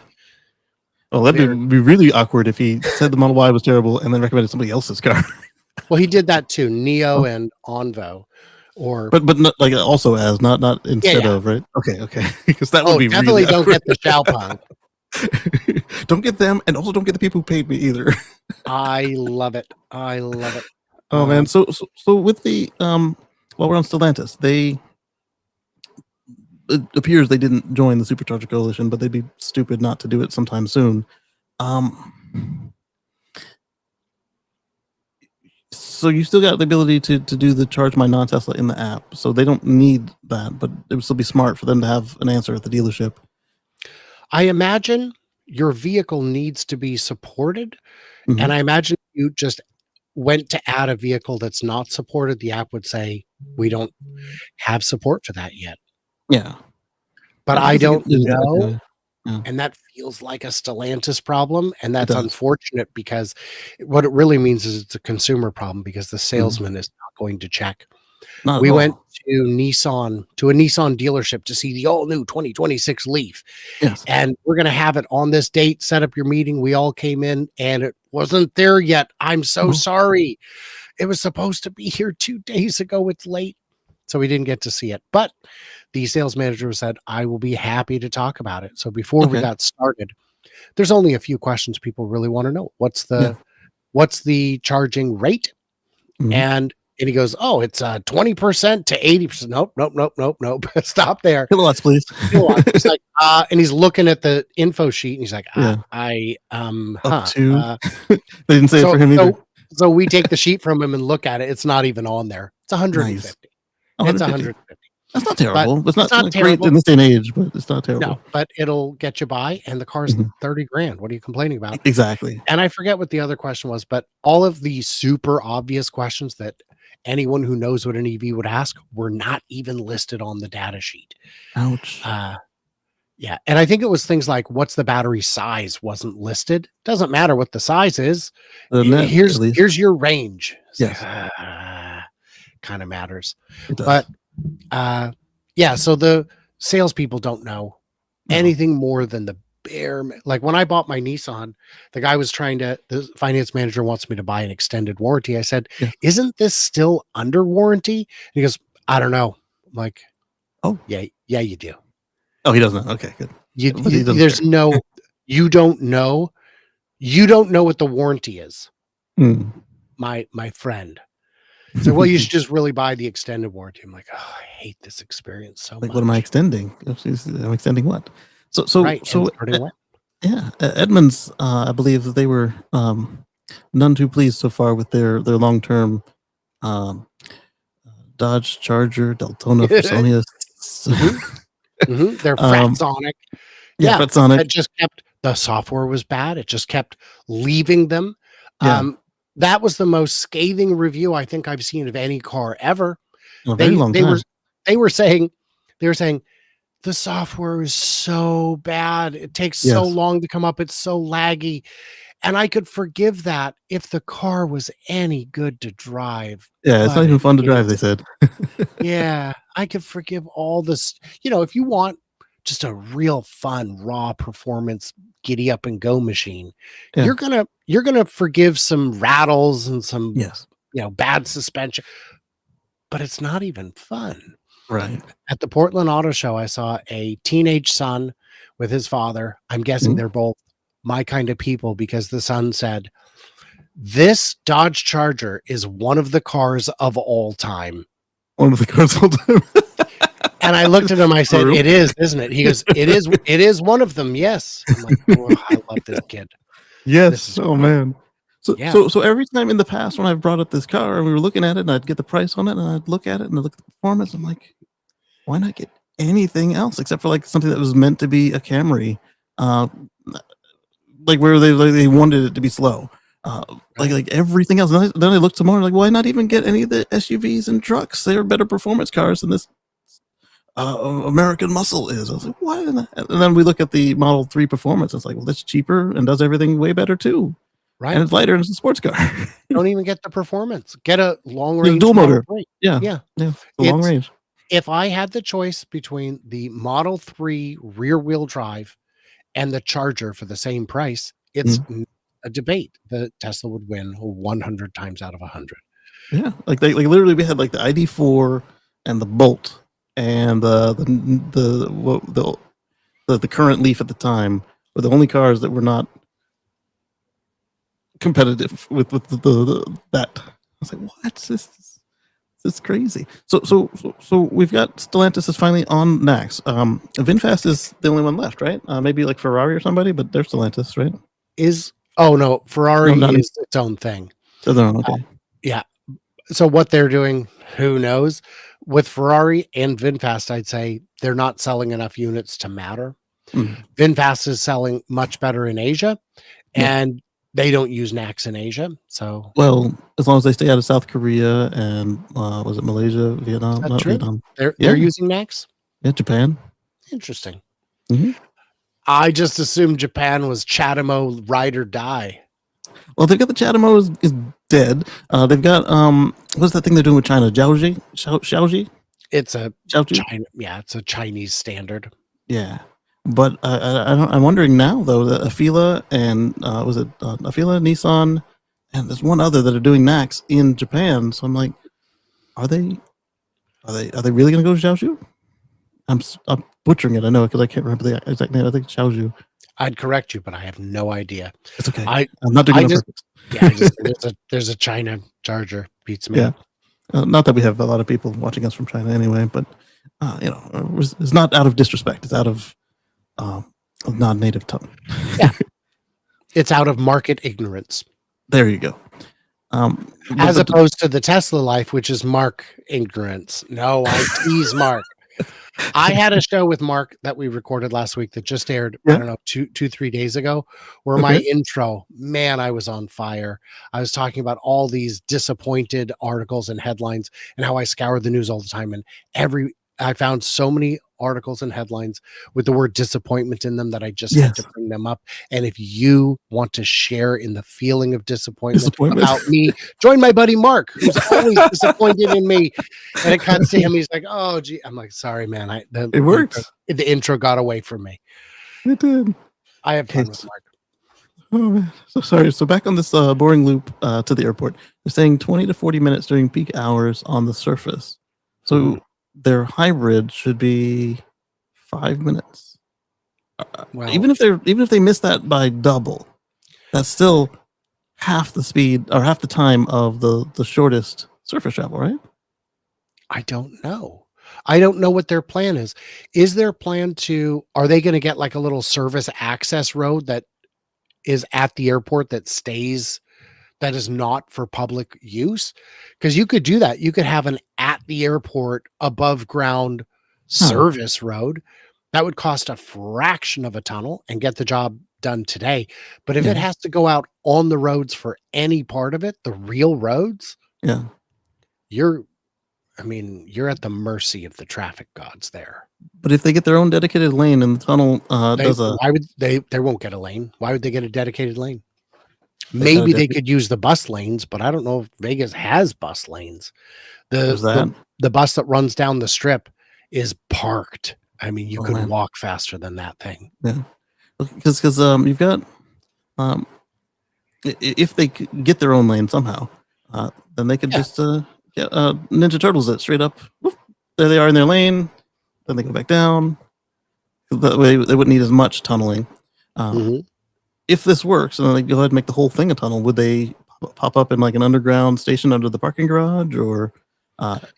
Well, that'd be really awkward if he said the Model Y was terrible and then recommended somebody else's car. Well, he did that too. Neo and Onvo. But not, like also as not instead of, right? Okay. Because that would be definitely really don't get the Xiaopeng. Don't get them, and also don't get the people who paid me either. I love it. Oh man, so with the while we're on Stellantis, it appears they didn't join the Supercharger Coalition, but they'd be stupid not to do it sometime soon. So you still got the ability to do the charge my non-Tesla in the app. So they don't need that, but it would still be smart for them to have an answer at the dealership. I imagine your vehicle needs to be supported. And I imagine you just went to add a vehicle that's not supported. The app would say, we don't have support for that yet. Yeah. But I don't know Yeah. And that feels like a Stellantis problem. And that's does. unfortunate because what it really means is it's a consumer problem because the Mm-hmm. salesman is not going to check. Not We at went all. to a Nissan dealership to see the all new 2026 Leaf. Yes. And we're going to have it on this date. Set up your meeting. We all came in and it wasn't there yet. I'm so Oh. sorry. It was supposed to be here 2 days ago. It's late. So we didn't get to see it. But the sales manager said, I will be happy to talk about it. So before we Okay. got started, there's only a few questions people really want to know. What's Yeah. the charging rate? Mhm. And he goes, oh, it's 20% to 80%. Nope. Stop there. Kilowatts, please. Kilowatts. He's like, and he's looking at the info sheet and he's like, Yeah. Up to. They didn't say it for him either. So we take the sheet from him and look at it. It's not even on there. It's 150. Nice. It's 150. 150. That's not terrible. It's not great terrible. in this day and age, but it's not terrible. No, but it'll get you by, and the car's Mhm. 30 grand. What are you complaining about? Exactly. And I forget what the other question was, but all of the super obvious questions that anyone who knows what an EV would ask were not even listed on the data sheet. Ouch. Yeah. And I think it was things like what's the battery size wasn't listed. Doesn't matter what the size is. The net, at least. Here's your range. Yes. Kind of matters. It does. But yeah, so the salespeople don't know No. anything more than the bare. Like when I bought my Nissan, the guy was the finance manager wants me to buy an extended warranty. I said, Yeah. isn't this still under warranty? And he goes, I don't know. I'm like, Oh. yeah, you do. Oh, he doesn't know. Okay, good. But he doesn't There's care. no, you don't know what the warranty is, Mm. my friend. So, well, you should just really buy the extended warranty. I'm like, oh, I hate this experience so Like, much. what am I extending? I'm extending what? So Right. and it's pretty wet. yeah, Edmunds, I believe that they were none too pleased so far with their long-term Dodge Charger Deltona Fresonius. They're Fratsonic. Yeah, Fratsonic. It just kept, the software was bad. It just kept leaving them. Yeah. That was the most scathing review I think I've seen of any car ever. In a very long time. They were saying the software is so bad. It takes so Yes. long to come up. It's so laggy. And I could forgive that if the car was any good to drive. Yeah, it's but not even fun to it drive, they isn't. said. Yeah, I could forgive all this. If you want just a real fun, raw performance, giddy up and go machine, Yeah. you're gonna forgive some rattles and some Yes. bad suspension, but it's not even fun. Right. At the Portland Auto Show, I saw a teenage son with his father. I'm guessing Mhm. they're both my kind of people because the son said, "This Dodge Charger is one of the cars of all time." One of the cars will do. And I looked at him, I said, True. "It is, isn't it?" He goes, it is one of them, yes. I'm like, oh, I love this kid. This Yes. is Oh great. man. Yeah. So every time in the past when I've brought up this car and we were looking at it and I'd get the price on it and I'd look at it and I'd look at the performance, I'm like, why not get anything else except for like something that was meant to be a Camry, like where they wanted it to be slow, like everything else. Then I looked some more, like why not even get any of the SUVs and trucks? They're better performance cars than this American Muscle is. I was like, why? And then we look at the Model 3 performance. It's like, well, that's cheaper and does everything way better too, Right. and it's lighter and it's a sports car. Don't even get the performance. Get a long range dual Model motor. 3. Yeah, Yeah. it's a long It's- range. If I had the choice between the Model 3 rear wheel drive and the Charger for the same price, it's a debate. The Tesla would win 100 times out of 100. Yeah, like literally we had like the ID4 and the Bolt and the current Leaf at the time were the only cars that were not competitive with that. I was like, what? This is crazy. So we've got Stellantis is finally on NACS. VinFast is the only one left, right? Maybe like Ferrari or somebody, but they're Stellantis, right? No, Ferrari No, is its own thing. So they're on, okay. Yeah. So what they're doing, who knows? With Ferrari and VinFast, I'd say they're not selling enough units to matter. VinFast is selling much better in Asia, and they don't use NACS in Asia. So, well, as long as they stay out of South Korea and was it Malaysia, Vietnam? That's Not true. Vietnam. they're using NACS. Yeah, Japan. Interesting. Mhm. I just assumed Japan was Chatamo ride or die. Well, they've got the Chatamo is dead. They've got what's that thing they're doing with China? Xiaoji, Xiaoji, It's a Xiaoji. China, yeah, it's a Chinese standard. Yeah, but I'm wondering now though that Afila and was it Afila, Nissan, and there's one other that are doing Max in Japan. So I'm like, are they really going to go to Xiaoju? I'm butchering it. I know because I can't remember the exact name. I think it's Xiaoju. I'd correct you, but I have no idea. It's okay. I'm not doing it on purpose. Yeah, there's a China charger. Beats me. Yeah. Not that we have a lot of people watching us from China anyway, but it's not out of disrespect. It's out of non-native tongue. Yeah. It's out of market ignorance. There you go. As opposed to the Tesla life, which is Mark ignorance. No, I tease Mark. I had a show with Mark that we recorded last week that just aired, I don't know, 3 days ago, where my intro, man, I was on fire. I was talking about all these disappointed articles and headlines and how I scour the news all the time. And I found so many articles and headlines with the word disappointment in them that I just had to bring them up. And if you want to share in the feeling of disappointment about me, join my buddy Mark, who's always disappointed in me. And it cuts to him. He's like, "Oh, gee." I'm like, "Sorry, man. It works. The intro got away from me." It did. I have fun with Mark. Oh man, so sorry. So back on this boring loop to the airport. They're saying 20 to 40 minutes during peak hours on the surface. So their hybrid should be 5 minutes. Well, even if they miss that by double, that's still half the speed or half the time of the shortest surface travel, right? I don't know. I don't know what their plan is. Is their plan are they going to get like a little service access road that is at the airport that is not for public use? Because you could do that. You could have an at the airport above ground service road that would cost a fraction of a tunnel and get the job done today. But if it has to go out on the roads for any part of it, the real roads, you're at the mercy of the traffic gods there. But if they get their own dedicated lane and the tunnel why would they won't get a lane? Why would they get a dedicated lane? Maybe they could use the bus lanes, but I don't know if Vegas has bus lanes. The bus that runs down the strip is parked. I mean, you could walk faster than that thing. Yeah, because you've got if they get their own lane somehow, then they could just get Ninja Turtles it straight up. Whoop, there they are in their lane. Then they go back down. That way they wouldn't need as much tunneling. If this works, and then they go ahead and make the whole thing a tunnel, would they pop up in like an underground station under the parking garage or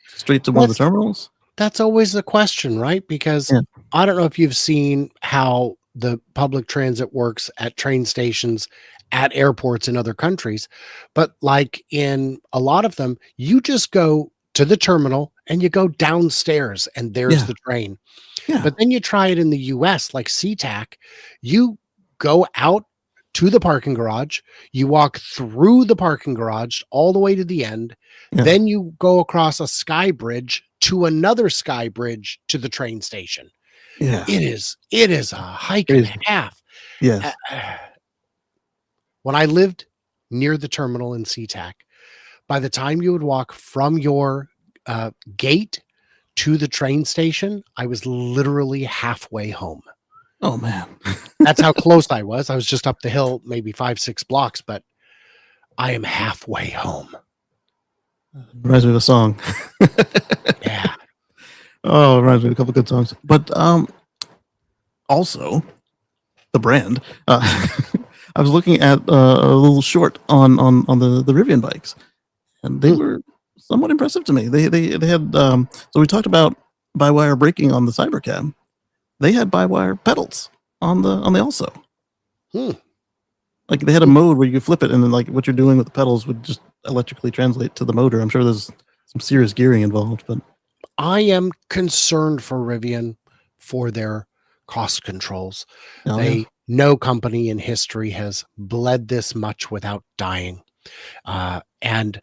straight to one of the terminals? That's always the question, right? Because I don't know if you've seen how the public transit works at train stations, at airports in other countries, but like in a lot of them, you just go to the terminal and you go downstairs and there's the train. But then you try it in the US, like SeaTac, you go out to the parking garage, you walk through the parking garage all the way to the end, then you go across a sky bridge to another sky bridge to the train station. It is a hike and a half. When I lived near the terminal in SeaTac, by the time you would walk from your gate to the train station, I was literally halfway home. Oh man. That's how close I was. I was just up the hill, maybe 5-6 blocks, but I am halfway home. Reminds me of a song. Oh, it reminds me of a couple good songs. But also the brand. I was looking at a little short on the Rivian bikes, and they were somewhat impressive to me. They had so we talked about by-wire braking on the Cybercab. They had by-wire pedals on the also. Like they had a mode where you could flip it, and then like what you're doing with the pedals would just electrically translate to the motor. I'm sure there's some serious gearing involved, but I am concerned for Rivian for their cost controls. No company in history has bled this much without dying. And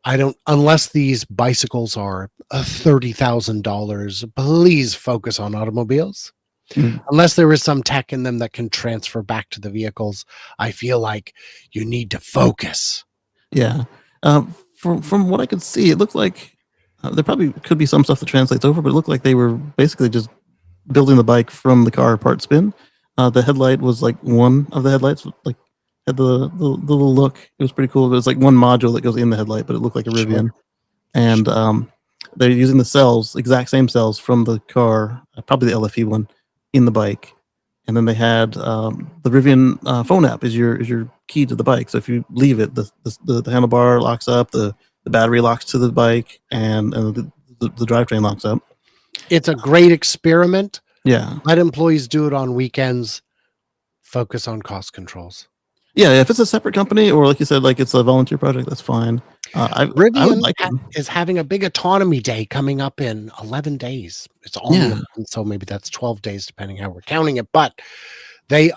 I don't, unless these bicycles are $30,000, please focus on automobiles. Mm. Unless there is some tech in them that can transfer back to the vehicles, I feel like you need to focus. Yeah. From what I could see, it looked like there probably could be some stuff that translates over, but it looked like they were basically just building the bike from the car part spin. The headlight was like one of the headlights, like had the little look. It was pretty cool. It was like one module that goes in the headlight, but it looked like a Rivian. And they're using the cells, exact same cells from the car, probably the LFE one, in the bike. And then they had the Rivian phone app is your key to the bike. So if you leave it, the handlebar locks up, the battery locks to the bike, and the drivetrain locks up. It's a great experiment. Yeah. Let employees do it on weekends. Focus on cost controls. Yeah, if it's a separate company or like you said, like it's a volunteer project, that's fine. I would Rivian like it. is having a big autonomy day coming up in 11 days. It's only 11, so maybe that's 12 days depending how we're counting it. But they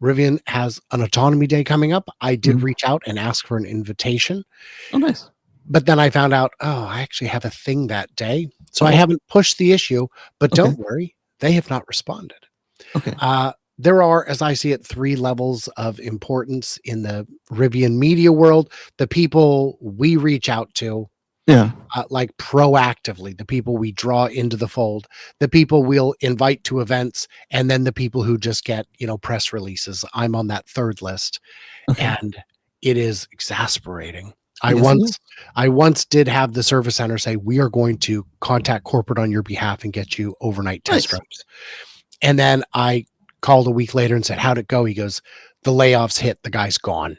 Rivian has an autonomy day coming up. I did reach out and ask for an invitation. Oh, nice. But then I found out, I actually have a thing that day. So I haven't pushed the issue, but don't worry, they have not responded. Okay. There are, as I see it, 3 levels of importance in the Rivian media world. The people we reach out to, like proactively, the people we draw into the fold, the people we'll invite to events, and then the people who just get, press releases. I'm on that 3rd list, and it is exasperating. I once did have the service center say, we are going to contact corporate on your behalf and get you overnight test drives. And then I called a week later and said, how'd it go? He goes, the layoffs hit, the guy's gone.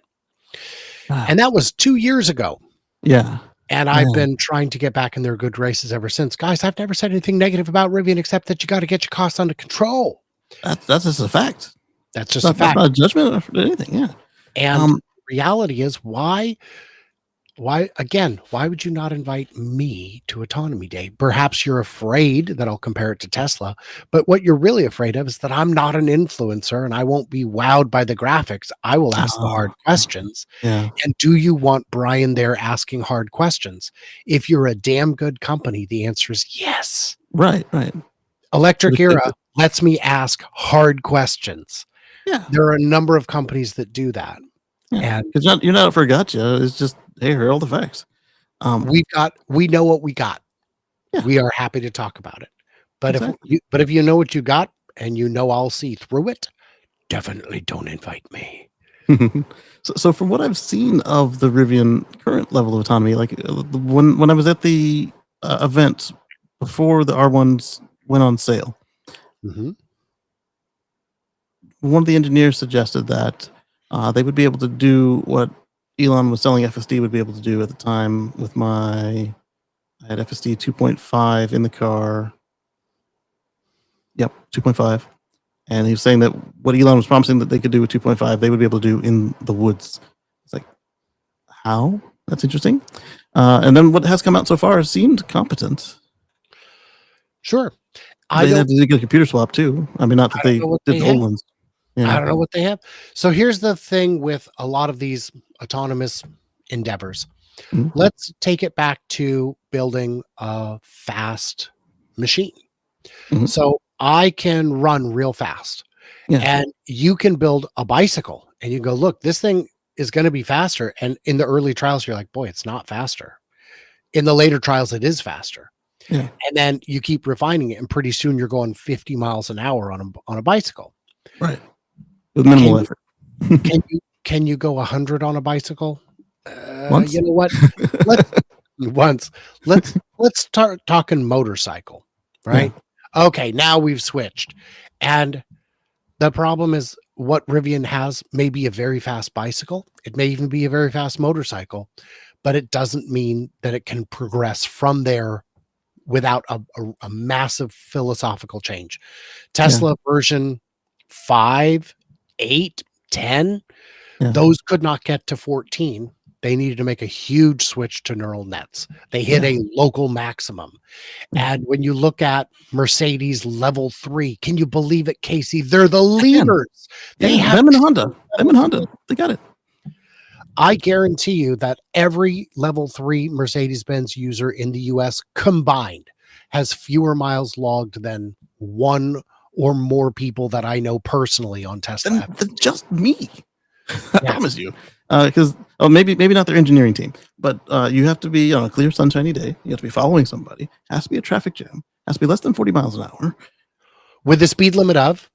And that was 2 years ago. Yeah. And I've been trying to get back in their good graces ever since. Guys, I've never said anything negative about Rivian except that you got to get your costs under control. That's just a fact. That's just a fact. Not a judgment or anything. Yeah. And reality is why would you not invite me to Autonomy Day? Perhaps you're afraid that I'll compare it to Tesla, but what you're really afraid of is that I'm not an influencer and I won't be wowed by the graphics. I will ask the hard questions. Yeah. And do you want Brian there asking hard questions? If you're a damn good company, the answer is yes. Right. Electric Era lets me ask hard questions. Yeah. There are a number of companies that do that. Yeah. Because you're not out for a gotcha. It's just, hey, here are all the facts. We know what we got. Yeah. We are happy to talk about it. But if you know what you got and I'll see through it, definitely don't invite me. So from what I've seen of the Rivian current level of autonomy, like when I was at the event before the R1s went on sale, one of the engineers suggested that they would be able to do what Elon was selling FSD would be able to do at the time with I had FSD 2.5 in the car. Yep, 2.5. And he was saying that what Elon was promising that they could do with 2.5, they would be able to do in the woods. It's like, how? That's interesting. And then what has come out so far seemed competent. Sure. They had to do a computer swap too. I mean, not that they did the old ones. Yeah. I don't know what they have. So here's the thing with a lot of these autonomous endeavors. Let's take it back to building a fast machine. So I can run real fast and you can build a bicycle and you go, look, this thing is going to be faster. And in the early trials, you're like, boy, it's not faster. In the later trials, it is faster. Yeah. And then you keep refining it. And pretty soon you're going 50 miles an hour on a bicycle. Right. With minimal effort. Can you go 100 on a bicycle? Once? You know what? Let's start talking motorcycle, right? Yeah. Okay, now we've switched. And the problem is what Rivian has may be a very fast bicycle. It may even be a very fast motorcycle, but it doesn't mean that it can progress from there without a massive philosophical change. Tesla version 5, 8, 10, those could not get to 14. They needed to make a huge switch to neural nets. They hit a local maximum. And when you look at Mercedes level 3, can you believe it, Casey? They're the leaders. They have them and Honda. They got it. I guarantee you that every level 3 Mercedes-Benz user in the US combined has fewer miles logged than one or more people that I know personally on Tesla. Then just me. I Yeah. promise you. Because maybe not their engineering team, but you have to be on a clear sunshiny day. You have to be following somebody. Has to be a traffic jam. Has to be less than 40 miles an hour. With the speed limit of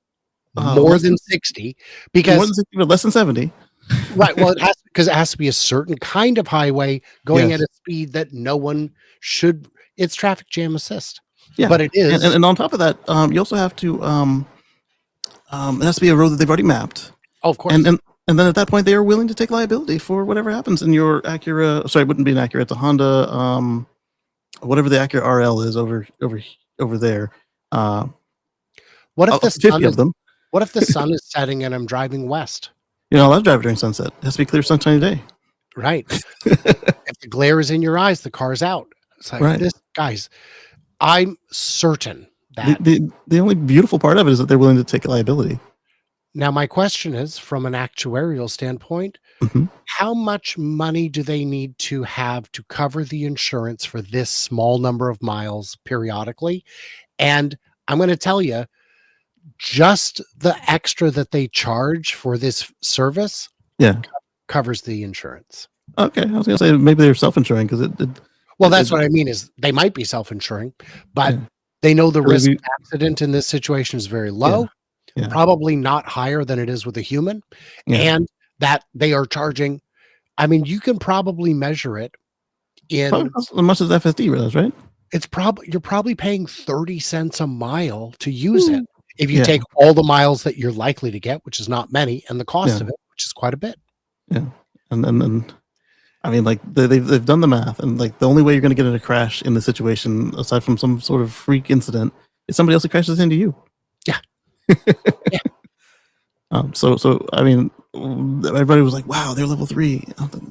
more less than than 60, more because than 60, but less than 70. right, well, because it has to be a certain kind of highway going Yes. at a speed that no one should. It's traffic jam assist, Yeah, but it is. and on top of that, you also have to. It has to be a road that they've already mapped, Oh, of course. and then at that point, they are willing to take liability for whatever happens in your Acura. Sorry, it wouldn't be an Acura. It's a Honda. Whatever the Acura RL is over there. What if the 50 sun of is them. what if the sun is setting and I'm driving west? You're not allowed to drive during sunset. It has to be clear sunshiny day. Right. If the glare is in your eyes, the car's out. It's like Right. this, guys. I'm certain that The only beautiful part of it is that they're willing to take liability. now my question is, from an actuarial standpoint, Mhm. how much money do they need to have to cover the insurance for this small number of miles periodically? And I'm going to tell you, just the extra that they charge for this service Yeah. covers the insurance. Okay. I was gonna say maybe they're self-insuring because Well, that's what I mean is they might be self-insuring, but Yeah. they know the Or risk maybe- of accident in this situation is very low, Yeah. probably not higher than it is with a human, Yeah. and that they are charging. I mean, you can probably measure it Probably in. as much as FSD does, right? You're probably paying 30 cents a mile to use it. Ooh. If you Yeah. take all the miles that you're likely to get, which is not many, and the cost Yeah. of it, which is quite a bit. Yeah, and I mean, like they've done the math, and like the only way you're going to get in a crash in this situation, aside from some sort of freak incident, is somebody else that crashes into you. Yeah. Yeah. So I mean, everybody was like, "Wow, they're level 3."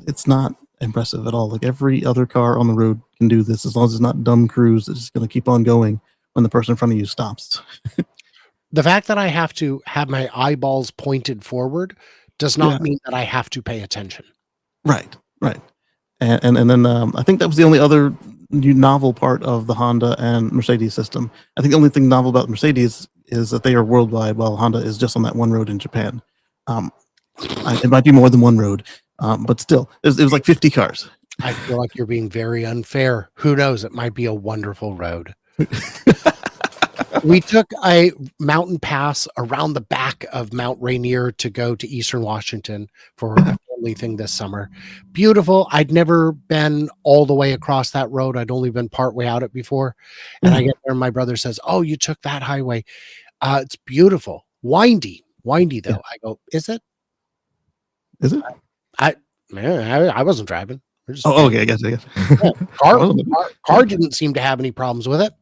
It's not impressive at all. Like every other car on the road can do this, as long as it's not dumb cruise that's just going to keep on going when the person in front of you stops. The fact that I have to have my eyeballs pointed forward does not Yeah. mean that I have to pay attention. Right. And then I think that was the only other new novel part of the Honda and Mercedes system. I think the only thing novel about Mercedes is that they are worldwide, while Honda is just on that one road in Japan. It might be more than one road, but still, it was like 50 cars. I feel like you're being very unfair. Who knows? It might be a wonderful road. We took a mountain pass around the back of Mount Rainier to go to Eastern Washington for a family thing this summer. Beautiful. I'd never been all the way across that road. I'd only been part way out it before. And I get there and my brother says, "Oh, you took that highway. It's beautiful. Windy though." Yeah. I go, "Is it?" Is it? I wasn't driving. We're just- Oh, okay. I guess. Car didn't seem to have any problems with it.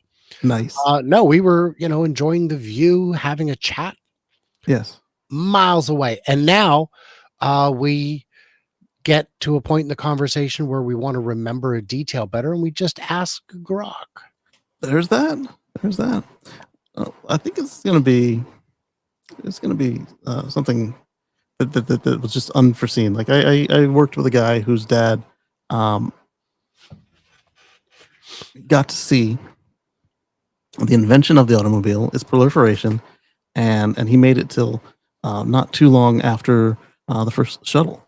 Nice. No, we were, enjoying the view, having a chat Yes. miles away. And now we get to a point in the conversation where we want to remember a detail better, and we just ask Grok. There's that. I think it's gonna be something that was just unforeseen. Like I worked with a guy whose dad got to see the invention of the automobile, its proliferation, and he made it till not too long after the first shuttle.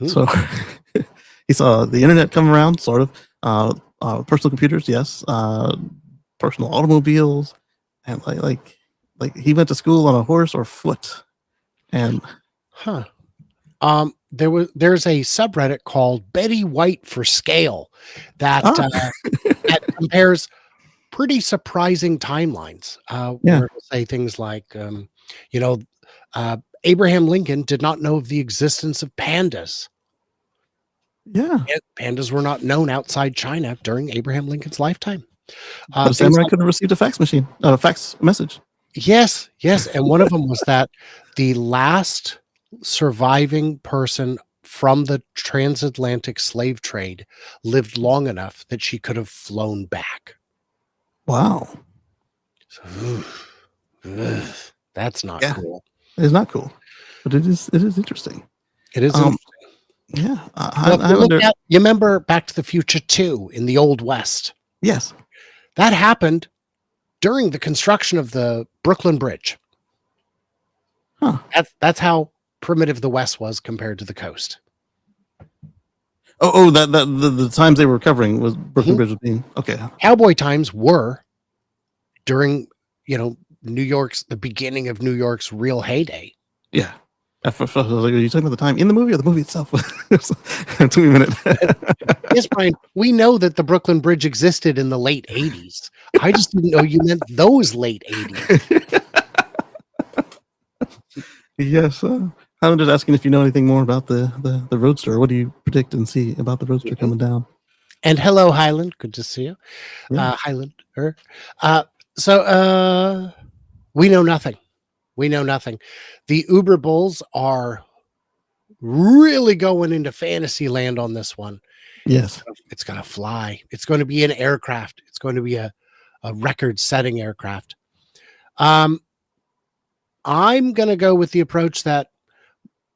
So he saw the internet come around, sort of. Personal computers, yes. Personal automobiles, and like he went to school on a horse or foot, and there's a subreddit called Betty White for Scale that that compares pretty surprising timelines. Where it'll say things like, Abraham Lincoln did not know of the existence of pandas. yeah, Pandas were not known outside China during Abraham Lincoln's lifetime. but a samurai could have received a fax message. Yes, and one of them was that the last surviving person from the transatlantic slave trade lived long enough that she could have flown back. Wow, That's not cool. it's not cool, but it is interesting. It is. Yeah, You remember Back to the Future 2 in the Old West? Yes, That happened during the construction of the Brooklyn Bridge. Huh. That's how primitive the West was compared to the coast. That the times they were covering was Brooklyn Bridge was being okay. Cowboy times were during, the beginning of New York's real heyday. Yeah. At first I was like, are you talking about the time in the movie or the movie itself? It took me a minute. Yes, Brian, we know that the Brooklyn Bridge existed in the late 80s. I just didn't know you meant those late 80s. Yes. I'm just asking if you know anything more about the Roadster. What do you predict and see about the Roadster coming down? And hello, Highland. Good to see you. Yeah. Highlander. So we know nothing. We know nothing. The Uber Bulls are really going into fantasy land on this one. Yes. It's going to fly. It's going to be an aircraft. It's going to be a record-setting aircraft. I'm going to go with the approach that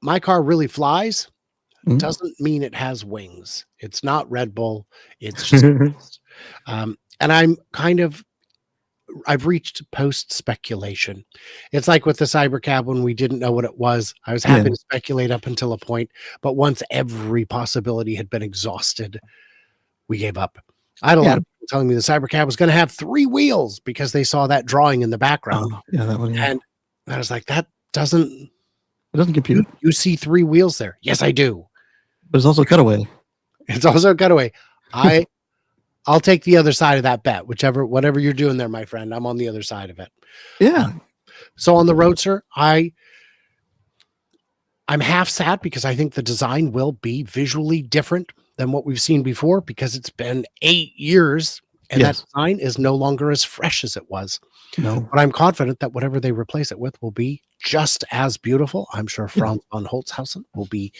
my car really flies. Mhm. Doesn't mean it has wings. It's not Red Bull. It's just and I've reached post speculation. It's like with the Cybercab when we didn't know what it was. I was happy to speculate up until a point, but once every possibility had been exhausted, we gave up. I had a lot of people telling me the Cybercab was going to have 3 wheels because they saw that drawing in the background. That one. Yeah. And I was like, it doesn't compute. You see 3 wheels there. Yes, I do. But it's also a cutaway. It's also a cutaway. I'll take the other side of that bet, whatever you're doing there, my friend. I'm on the other side of it. Yeah. So on the Roadster, I'm half sad because I think the design will be visually different than what we've seen before because it's been 8 years and that design is no longer as fresh as it was. No. But I'm confident that whatever they replace it with will be just as beautiful. I'm sure Franz von Holzhausen will be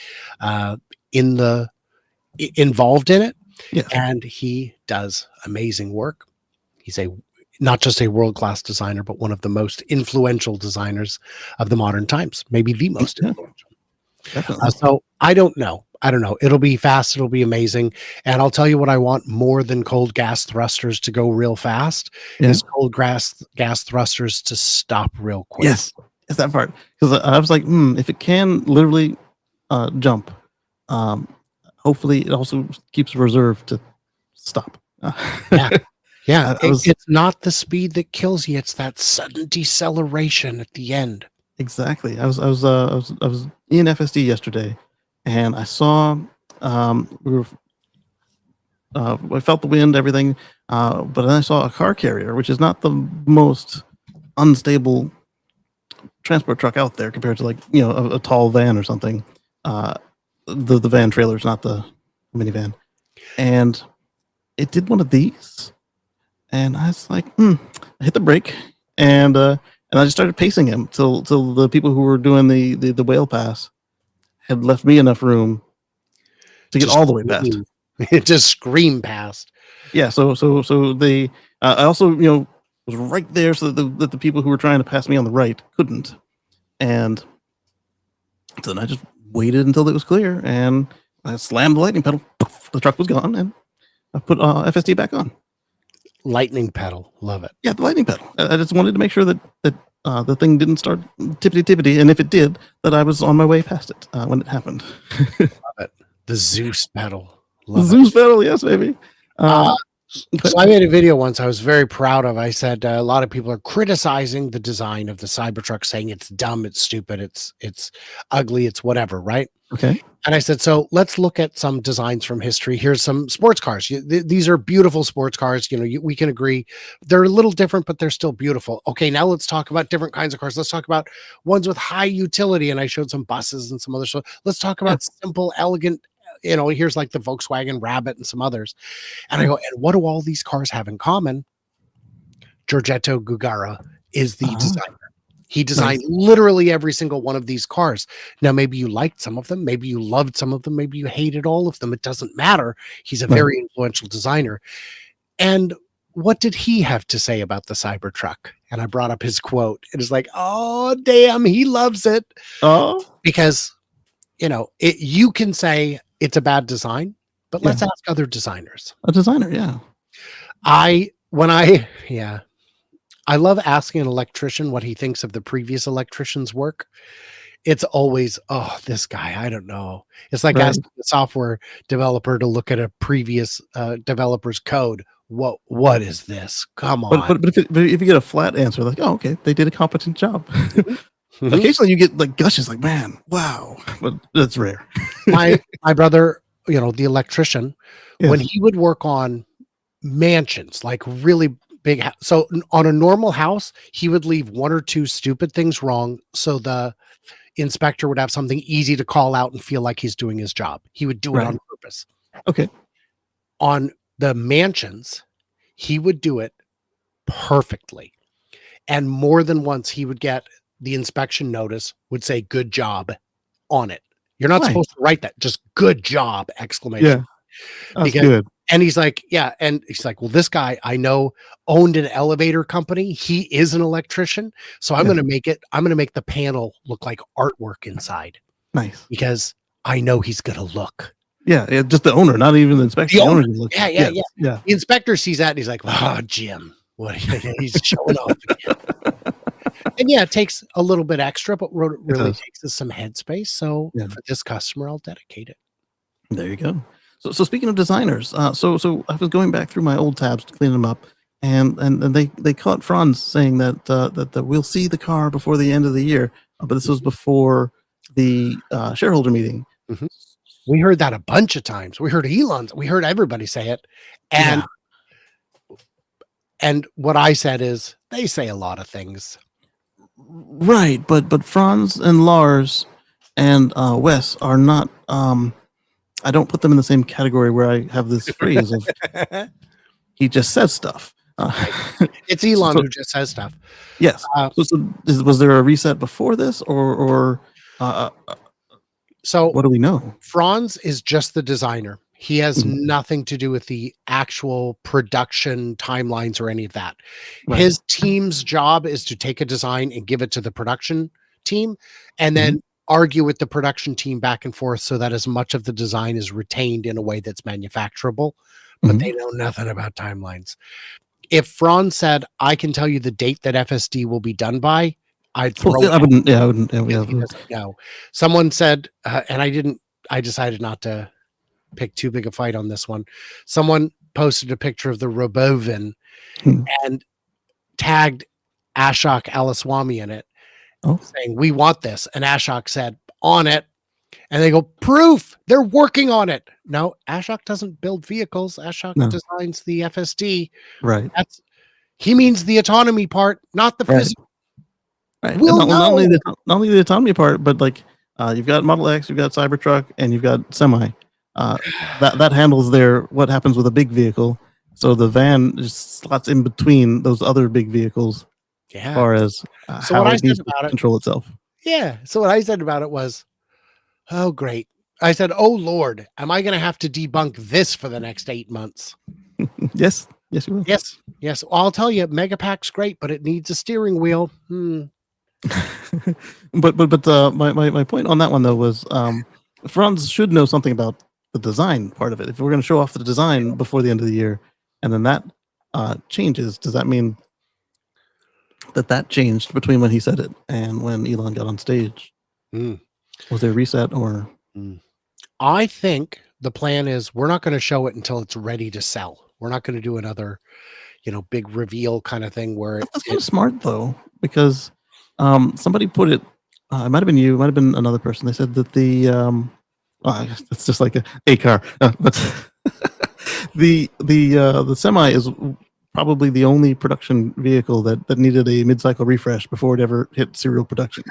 involved in it. Yes. And he does amazing work. He's not just a world-class designer, but one of the most influential designers of the modern times, maybe the most influential. Definitely. So I don't know. It'll be fast. It'll be amazing. And I'll tell you what I want more than cold gas thrusters to go real fast is cold gas thrusters to stop real quick. Yes. It's that part. Because I was like, if it can literally jump, hopefully it also keeps reserve to stop. Yeah. It's not the speed that kills you. It's that sudden deceleration at the end. Exactly. I was in FSD yesterday, and I saw I felt the wind, everything, but then I saw a car carrier, which is not the most unstable transport truck out there compared to a tall van or something. The van trailer is not the minivan, and it did one of these, and I was like, I hit the brake, and I just started pacing him till the people who were doing the whale pass had left me enough room to get all the way past. It just scream past. Yeah. So they I also was right there so that the people who were trying to pass me on the right couldn't, and so then I just waited until it was clear, and I slammed the lightning pedal. The truck was gone, and I put FSD back on. Lightning pedal, love it. Yeah, the lightning pedal. I just wanted to make sure that the thing didn't start tippity, and if it did, that I was on my way past it when it happened. Love it. The Zeus pedal. The Zeus pedal, yes, baby. So I made a video once I was very proud of. I said a lot of people are criticizing the design of the Cybertruck, saying it's dumb, it's stupid, it's ugly, it's whatever, right? Okay. And I said, so let's look at some designs from history. Here's some sports cars. These are beautiful sports cars. We can agree they're a little different, but they're still beautiful. Okay, now let's talk about different kinds of cars. Let's talk about ones with high utility. And I showed some buses and some other stuff. Let's talk about simple, elegant. Here's like the Volkswagen Rabbit and some others. And I go, and what do all these cars have in common? Giorgetto Gugara is the designer. He designed literally every single one of these cars. Now, maybe you liked some of them. Maybe you loved some of them. Maybe you hated all of them. It doesn't matter. He's a very influential designer. And what did he have to say about the Cybertruck? And I brought up his quote. It is like, oh, damn, he loves it. Oh, because, you can say it's a bad design, but let's ask other designers. A designer, yeah. I love asking an electrician what he thinks of the previous electrician's work. It's always, oh, this guy, I don't know. It's like Right. asking a software developer to look at a previous developer's code. What is this? Come But on. but if you get a flat answer, like, oh, okay, they did a competent job. Mhm. Occasionally you get like gushes, like, man, wow, but that's rare. my brother, the electrician, when Yes. he would work on mansions, like really big, so on a normal house, he would leave one or two stupid things wrong, so the inspector would have something easy to call out and feel like he's doing his job. He would do it Right. on purpose. Okay. On the mansions, he would do it perfectly. And more than once, he would get the inspection notice, would say, good job on it. You're not Right. supposed to write that, just good job, exclamation. Yeah. That's Because, good. and he's like, yeah. And he's like, well, this guy I know owned an elevator company. He is an electrician. So I'm Yeah. going to make the panel look like artwork inside Nice. because I know he's going to look. Yeah, just the owner, not even the inspector. The owner. Looks, Yeah. yeah. The inspector sees that and he's like, oh, Jim, what he's showing off again. And yeah, it takes a little bit extra, but what it really does. takes is some headspace. So Yeah. for this customer, I'll dedicate it. There you go. So speaking of designers, so I was going back through my old tabs to clean them up, and they caught Franz saying that we'll see the car before the end of the year, but this was before the shareholder meeting. Mhm. We heard that a bunch of times. We heard we heard everybody say it, and and what I said is they say a lot of things. Right, but Franz and Lars and Wes are not. I don't put them in the same category where I have this phrase of he just says stuff. It's Elon who just says stuff. Yes. Was there a reset before this, or so what do we know? Franz is just the designer. He has nothing to do with the actual production timelines or any of that. Right. His team's job is to take a design and give it to the production team and then argue with the production team back and forth so that as much of the design is retained in a way that's manufacturable, but they know nothing about timelines. If Franz said, I can tell you the date that FSD will be done by, I'd throw it. I wouldn't. Yeah, I wouldn't. Yeah, He doesn't know. Someone said, and I decided not to pick too big a fight on this one. Someone posted a picture of the Robovin and tagged Ashok Alaswamy in it, saying, we want this. And Ashok said, on it. And they go, proof, they're working on it. No, Ashok doesn't build vehicles. Ashok designs the FSD. Right. He means the autonomy part, not the physical. Right. Not only the autonomy part, but like you've got Model X, you've got Cybertruck, and you've got Semi. That handles what happens with a big vehicle. So the van just slots in between those other big vehicles as far as how it needs to control itself. Yeah. So what I said about it was, oh, great. I said, oh, Lord, am I going to have to debunk this for the next 8 months? Yes. Yes, you will. Yes. Yes. Well, I'll tell you, Megapack's great, but it needs a steering wheel. But my point on that one though was Franz should know something about the design part of it. If we're going to show off the design before the end of the year, and then that changes, does that mean that changed between when he said it and when Elon got on stage? Was there a reset or? I think the plan is we're not going to show it until it's ready to sell. We're not going to do another, big reveal kind of thing where that's kind of smart though, because somebody put it. It might have been you. It might have been another person. They said that it's just like a car, but the Semi is probably the only production vehicle that needed a mid-cycle refresh before it ever hit serial production.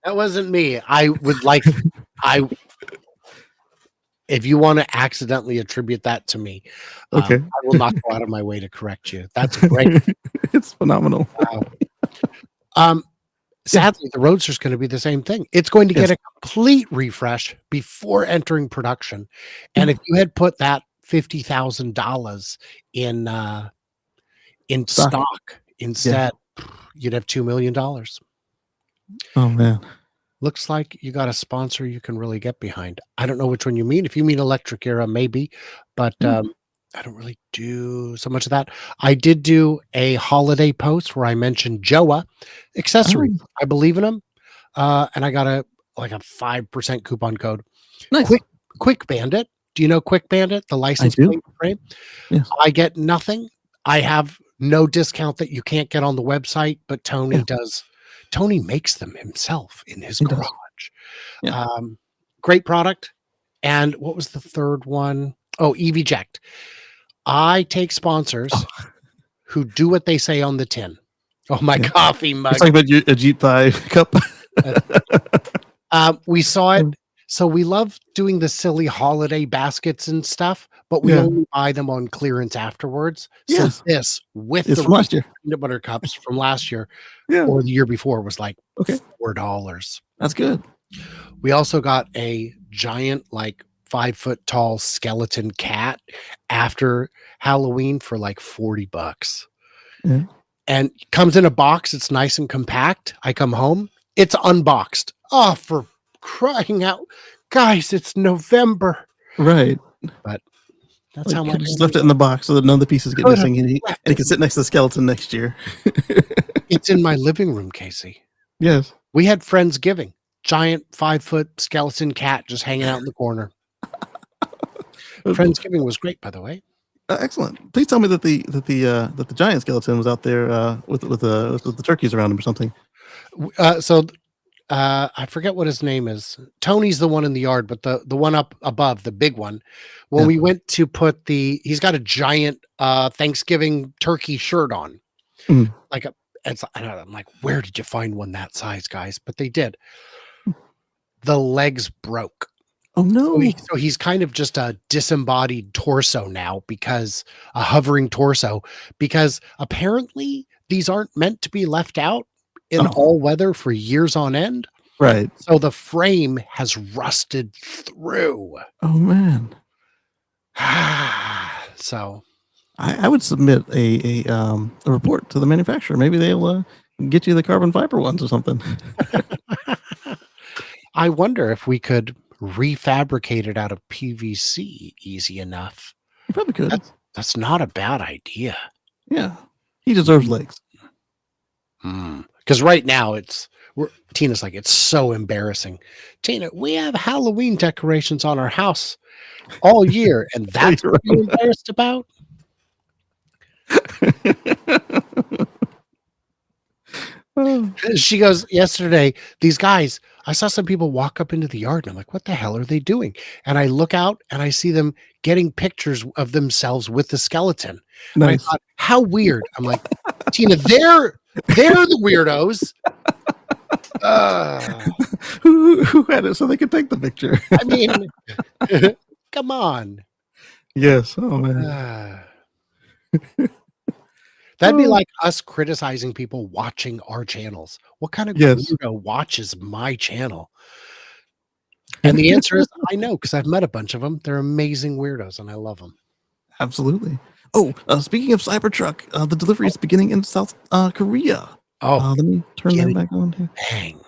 That wasn't me. I would like, if you want to accidentally attribute that to me, okay, I will not go out of my way to correct you. That's great. It's phenomenal. Wow. Sadly, the Roadster's going to be the same thing. It's going to get a complete refresh before entering production. And if you had put that $50,000 in stock instead, you'd have $2 million. Oh man. Looks like you got a sponsor you can really get behind. I don't know which one you mean. If you mean Electric Era, maybe, but I don't really do so much of that. I did do a holiday post where I mentioned Joa accessories. Oh, I believe in them, and I got a 5% coupon code. nice. Quick Bandit. Do you know Quick Bandit, the I license do. plate frame? Yes. I get nothing. I have no discount that you can't get on the website, but Tony Yeah. does. Tony makes them himself in his He does. garage. Yeah. Great product. And what was the third one? Oh, EVJect. I take sponsors Oh, who do what they say on the tin. Oh, my yeah. coffee You're mug. talking about a Jeep Thai cup. We saw it. Mm. So we love doing the silly holiday baskets and stuff, but we Yeah. only buy them on clearance afterwards. So Yes. this with It's the from last year. peanut butter cups from last year Yeah. or the year before was like Okay. $4. That's good. We also got a giant, like 5-foot tall skeleton cat after Halloween for like $40. Yeah. And comes in a box. It's nice and compact. I come home, it's unboxed. Oh, for crying out, guys! It's November. Right. But that's Like, how could much have just left it in the box so that none of the pieces get Could have missing, and he left can it. sit next to the skeleton next year. It's in my living room, Casey. Yes. We had Friendsgiving. Giant 5-foot skeleton cat just hanging out in the corner. Friendsgiving was great, by the way. Excellent. Please tell me that the giant skeleton was out there with the turkeys around him or something. I forget what his name is. Tony's the one in the yard, but the one up above, the big one. When Yeah. we went to put he's got a giant Thanksgiving turkey shirt on. Mhm. I'm like, where did you find one that size, guys? But they did. The legs broke. Oh no! So he's kind of just a disembodied torso now, because a hovering torso, because apparently these aren't meant to be left out in Oh. all weather for years on end. Right. So the frame has rusted through. Oh man! So I would submit a report to the manufacturer. Maybe they'll get you the carbon fiber ones or something. I wonder if we could refabricate it out of PVC easy enough. You probably could. That's not a bad idea. Yeah. He deserves legs. Because right now Tina's like, it's so embarrassing. Tina, we have Halloween decorations on our house all year, and that's what you're embarrassed about? She goes, yesterday, these guys, I saw some people walk up into the yard, and I'm like, what the hell are they doing? And I look out and I see them getting pictures of themselves with the skeleton. And I Nice. thought, how weird. I'm like, Tina, they're the weirdos. Who had it so they could take the picture? I mean, come on. Yes. Oh man. That'd be like us criticizing people watching our channels. What kind of Yes. weirdo watches my channel? And the answer is, I know, because I've met a bunch of them. They're amazing weirdos, and I love them. Absolutely. Oh, speaking of Cybertruck, the delivery is beginning in South Korea. Oh, Let me turn get that it. back on here. Bang.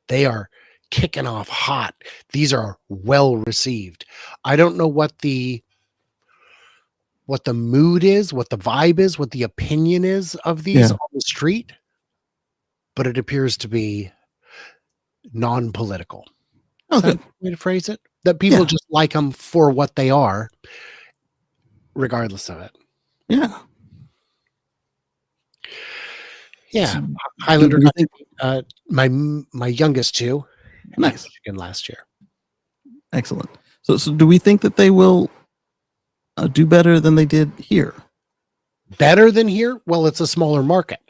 They are kicking off hot. These are well received. I don't know what the mood is, what the vibe is, what the opinion is of these on the street, but it appears to be non-political. Is that a way to phrase it? That people just like them for what they are, regardless of it. Yeah. Yeah. So, Highlander, do we think- my youngest two, Nice. Michigan last year. Excellent. So do we think that they will do better than they did here? Better than here? Well, it's a smaller market,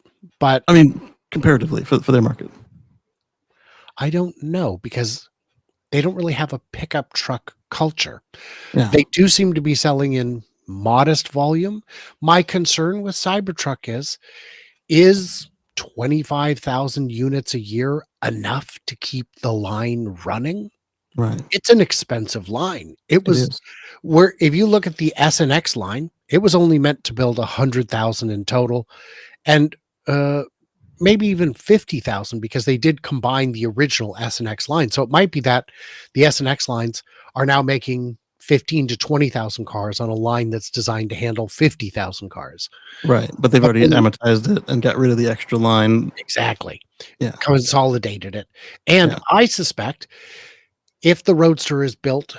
but I mean, comparatively for their market. I don't know, because they don't really have a pickup truck culture. Yeah. They do seem to be selling in modest volume. My concern with Cybertruck is 25,000 units a year enough to keep the line running? Right. It's an expensive line. It was is. where, if you look at the S and X line, it was only meant to build 100,000 in total, and maybe even 50,000, because they did combine the original S and X line. So it might be that the S and X lines are now making 15 to 20,000 cars on a line that's designed to handle 50,000 cars. Right. But they've But already then- amortized it and got rid of the extra line. Exactly. Yeah. Consolidated it. And Yeah. I suspect if the Roadster is built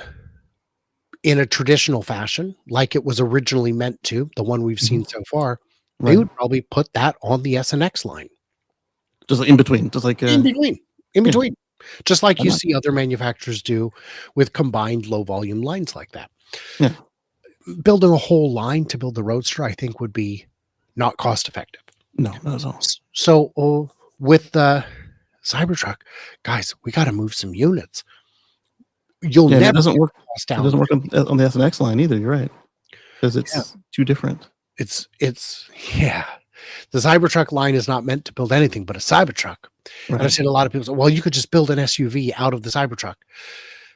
in a traditional fashion, like it was originally meant to, the one we've seen so far, they Right. would probably put that on the SNX line. Just like in between. Just like In between. Just like Why you not? see other manufacturers do with combined low volume lines like that. Yeah. Building a whole line to build the Roadster, I think, would be not cost effective. No, not at all. So with the Cybertruck, guys, we got to move some units. You'll Yeah, never it doesn't get work. the cost It down. doesn't work on the SNX line either. You're right. Because it's too different. It's yeah. The Cybertruck line is not meant to build anything but a Cybertruck. And I've Right. seen a lot of people say, well, you could just build an SUV out of the Cybertruck.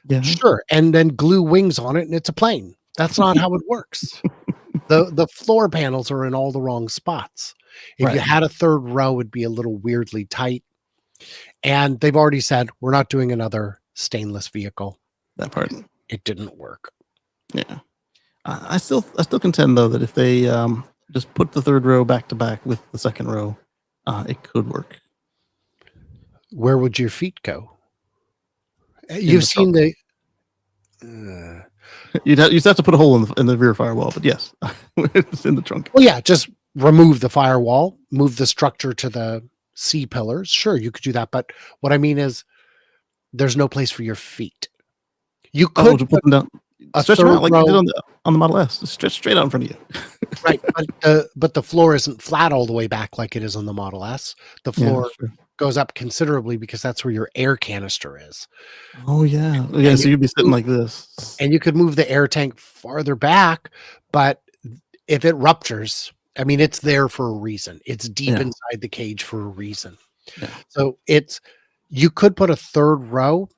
Yeah. Sure. And then glue wings on it and it's a plane. That's not how it works. The floor panels are in all the wrong spots. If you Right. had a third row, it'd be a little weirdly tight. And they've already said, we're not doing another stainless vehicle. That part. It didn't work. Yeah. I still contend though that if they just put the third row back to back with the second row, it could work. Where would your feet go? You've the seen the You'd have to put a hole in the rear firewall, but yes, it's in the trunk. well, yeah, just remove the firewall, move the structure to the C pillars. Sure, you could do that. But what I mean is there's no place for your feet. You Oh, could to put them down. a Stretch them third out like row, you did on the Model S. Just stretch straight out in front of you. right, but the floor isn't flat all the way back like it is on the Model S. The floor sure. goes up considerably because that's where your air canister is. Oh yeah, yeah. And So you'd be sitting like this. And you could move the air tank farther back, but if it ruptures, I mean, it's there for a reason. It's deep Yeah. inside the cage for a reason. Yeah. So you could put a third row,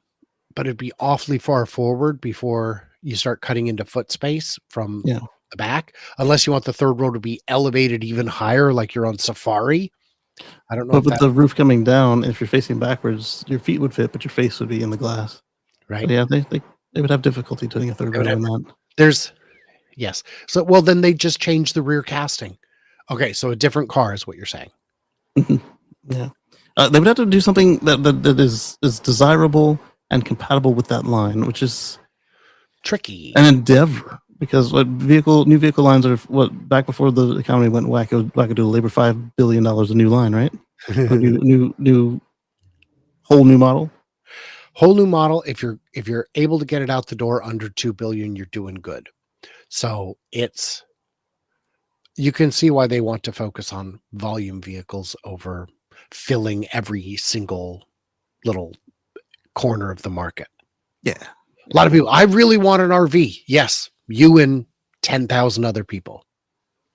but it'd be awfully far forward before you start cutting into foot space from Yeah. the back, unless you want the third row to be elevated even higher, like you're on Safari. I don't know. But if with that, the roof coming down, if you're facing backwards, your feet would fit, but your face would be in the glass. right. But yeah, they would have difficulty doing a third They would row in that. Yes. So, well, then they just change the rear casting. Okay. So a different car is what you're saying. Yeah, they would have to do something that is desirable and compatible with that line, which is Tricky. an endeavor. Because new vehicle lines are back before the economy went wackadoodle, they were $5 billion a new line, right? Or new whole new model. Whole new model. If you're able to get it out the door under 2 billion, you're doing good. So you can see why they want to focus on volume vehicles over filling every single little corner of the market. Yeah, A lot of people, I really want an RV. Yes, you and 10,000 other people,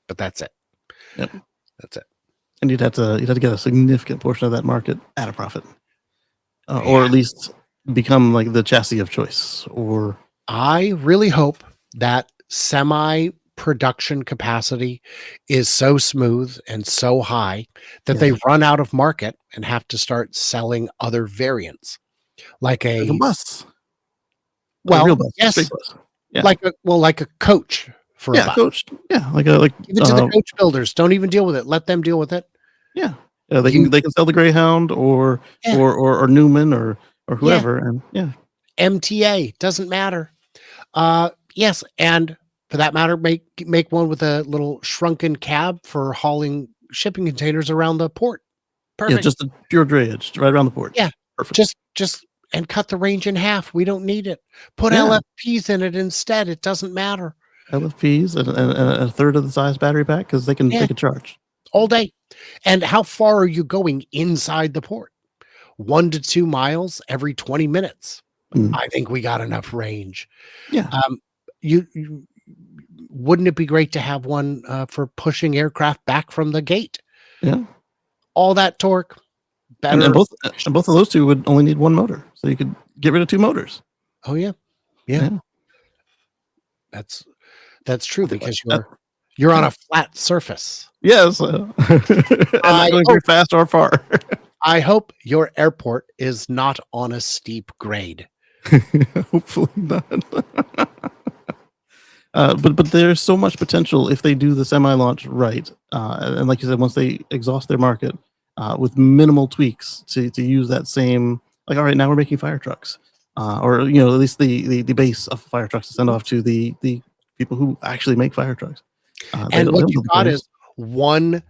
but that's it. Yep. That's it. and you'd have to get a significant portion of that market at a profit, or at least become like the chassis of choice. Or I really hope that semi-production capacity is so smooth and so high that they run out of market and have to start selling other variants, like like a bus. well, a real bus, yes, straight bus. Yeah. like a coach for a Yeah, bus. coach. Yeah, like Give it to the coach builders. Don't even deal with it. Let them deal with it. yeah. They can sell the Greyhound or Yeah. or Newman or whoever, and yeah. MTA doesn't matter. Yes, and for that matter, make one with a little shrunken cab for hauling shipping containers around the port. Perfect. Yeah, just the pure drayage right around the port. Yeah. Perfect. Just and cut the range in half. We don't need it. Put Yeah. LFPs in it instead. It doesn't matter. LFPs and a third of the size battery pack because they can charge All day. And how far are you going inside the port? 1 to 2 miles every 20 minutes. Mm. I think we got enough range. Yeah. You wouldn't it be great to have one for pushing aircraft back from the gate? Yeah. All that torque. Better. And both of those two would only need one motor, so you could get rid of two motors. Oh yeah. That's true because you're on a flat surface. Yes. And not going very fast or far. I hope your airport is not on a steep grade. Hopefully not. But there's so much potential if they do the semi-launch right, and like you said, once they exhaust their market with minimal tweaks to use that same, like, all right, now we're making fire trucks, or at least the base of fire trucks to send off to the people who actually make fire trucks. And what you got is one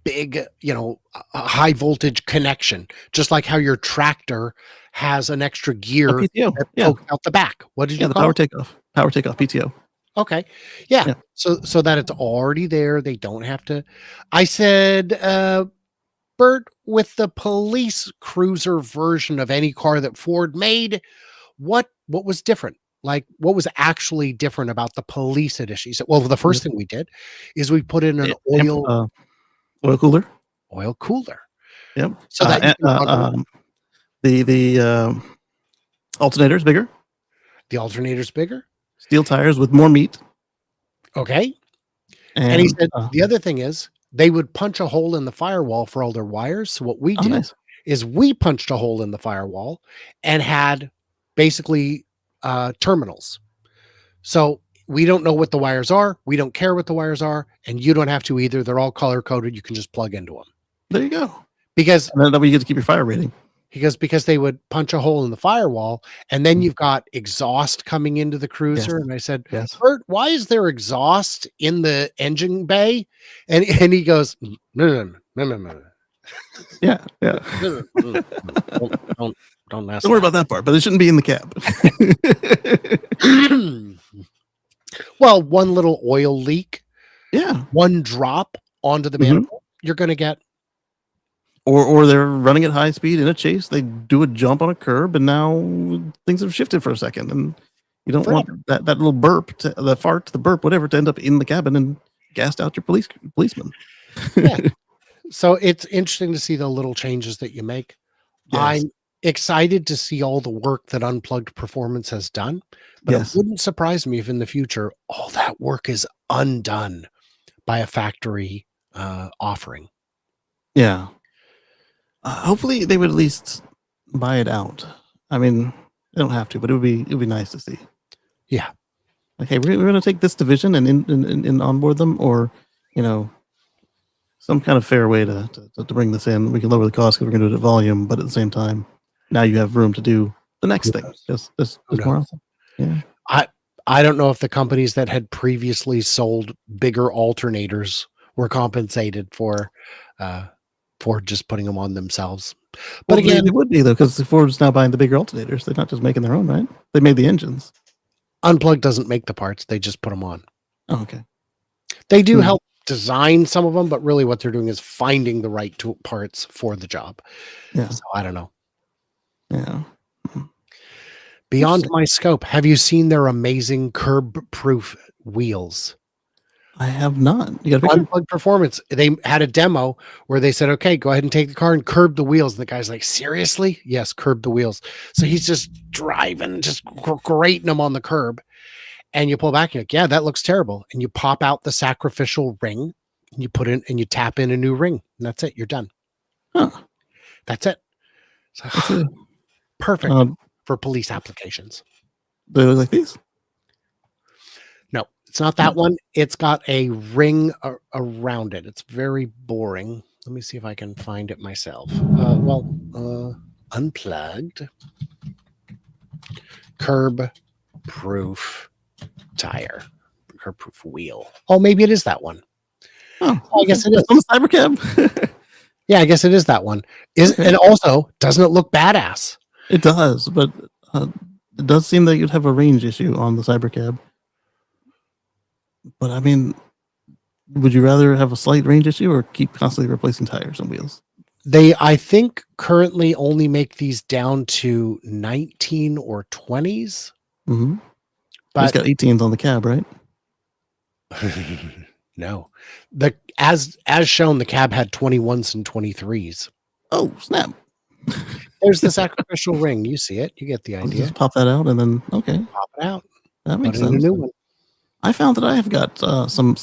big, a high voltage connection, just like how your tractor has an extra gear PTO, that pokes out the back. What did you the call it? power takeoff PTO. Okay. Yeah. So that it's already there. They don't have to. I said, Bert, with the police cruiser version of any car that Ford made, what was different? Like, what was actually different about the police edition? He said, well, the first thing we did is we put in an oil cooler. Oil cooler. Yep. So that you can the alternator's bigger. The alternator's bigger. Steel tires with more meat. Okay. And he said the other thing is they would punch a hole in the firewall for all their wires. So what we did is we punched a hole in the firewall and had basically terminals. So we don't know what the wires are. We don't care what the wires are. And you don't have to either. They're all color coded. You can just plug into them. There you go. Because and then that way you get to keep your fire rating. Because they would punch a hole in the firewall, and then you've got exhaust coming into the cruiser. Yes. And I said, Yes. Bert, why is there exhaust in the engine bay? And he goes, no. Yeah. Don't mess. Don't worry about that part, but it shouldn't be in the cab. Well, one little oil leak, one drop onto the manifold, you're going to get. Or they're running at high speed in a chase. They do a jump on a curb, and now things have shifted for a second, and you don't want that little burp, the fart, the burp, whatever, to end up in the cabin and gassed out your policeman. Yeah. So it's interesting to see the little changes that you make. Yes. I'm excited to see all the work that Unplugged Performance has done, but it wouldn't surprise me if in the future all that work is undone by a factory offering. Yeah. Hopefully they would at least buy it out. I mean, they don't have to, but it would be nice to see. Yeah. Okay, we're going to take this division and onboard them, or some kind of fair way to bring this in. We can lower the cost because we're going to do it at volume, but at the same time, now you have room to do the next thing. Just more awesome. Yeah. I don't know if the companies that had previously sold bigger alternators were compensated for just putting them on themselves. But again, they would be, though, because Ford's now buying the bigger alternators. They're not just making their own, right? They made the engines. Unplugged doesn't make the parts. They just put them on. Oh, okay. They do help design some of them, but really what they're doing is finding the right parts for the job. Yeah. So I don't know. Yeah. Beyond my scope, have you seen their amazing curb-proof wheels? I have not. You got a Unplugged Performance. They had a demo where they said, okay, go ahead and take the car and curb the wheels. And the guy's like, seriously? Yes, curb the wheels. So he's just driving, just grating them on the curb. And you pull back and you're like, yeah, that looks terrible. And you pop out the sacrificial ring and you put in and you tap in a new ring. And that's it. You're done. Huh. That's it. So, perfect for police applications. They look like these? No, it's not that one. It's got a ring around it. It's very boring. Let me see if I can find it myself. Unplugged curb-proof tire, curb-proof wheel. Oh, maybe it is that one. Oh, I guess it is. On the Cybercab. Yeah, I guess it is that one. And also, doesn't it look badass? It does, but it does seem that you'd have a range issue on the Cybercab. But I mean, would you rather have a slight range issue or keep constantly replacing tires and wheels? They, I think, currently only make these down to 19 or 20s. Mm-hmm. But it's got 18s on the cab, right? No. As shown, the cab had 21s and 23s. Oh, snap. There's the sacrificial ring. You see it. You get the idea. Just pop that out and then, okay. Pop it out. That makes sense. A new one. I found that I have got some,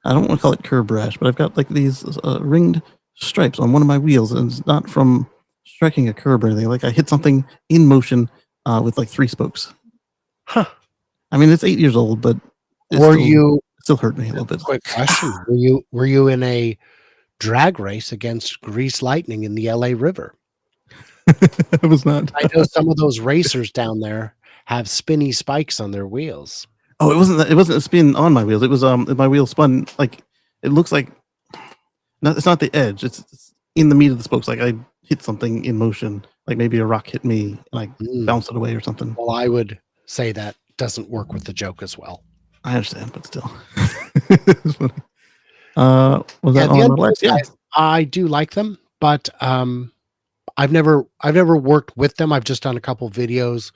I don't want to call it curb rash, but I've got like these ringed stripes on one of my wheels, and it's not from striking a curb or anything. Like I hit something in motion with like 3 spokes. Huh. I mean, it's 8 years old, but it Were still, you still hurt me a little bit. quick question? Were you in a drag race against Grease Lightning in the LA River? It was not. I know some of those racers down there have spinny spikes on their wheels. Oh, it wasn't. It wasn't a spin on my wheels. It was my wheel spun like it looks like. Not, it's not the edge. It's in the meat of the spokes. Like I hit something in motion. Like maybe a rock hit me and I bounced it away or something. Well, I would say that doesn't work with the joke as well. I understand, but still. It's funny. Was that on the list? Yeah. I do like them, but I've never worked with them. I've just done a couple videos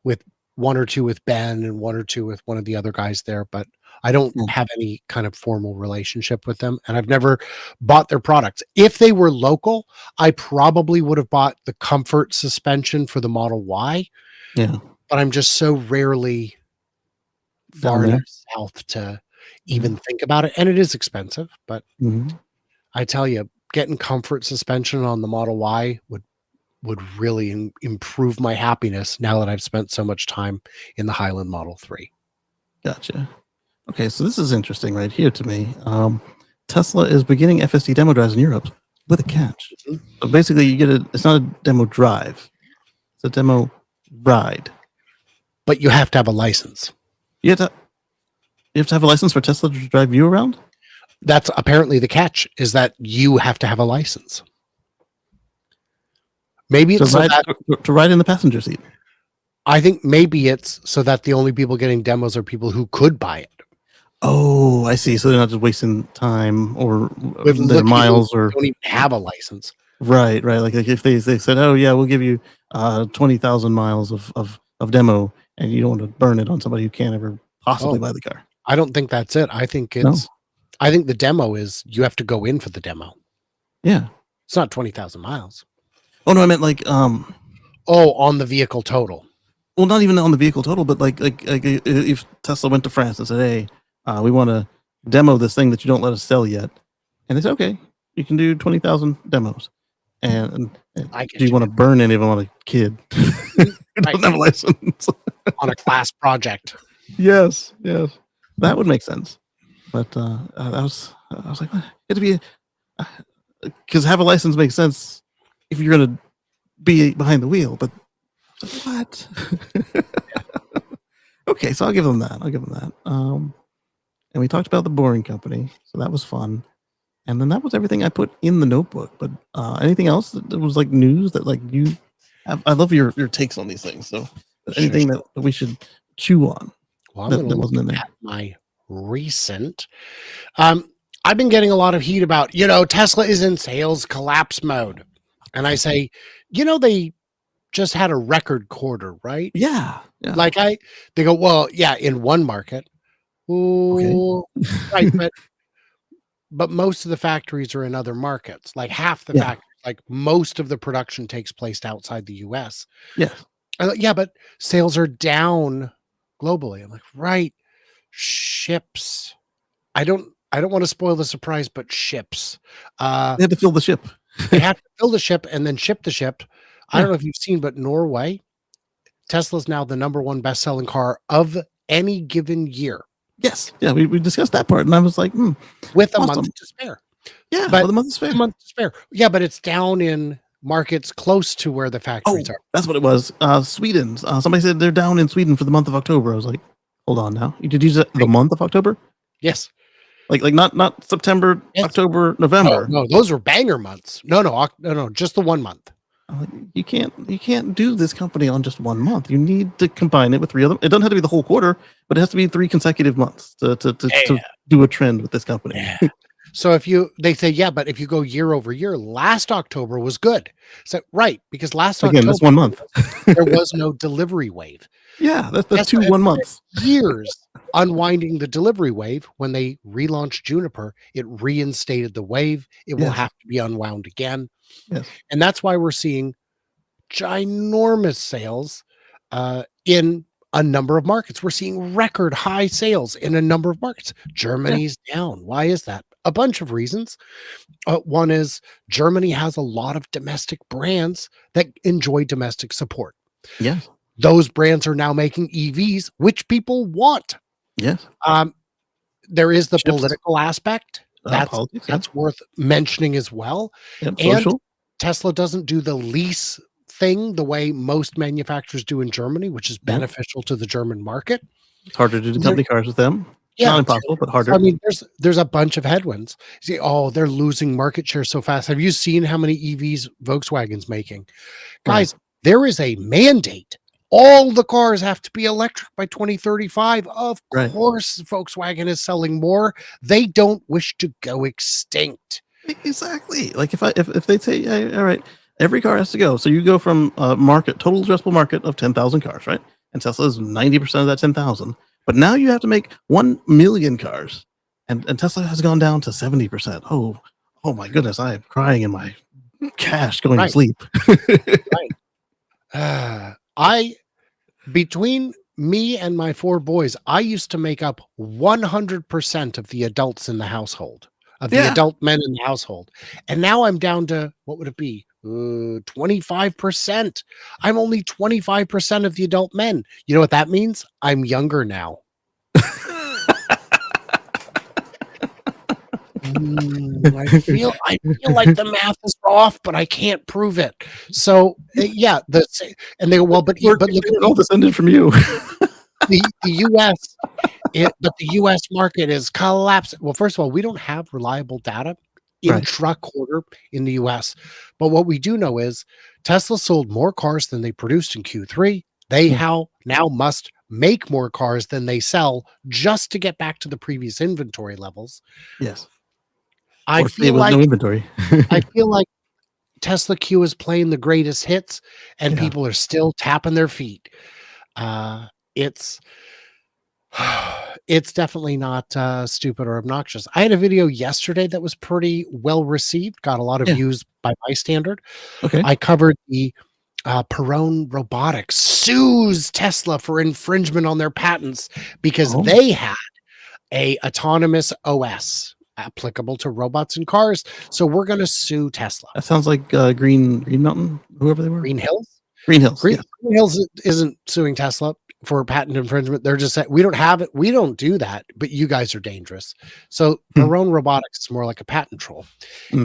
with one or two with Ben and one or two with one of the other guys there, but I don't have any kind of formal relationship with them, and I've never bought their products. If they were local, I probably would have bought the comfort suspension for the Model Y. Yeah. But I'm just so rarely far Down there. enough south to even think about it, and it is expensive, but Mhm. I tell you, getting comfort suspension on the Model Y would really improve my happiness now that I've spent so much time in the Highland Model 3. Gotcha. Okay, so this is interesting right here to me. Tesla is beginning FSD demo drives in Europe with a catch. So basically, you get it's not a demo drive; it's a demo ride. But you have to have a license. You have to have a license for Tesla to drive you around. That's apparently the catch, is that you have to have a license. Maybe it's to ride in the passenger seat. I think maybe it's so that the only people getting demos are people who could buy it. Oh, I see. So they're not just wasting time or With their miles or don't even have a license. Right. Like if they said, oh yeah, we'll give you 20,000 miles of demo, and you don't want to burn it on somebody who can't ever possibly buy the car. I don't think that's it. I think I think the demo is you have to go in for the demo. Yeah. It's not 20,000 miles. Oh no, I meant like on the vehicle total. Well, not even on the vehicle total, but like if Tesla went to France and said, hey, we want to demo this thing that you don't let us sell yet, and they said, okay, you can do 20,000 demos, and do you want to burn any of them on a kid who doesn't have a license on a class project? Yes, that would make sense. But I was like, what? It had to be because have a license makes sense if you're gonna be behind the wheel, but what? Okay, so I'll give them that. And we talked about the Boring Company, so that was fun. And then that was everything I put in the notebook. But anything else that was like news that like you have? I love your takes on these things. So anything that we should chew on Well, that wasn't in there. My recent. I've been getting a lot of heat about, Tesla is in sales collapse mode. And I say, they just had a record quarter, right? Yeah. Like they go, well, yeah, in one market. Ooh, okay. Right, but most of the factories are in other markets. Like half the factories, like most of the production takes place outside the US. Yeah. Yeah, but sales are down globally. I'm like, right. Ships. I don't want to spoil the surprise, but ships. They had to fill the ship. They have to fill the ship and then ship the ship. I don't know if you've seen, but Norway, Tesla's now the #1 best-selling car of any given year. Yes. Yeah, we discussed that part, and I was like, with a month to spare. Yeah, but with a month to spare. Yeah, but it's down in markets close to where the factories are. That's what it was. Sweden. Somebody said they're down in Sweden for the month of October. I was like, hold on now. You did use the month of October? Yes. Like not September, October, November. No, those were banger months. No, just the 1 month. You can't do this company on just 1 month. You need to combine it with 3 of them. It doesn't have to be the whole quarter, but it has to be 3 consecutive months to do a trend with this company. Yeah. So they say, but if you go year over year, last October was good. So right, because October, that's 1 month. There was no delivery wave. Yeah, that's 2 1 months. Years unwinding the delivery wave. When they relaunched Juniper, it reinstated the wave. It will have to be unwound again. Yes. And that's why we're seeing ginormous sales in a number of markets. We're seeing record high sales in a number of markets. Germany's down. Why is that? A bunch of reasons. One is Germany has a lot of domestic brands that enjoy domestic support. Yeah. Those brands are now making EVs, which people want. Yes. There is the Chips. political aspect. Politics. Yeah. That's worth mentioning as well. Yep. And Social. Tesla doesn't do the lease thing the way most manufacturers do in Germany, which is beneficial to the German market. It's harder to do company cars with them. Yeah, Not impossible, but harder. So, I mean, there's a bunch of headwinds. See, they're losing market share so fast. Have you seen how many EVs Volkswagen's making? Guys, there is a mandate. All the cars have to be electric by 2035. Of course, Volkswagen is selling more. They don't wish to go extinct. Exactly. Like if they say, hey, all right, every car has to go. So you go from a total addressable market of 10,000 cars, right? And Tesla is 90% of that 10,000. But now you have to make 1 million cars. And Tesla has gone down to 70%. Oh my goodness. I am crying in my cash going to sleep. Between me and my 4 boys, I used to make up 100% of the adults in the household, of the adult men in the household. And now I'm down to, what would it be? 25%. I'm only 25% of the adult men. You know what that means? I'm younger now. I feel like the math is off, but I can't prove it. So yeah, and they go, well, but look, it all descended from you. the U.S. But the U.S. market is collapsing. Well, first of all, we don't have reliable data intra-quarter in the U.S. But what we do know is Tesla sold more cars than they produced in Q3. They now must make more cars than they sell just to get back to the previous inventory levels. Yes. I feel like no inventory. I feel like Tesla Q is playing the greatest hits, and people are still tapping their feet. It's definitely not stupid or obnoxious. I had a video yesterday that was pretty well received, got a lot of views by my standard. Okay. I covered the Perrone Robotics sues Tesla for infringement on their patents because they had a autonomous OS applicable to robots and cars. So we're going to sue Tesla. That sounds like Green Mountain, whoever they were. Green Hills? Green Hills. Green Hills isn't suing Tesla for patent infringement. They're just saying, we don't have it. We don't do that, but you guys are dangerous. So Perrone Robotics is more like a patent troll.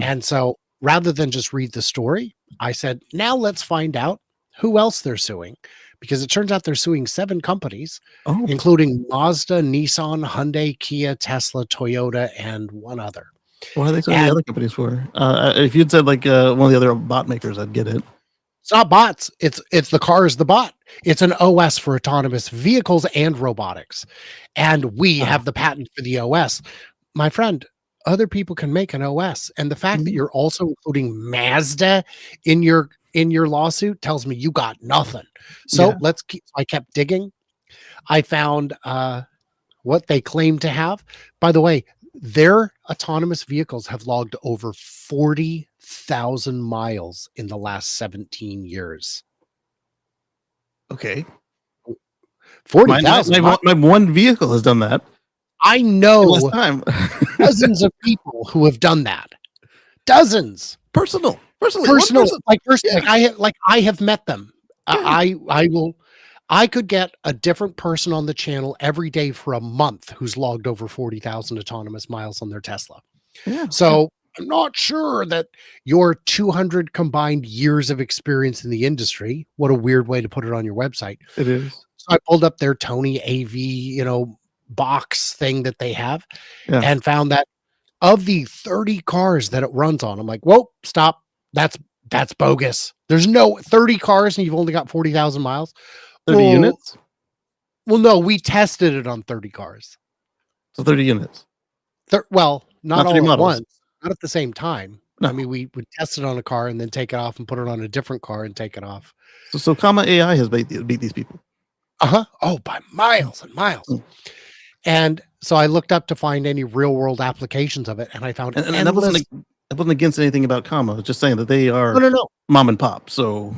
And so rather than just read the story, I said, now let's find out who else they're suing. Because it turns out they're suing 7 companies, including Mazda, Nissan, Hyundai, Kia, Tesla, Toyota, and one other. What are they suing the other companies for? If you'd said like one of the other bot makers, I'd get it. It's not bots. It's the car is the bot. It's an OS for autonomous vehicles and robotics. And we have the patent for the OS. My friend, other people can make an OS. And the fact that you're also including Mazda in your lawsuit tells me you got nothing. So I kept digging. I found what they claim to have. By the way, their autonomous vehicles have logged over 40,000 miles in the last 17 years. Okay. 40,000. My one vehicle has done that. I know dozens of people who have done that. Dozens. Personally. I have met them. I could get a different person on the channel every day for a month who's logged over 40,000 autonomous miles on their Tesla. Yeah. So I'm not sure that your 200 combined years of experience in the industry, what a weird way to put it on your website. It is. So I pulled up their Tony AV, box thing that they have and found that of the 30 cars that it runs on, I'm like, whoa, stop. That's bogus. There's no 30 cars and you've only got 40,000 miles. 30 units? Well, no, we tested it on 30 cars. So 30 units. Not all at models. once, not at the same time. No. I mean, we would test it on a car and then take it off and put it on a different car and take it off. So Comma AI has beat these people. Oh, by miles and miles. And so I looked up to find any real world applications of it, and I found and that wasn't against anything about Comma. I was just saying that they are mom and pop. So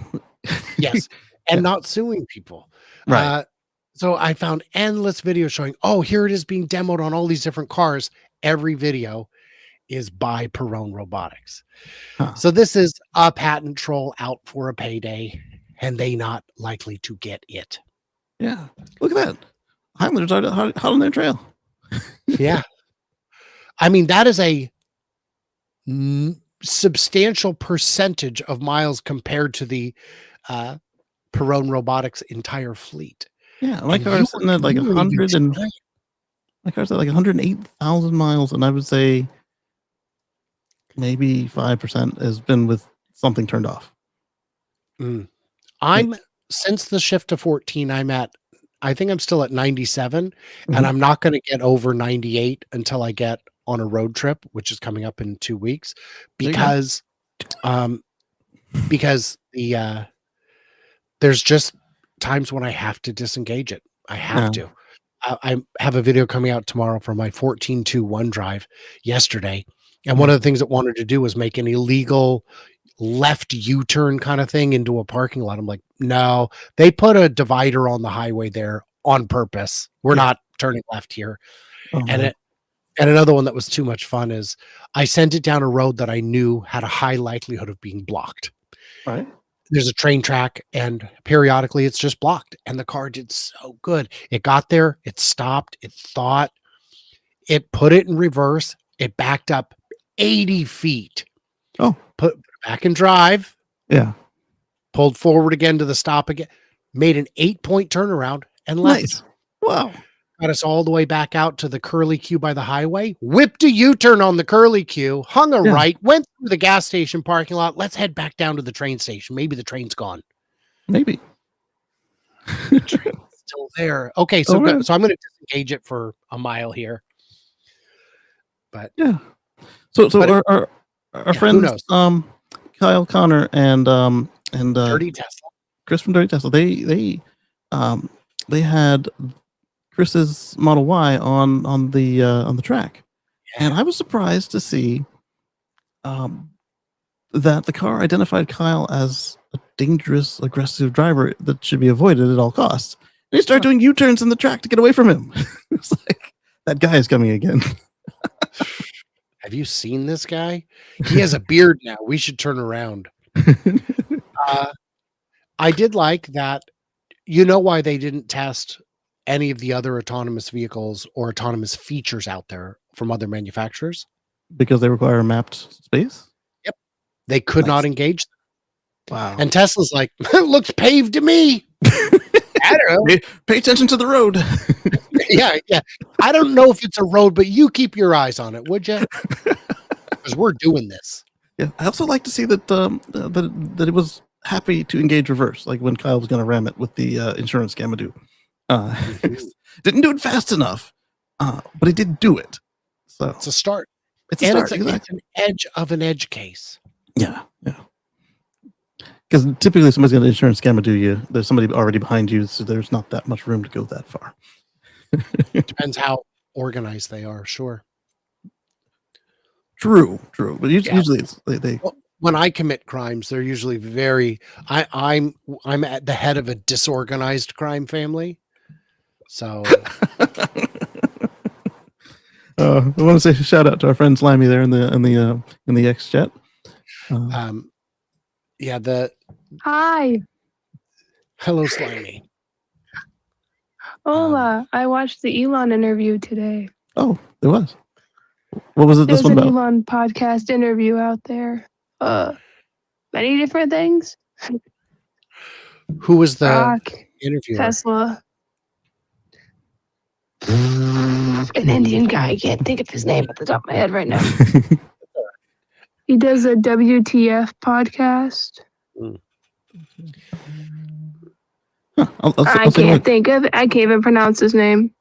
yes, and not suing people. Right. So I found endless videos showing, here it is being demoed on all these different cars. Every video is by Perrone Robotics. So this is a patent troll out for a payday, and they not likely to get it. Yeah. Look at that. Highlanders are hot on their trail. Yeah. I mean, that is a substantial percentage of miles compared to the Perrone Robotics entire fleet. Yeah, my And car you is sitting at like really do 100 and time. my car's at like 108,000 miles, and I would say maybe 5% has been with something turned off. I'm since the shift to 14, I think I'm still at 97, Mhm. and I'm not going to get over 98 until I get on a road trip, which is coming up in 2 weeks, There you go. because there's just times when I have to disengage it. I have to. I have a video coming out tomorrow for my 14.2 drive yesterday, and one of the things it wanted to do was make an illegal left U-turn kind of thing into a parking lot. I'm like, no, they put a divider on the highway there on purpose. We're not turning left here. Oh, And man. and another one that was too much fun is I sent it down a road that I knew had a high likelihood of being blocked. Right. There's a train track, and periodically it's just blocked. And the car did so good. It got there, it stopped, it thought, it put it in reverse, it backed up 80 feet. Oh. Put it back in drive, Yeah. pulled forward again to the stop again, made an 8-point turnaround and left. Nice. Wow. Got us all the way back out to the curly Q by the highway, whipped a U-turn on the curly Q, hung a right, went through the gas station parking lot. Let's head back down to the train station. Maybe the train's gone. Maybe. The train's still there. Okay, so All right. so I'm going to disengage it for a mile here. But Yeah. So But our who friends, knows? Kyle Connor and Dirty Tesla. Chris from Dirty Tesla, they had Chris's Model Y on the track, and I was surprised to see that the car identified Kyle as a dangerous, aggressive driver that should be avoided at all costs. And he started doing U-turns in the track to get away from him. It's like, that guy is coming again. Have you seen this guy? He has a beard now. We should turn around. I did like that. You know why they didn't test any of the other autonomous vehicles or autonomous features out there from other manufacturers? Because they require a mapped space? Yep. They could Nice. not engage. Wow. And Tesla's like, it looks paved to me. I don't know. Pay attention to the road. Yeah. I don't know if it's a road, but you keep your eyes on it, would you? Because we're doing this. Yeah. I also like to see that that it was happy to engage reverse, like when Kyle was going to ram it with the insurance Gamadoo. Didn't do it fast enough, but he did do it. So It's a start. it's a And start. it's an edge of an edge case. Yeah. Because typically somebody's going to insurance Gamadoo you. There's somebody already behind you, so there's not that much room to go that far. Depends how organized they are. Sure. True. But usually it's they When I commit crimes, they're usually very. I'm at the head of a disorganized crime family, so I want to say a shout out to our friend Slimy there in the X chat. yeah. Hi. Hello, Slimy. Hola. I watched the Elon interview today. Oh, there was. What was it? This There's one an about? Elon podcast interview out there. Many different things. Who was the Rock, interviewer? Tesla. An Indian guy. I can't think of his name at the top of my head right now. He does a WTF podcast. Huh, I'll I take a can't look. think of it. I can't even pronounce his name.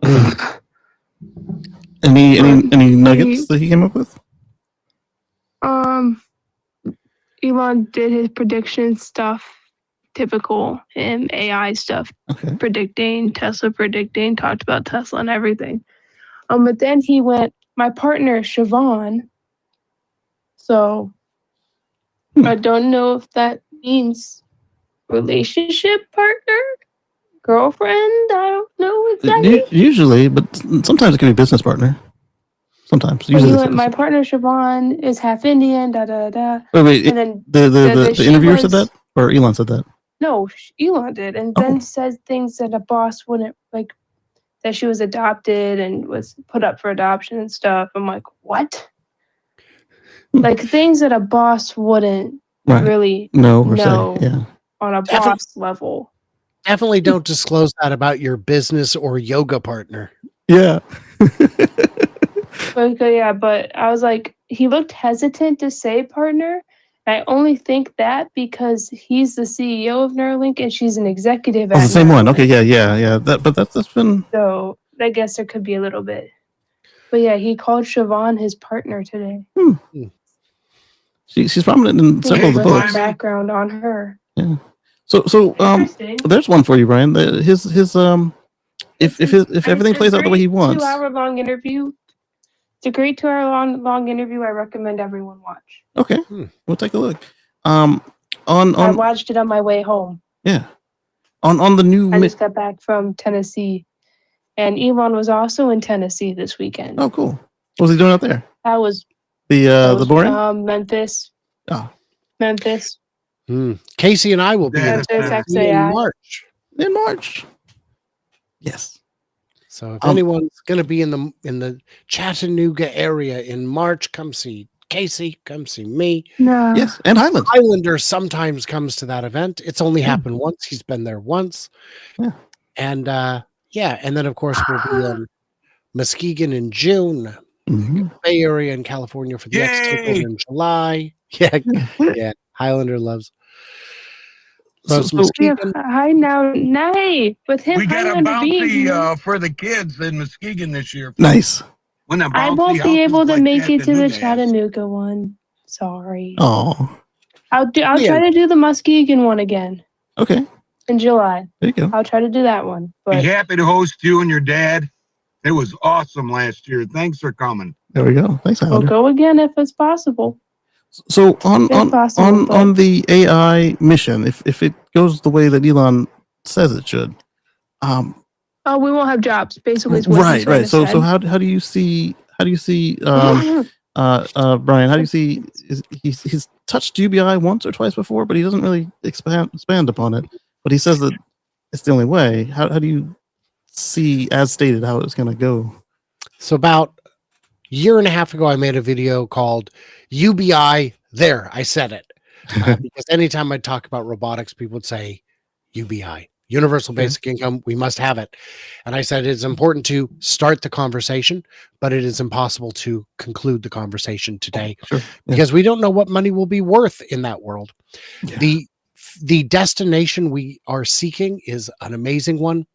Any nuggets that he came up with? Elon did his prediction stuff, typical and AI stuff, Okay. predicting, talked about Tesla and everything. But then he went, my partner is Siobhan. So I don't know if that means relationship partner, girlfriend. I don't know exactly. Usually, but sometimes it can be business partner. Sometimes. But Usually he it's went, my business. partner Siobhan is half Indian, Wait, And then the she interviewer said was- that? Or Elon said that? no, Elon did. And then said things that a boss wouldn't like, that she was adopted and was put up for adoption and stuff. I'm like, what? Like things that a boss wouldn't really No, or know say, yeah. on a boss level. Definitely don't disclose that about your business or yoga partner. Yeah. But I was like, he looked hesitant to say partner. I only think that because he's the CEO of Neuralink and she's an executive Oh, at the same one. Neuralink. Okay, yeah. That's been. So I guess there could be a little bit. But yeah, he called Siobhan his partner today. She's prominent in several of the books. Background on her. Yeah. So Interesting. there's one for you, Brian. If everything plays out the way he wants. 2-hour-long interview. It's a great 2-hour-long interview. I recommend everyone watch. Okay, we'll take a look. I watched it on my way home. Yeah. On the new. I just got back from Tennessee, and Elon was also in Tennessee this weekend. Oh, cool. What was he doing out there? That was the boring. Memphis. Oh. Memphis. Casey and I will be in March. In March. Yes. So if anyone's going to be in the Chattanooga area in March, come see Casey, come see me. No. Yes, and Highlander sometimes comes to that event. It's only happened once. He's been there once. Yeah. And and then of course we'll be in Muskegon in June. Bay Area in California for the X Takeover in July. Yeah. Highlander loves Muskegon. Hi now, nay. With him, we got Highlander a bounty for the kids in Muskegon this year. Nice. I won't be able to make it to the Chattanooga one. Sorry. Oh. I'll try to do the Muskegon one again. Okay. In July. There you go. I'll try to do that one. But be happy to host you and your dad. It was awesome last year. Thanks for coming. There we go. Thanks, Highlander. We'll go again if it's possible. So on the AI mission, if it goes the way that Elon says it should, we won't have jobs. Basically, is what right. So how do you see Brian? How do you see he's touched UBI once or twice before, but he doesn't really expand upon it. But he says that it's the only way. How do you see, as stated, how it's going to go? So about a year and a half ago, I made a video called UBI. There, I said it. Because anytime I talk about robotics, people would say UBI, Universal Basic Income. We must have it. And I said it's important to start the conversation, but it is impossible to conclude the conversation today because we don't know what money will be worth in that world. Yeah. The destination we are seeking is an amazing one.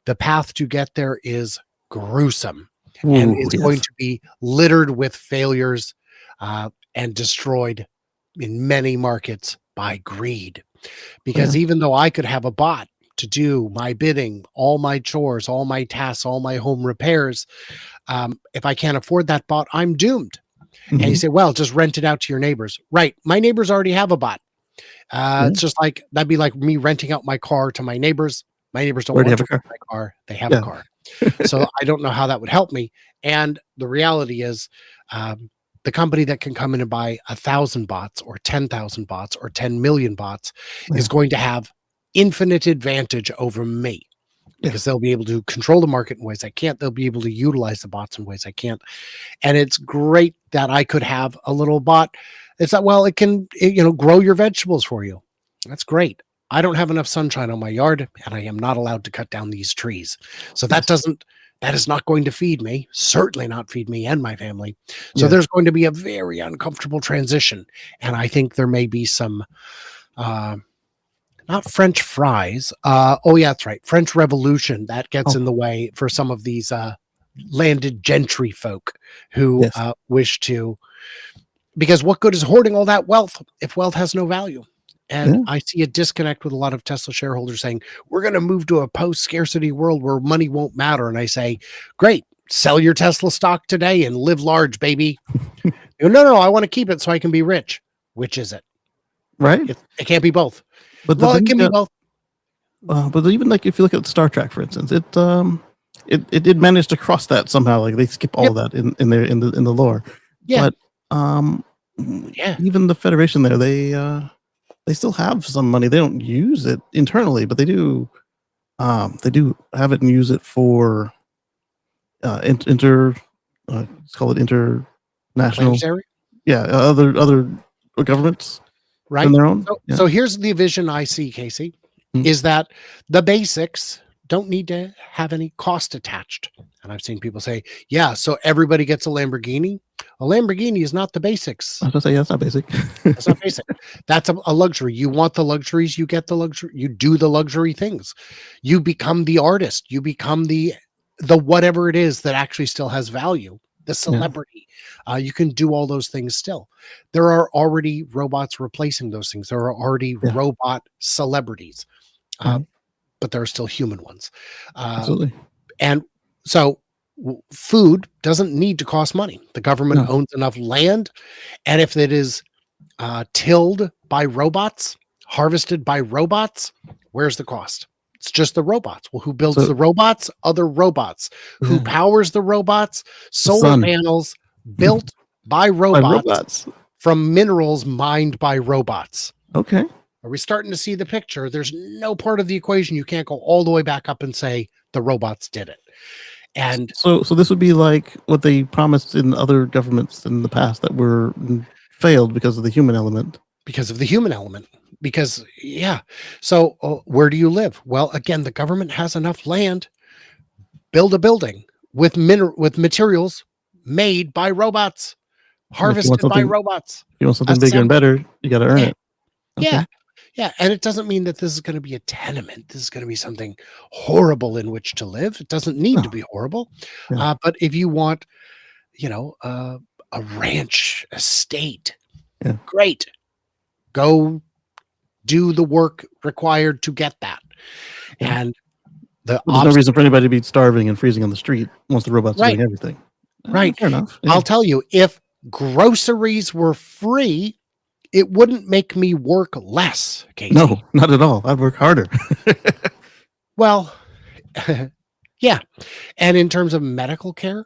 The path to get there is gruesome. And it's going to be littered with failures and destroyed in many markets by greed. Because even though I could have a bot to do my bidding, all my chores, all my tasks, all my home repairs, if I can't afford that bot, I'm doomed. And you say, well, just rent it out to your neighbors. Right. My neighbors already have a bot. It's just like, that'd be like me renting out my car to my neighbors. My neighbors don't want to rent my car. They have a car. So I don't know how that would help me. And the reality is the company that can come in and buy 1,000 bots or 10,000 bots or 10 million bots is going to have infinite advantage over me because they'll be able to control the market in ways I can't. They'll be able to utilize the bots in ways I can't. And it's great that I could have a little bot. It's like, well, it can, grow your vegetables for you. That's great. I don't have enough sunshine on my yard and I am not allowed to cut down these trees. So that is not going to feed me, certainly not feed me and my family. So there's going to be a very uncomfortable transition. And I think there may be some, not French fries. That's right. French Revolution that gets in the way for some of these landed gentry folk who wish to, because what good is hoarding all that wealth if wealth has no value? And I see a disconnect with a lot of Tesla shareholders saying, we're going to move to a post-scarcity world where money won't matter. And I say, great, sell your Tesla stock today and live large, baby. No, I want to keep it so I can be rich. Which is it? Right. It can't be both. But it can be both. But even like if you look at Star Trek, for instance, it did manage to cross that somehow. Like they skip all of that in the lore. Yeah. But even the Federation there, they still have some money. They don't use it internally, but they do have it and use it for let's call it international. Planetary, Yeah, other governments right? in their own. So, Yeah. so here's the vision I see, Casey, Mm. is that the basics don't need to have any cost attached. And I've seen people say, yeah, so everybody gets a Lamborghini. A Lamborghini is not the basics. I was gonna say, yeah, that's not basic. That's not basic. That's a luxury. You want the luxuries, you get the luxury, you do the luxury things. You become the artist, you become the whatever it is that actually still has value, the celebrity. You can do all those things still. There are already robots replacing those things. There are already Yeah. robot celebrities, Right. but there are still human ones. Absolutely. And so food doesn't need to cost money. The government No. owns enough land. And if it is tilled by robots, harvested by robots, where's the cost? It's just the robots. Well, who builds So- the robots? Other robots. Who Yeah. powers the robots? Solar sun. panels built by By robots, robots. from minerals mined by robots. Okay. Are we starting to see the picture? There's no part of the equation you can't go all the way back up and say the robots did it. And So this would be like what they promised in other governments in the past that were failed because of the human element. because of the human element. Because, yeah. So where do you live? Well, again, the government has enough land. Build a building with materials made by robots, And if you want harvested by something- robots. If you want something bigger and better, you got to earn Yeah. it. Okay. Yeah. Yeah. And it doesn't mean that this is going to be a tenement. This is going to be something horrible in which to live. It doesn't need to No. be horrible. Yeah. But if you want, a ranch estate, Yeah. great. Go do the work required to get that. Yeah. And the Well, there's no reason for anybody to be starving and freezing on the street once the robots are Right. doing everything. Right. Fair enough. Yeah. I'll tell you, if groceries were free, it wouldn't make me work less, Casey. No, not at all. I'd work harder. Well, yeah. And in terms of medical care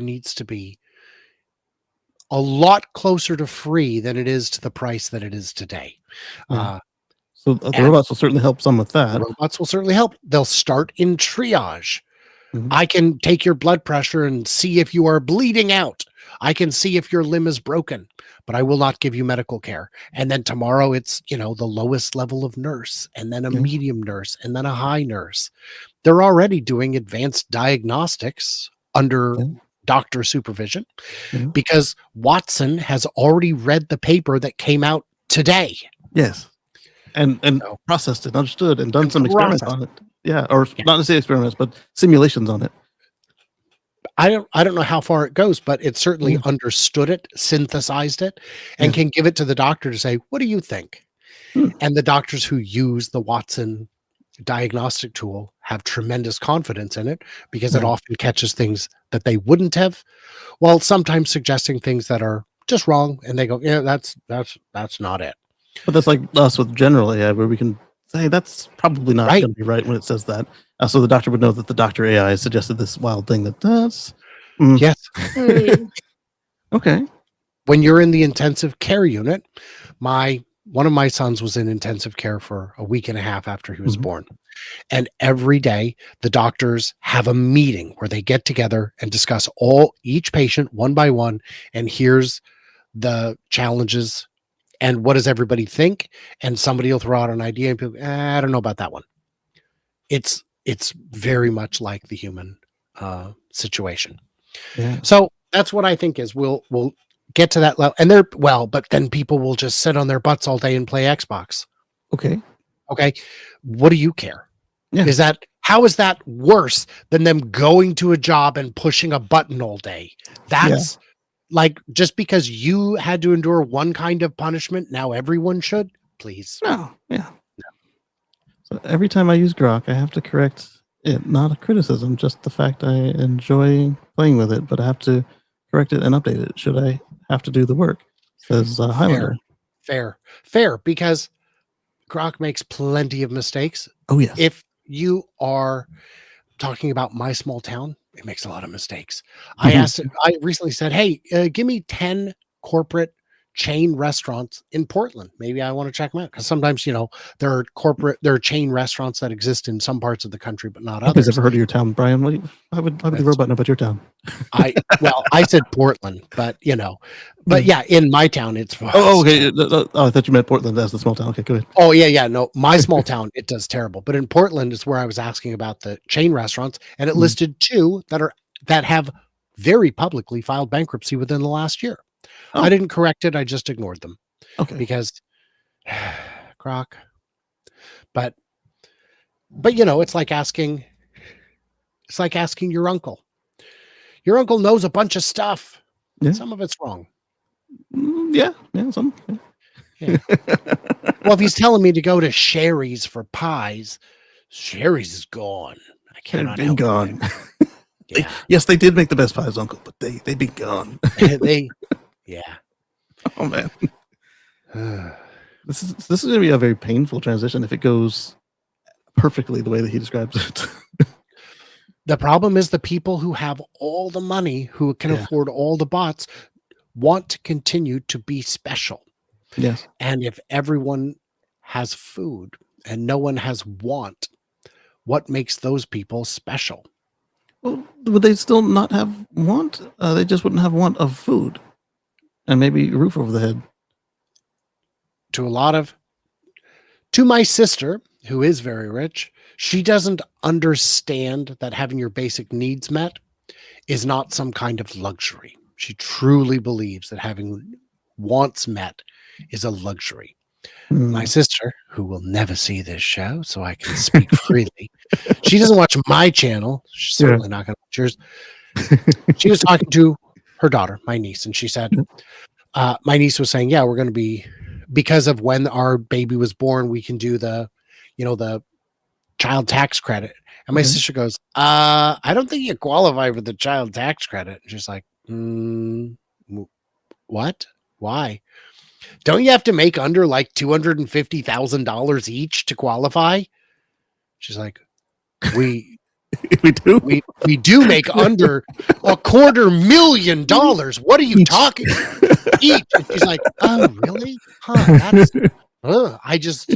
needs to be a lot closer to free than it is to the price that it is today. Yeah. So the and- robots will certainly help some with that. Robots will certainly help. They'll start in triage. Mhm. I can take your blood pressure and see if you are bleeding out. I can see if your limb is broken, but I will not give you medical care. And then tomorrow it's, the lowest level of nurse, and then a Yeah. medium nurse, and then a high nurse. They're already doing advanced diagnostics under Yeah. doctor supervision Yeah. because Watson has already read the paper that came out today. Yes. And So- processed it, understood, and done And some experiments processed on it. Yeah, or Yeah. not necessarily experiments, but simulations on it. I don't know how far it goes, but it certainly Yeah. understood it, synthesized it, and Yeah. can give it to the doctor to say, what do you think? Hmm. And the doctors who use the Watson diagnostic tool have tremendous confidence in it because it Yeah. often catches things that they wouldn't have, while sometimes suggesting things that are just wrong. And they go, yeah, that's not it. But that's like us with general AI, where we can say that's probably not Right. going to be right when it says that. So the doctor would know that the doctor AI has suggested this wild thing that's Yes. Mm. okay. When you're in the intensive care unit, one of my sons was in intensive care for a week and a half after he was Mhm. born. And every day the doctors have a meeting where they get together and discuss each patient one by one. And here's the challenges and what does everybody think? And somebody will throw out an idea and people, I don't know about that one. It's very much like the human situation. Yeah. So that's what I think is we'll get to that level. And but then people will just sit on their butts all day and play Xbox. Okay. Okay. What do you care? Yeah. How is that worse than them going to a job and pushing a button all day? That's like, just because you had to endure one kind of punishment, now everyone should, please. No. Yeah. So every time I use Grok, I have to correct it. Not a criticism, just the fact I enjoy playing with it, but I have to correct it and update it. Should I have to do the work? Says Highlander. Fair, because Grok makes plenty of mistakes. Oh yes. If you are talking about my small town, it makes a lot of mistakes. I Mhm. recently said, hey, give me 10 corporate chain restaurants in Portland. Maybe I want to check them out because sometimes, there are chain restaurants that exist in some parts of the country, but not Nobody's others. ever heard of your town, Brian. Why would the robot know about your town? I said Portland, but in my town, it's. Oh, okay. I thought you meant Portland as the small town. Okay, go ahead. Oh, yeah. No, my small town, it does terrible. But in Portland is where I was asking about the chain restaurants, and it listed 2 that have very publicly filed bankruptcy within the last year. Oh. I didn't correct it. I just ignored them. Okay. Because crock. But it's like asking your uncle. Your uncle knows a bunch of stuff. Yeah. Some of it's wrong. Yeah, some. Yeah. Well, if he's telling me to go to Sherry's for pies, Sherry's is gone. I cannot They've been help gone. Yeah. Yes, they did make the best pies, Uncle, but they've been gone. Yeah. Oh man. This is going to be a very painful transition if it goes perfectly the way that he describes it. The problem is the people who have all the money, who can afford all the bots, want to continue to be special. Yes. And if everyone has food and no one has want, what makes those people special? Well, would they still not have want? They just wouldn't have want of food and maybe a roof over the head. To my sister, who is very rich, she doesn't understand that having your basic needs met is not some kind of luxury. She truly believes that having wants met is a luxury. My sister, who will never see this show, so I can speak freely, she doesn't watch my channel. She's certainly not going to watch yours. She was talking to her daughter, my niece, and she said, my niece was saying, we're going to be, because of when our baby was born, we can do the child tax credit. And my sister goes, I don't think you qualify for the child tax credit. And she's like, what? Why? Don't you have to make under like $250,000 each to qualify? She's like, we do. We do make under $250,000. What are you talking each? And she's like, oh, really? That's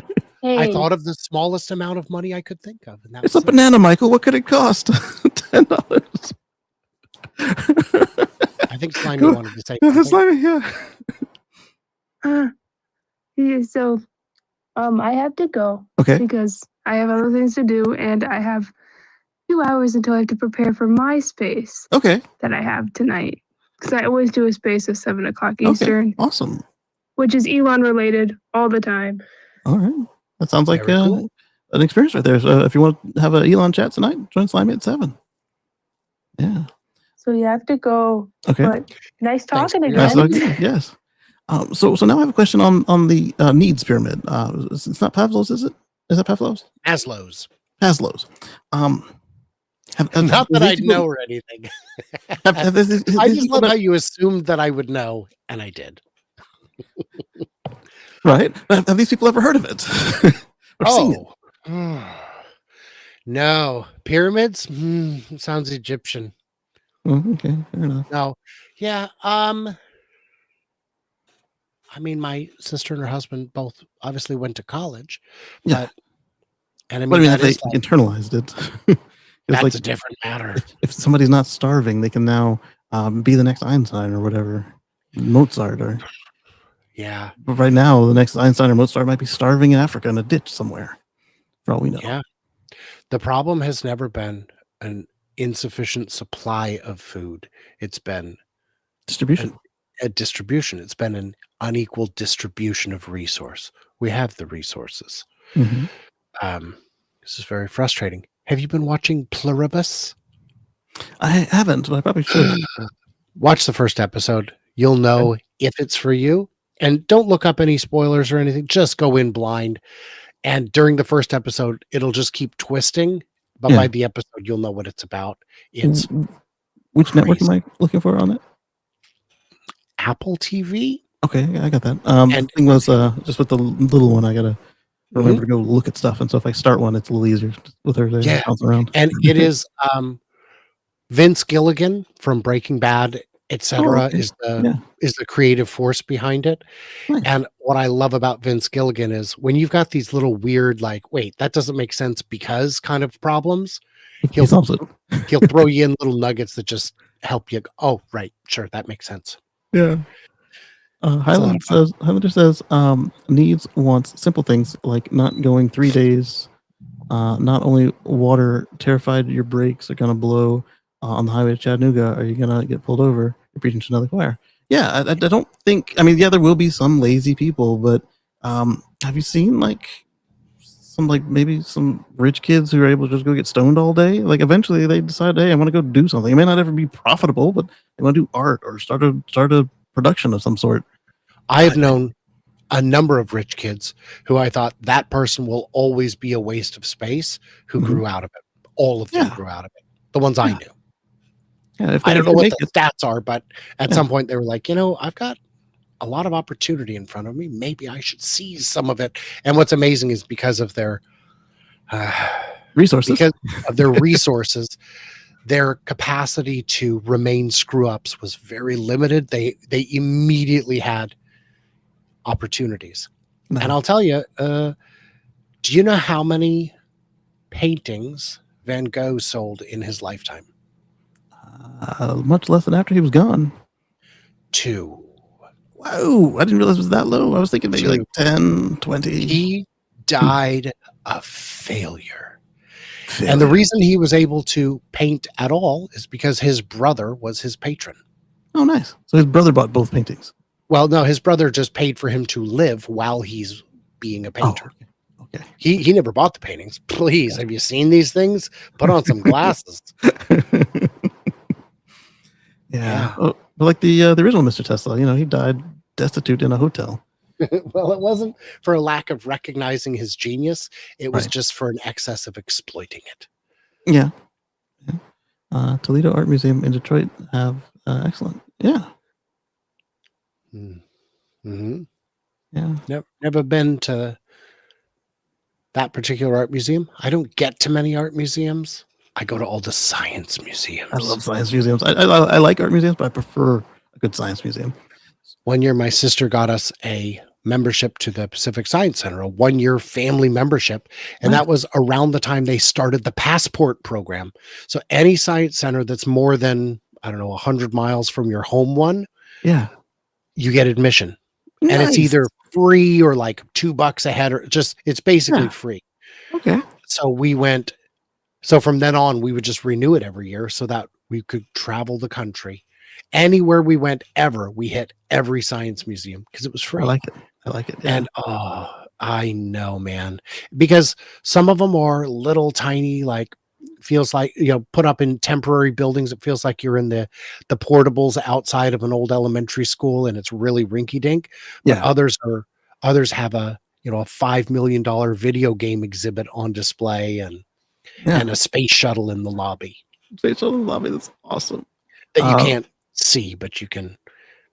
I thought of the smallest amount of money I could think of. And it's a banana, Michael. What could it cost? $10. I think Slimy wanted to say Slimy, So I have to go. Okay. Because I have other things to do, and I have 2 hours until I have to prepare for my space. Okay. That I have tonight. Because I always do a space at 7 o'clock Eastern. Okay. Awesome. Which is Elon related all the time. All right. That sounds like cool. An experience right there. So if you want to have an Elon chat tonight, join Slimy at 7. Yeah. So you have to go. Okay. But nice talking again. Nice talking. Yes. So now I have a question on the needs pyramid. It's not Pavlov's, is it? Is that Pavlov's? Maslow's. Not that I know or anything. I just love how you assumed that I would know, and I did. Right? Have these people ever heard of it? Seen it? No. Pyramids? Sounds Egyptian. Okay, fair enough. No. Yeah. I mean, my sister and her husband both obviously went to college. Yeah. And I mean, what do you mean if they internalized it? That's a different matter. If somebody's not starving, they can now be the next Einstein or whatever, Mozart or. Yeah. But right now, the next Einstein or Mozart might be starving in Africa in a ditch somewhere, for all we know. Yeah. The problem has never been an insufficient supply of food. It's been distribution. A distribution. It's been an unequal distribution of resource. We have the resources. Mm-hmm. This is very frustrating. Have you been watching Pluribus? I haven't, but I probably should. Watch the first episode. You'll know if it's for you. And don't look up any spoilers or anything. Just go in blind. And during the first episode, it'll just keep twisting. But by the episode, you'll know what it's about. It's which network am I looking for on it? Apple TV. Okay, I got that. The thing was just with the little one, I gotta remember to go look at stuff. And so if I start one, it's a little easier with her to bounce around. And it is Vince Gilligan from Breaking Bad etc. okay. is Yeah. the creative force behind it. Nice. And what I love about Vince Gilligan is when you've got these little weird, like, wait, that doesn't make sense because kind of problems, He solves it. he'll throw you in little nuggets that just help you. Oh, right, sure, that makes sense. Yeah. It's a lot of fun. Highlander says, needs, wants simple things like not going 3 days. Not only water, terrified your brakes are gonna blow on the highway to Chattanooga. Are you gonna get pulled over? You're preaching to another choir. Yeah, I don't think. I mean, yeah, there will be some lazy people, but have you seen like maybe some rich kids who are able to just go get stoned all day? Like eventually they decide, hey, I want to go do something. It may not ever be profitable, but they want to do art or start a production of some sort. I have known a number of rich kids who I thought that person will always be a waste of space who grew out of it. All of them grew out of it. The ones I knew. Yeah, if I don't know what the it. stats are, but at some point they were like, I've got a lot of opportunity in front of me. Maybe I should seize some of it. And what's amazing is because of their resources, their capacity to remain screw ups was very limited. They immediately had opportunities. No. And I'll tell you, do you know how many paintings Van Gogh sold in his lifetime? Much less than after he was gone. 2. Whoa, I didn't realize it was that low. I was thinking maybe like 10, 20. He died a failure. And the reason he was able to paint at all is because his brother was his patron. Oh, nice. So his brother bought both paintings. Well, no, his brother just paid for him to live while he's being a painter. Oh, okay. He never bought the paintings. Please, have you seen these things? Put on some glasses. Yeah. Oh, but like the original Mr. Tesla, he died destitute in a hotel. Well, it wasn't for a lack of recognizing his genius. It was Right. just for an excess of exploiting it. Yeah. Toledo Art Museum in Detroit have excellent. Yeah. Mm-hmm. Yeah. Never been to that particular art museum. I don't get to many art museums. I go to all the science museums. I love science museums. I like art museums, but I prefer a good science museum. One year, my sister got us a membership to the Pacific Science Center, a 1-year family membership. And that was around the time they started the passport program. So any science center that's more than, 100 miles from your home one, you get admission. Nice. And it's either free or like $2 a head, or it's basically free. Okay. So we went. So from then on, we would just renew it every year so that we could travel the country. Anywhere we went ever, we hit every science museum because it was free. I like it. Yeah. And I know, man, because some of them are little tiny, like feels like, put up in temporary buildings. It feels like you're in the portables outside of an old elementary school and it's really rinky dink. But others have a $5 million video game exhibit on display and a space shuttle in the lobby. Space shuttle in the lobby. That's awesome. That you can't see, but you can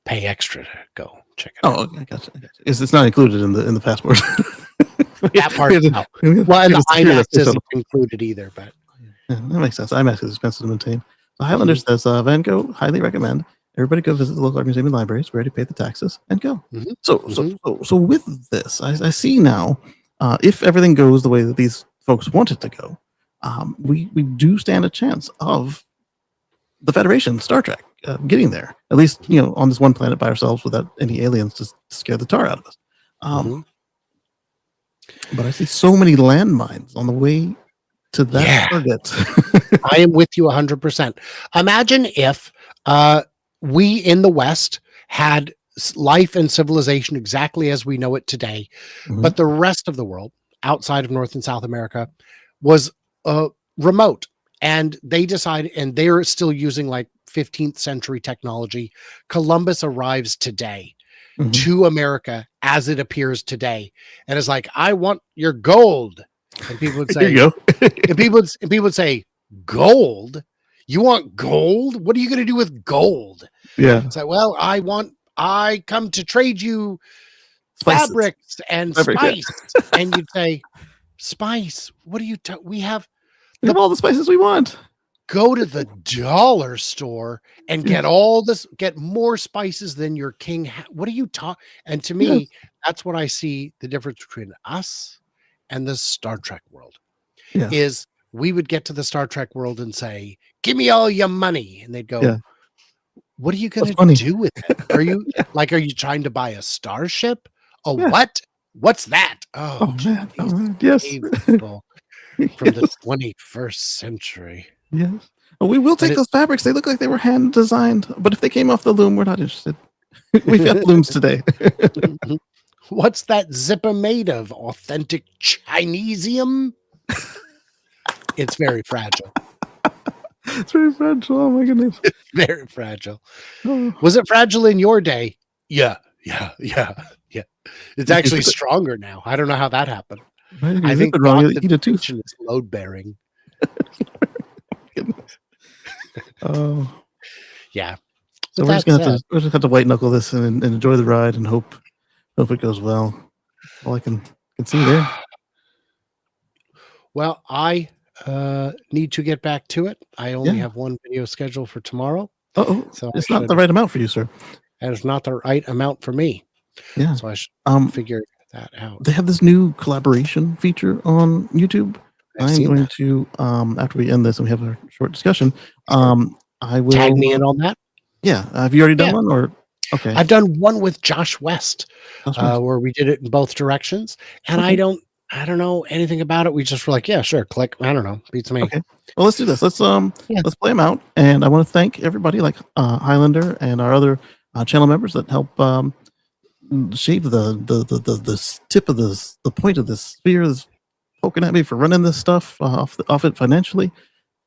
pay extra to go check it out. Oh, okay, I gotcha. It's not included in the passport. That part, no. Well, and the IMAX isn't included either, but that makes sense. IMAX is expensive to maintain. So Highlander says, Van Gogh, highly recommend. Everybody go visit the local art museum and libraries. We already paid the taxes and go. So with this, I see now, if everything goes the way that these folks want it to go, we do stand a chance of the Federation, Star Trek, getting there. At least, on this one planet by ourselves without any aliens to scare the tar out of us. But I see so many landmines on the way to that target. I am with you 100%. Imagine if we in the West had life and civilization exactly as we know it today, but the rest of the world outside of North and South America was remote, and they decided, and they're still using like 15th century technology. Columbus arrives today to America as it appears today, and is like, I want your gold. And people would say, Here you go. and people would say, gold? You want gold? What are you going to do with gold? Yeah. It's like, well, I come to trade you fabrics and spice. And you'd say, spice? What do you we have all the spices we want. go to the dollar store and get all this, get more spices than your king. What are you talking? And to me, that's what I see the difference between us and the Star Trek world Yeah. is we would get to the Star Trek world and say, give me all your money. And they'd go, Yeah. what are you going That's to funny. do with it? Are you like, are you trying to buy a starship? Oh, Yeah. what? What's that? Oh, Oh man. geez, Oh, man. Yes. cave people from the Yes. 21st century. Yes. Oh, we will But take those fabrics. They look like they were hand designed, but if they came off the loom, we're not interested. We've got looms today. What's that zipper made of? Authentic Chinesium? It's very fragile. It's very fragile. Oh my goodness. Very fragile. Oh. Was it fragile in your day? Yeah. It's actually stronger now. I don't know how that happened. Right, if I you think zip it wrong, you the eat a tooth. tension is load bearing. Oh. Yeah. So With we're just that gonna have said, to have to white knuckle this and enjoy the ride and hope it goes well. All I can see there. well, I need to get back to it. I only Yeah. have one video scheduled for tomorrow. Oh, So it's not the right amount for you, sir. That is not the right amount for me. Yeah. So I should figure that out. They have this new collaboration feature on YouTube. I've I'm seen going that. to after we end this and we have a short discussion. I will Tag me in on that. Yeah. Have you already done Yeah. one or okay? I've done one with Josh West, That's right. where we did it in both directions, and Okay. I don't know anything about it. We just were like, yeah, sure, click. I don't know, beats me. Okay. Well, let's do this. Let's Yeah. let's play them out. And I want to thank everybody like Highlander and our other channel members that help shave the tip of the point of this spear that's poking at me for running this stuff off it financially.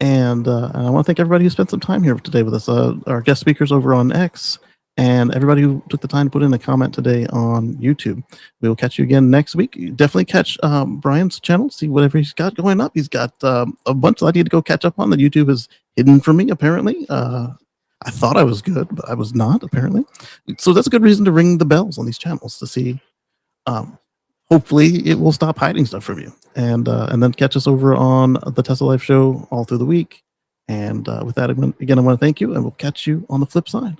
And I want to thank everybody who spent some time here today with us. Our guest speakers over on X, and everybody who took the time to put in a comment today on YouTube. We will catch you again next week. You definitely catch Brian's channel, see whatever he's got going up. He's got a bunch that I need to go catch up on that YouTube is hidden from me, apparently. I thought I was good, but I was not, apparently. So that's a good reason to ring the bells on these channels to see. Hopefully it will stop hiding stuff from you, and then catch us over on the Tesla Life Show all through the week. And with that, again, I want to thank you, and we'll catch you on the flip side.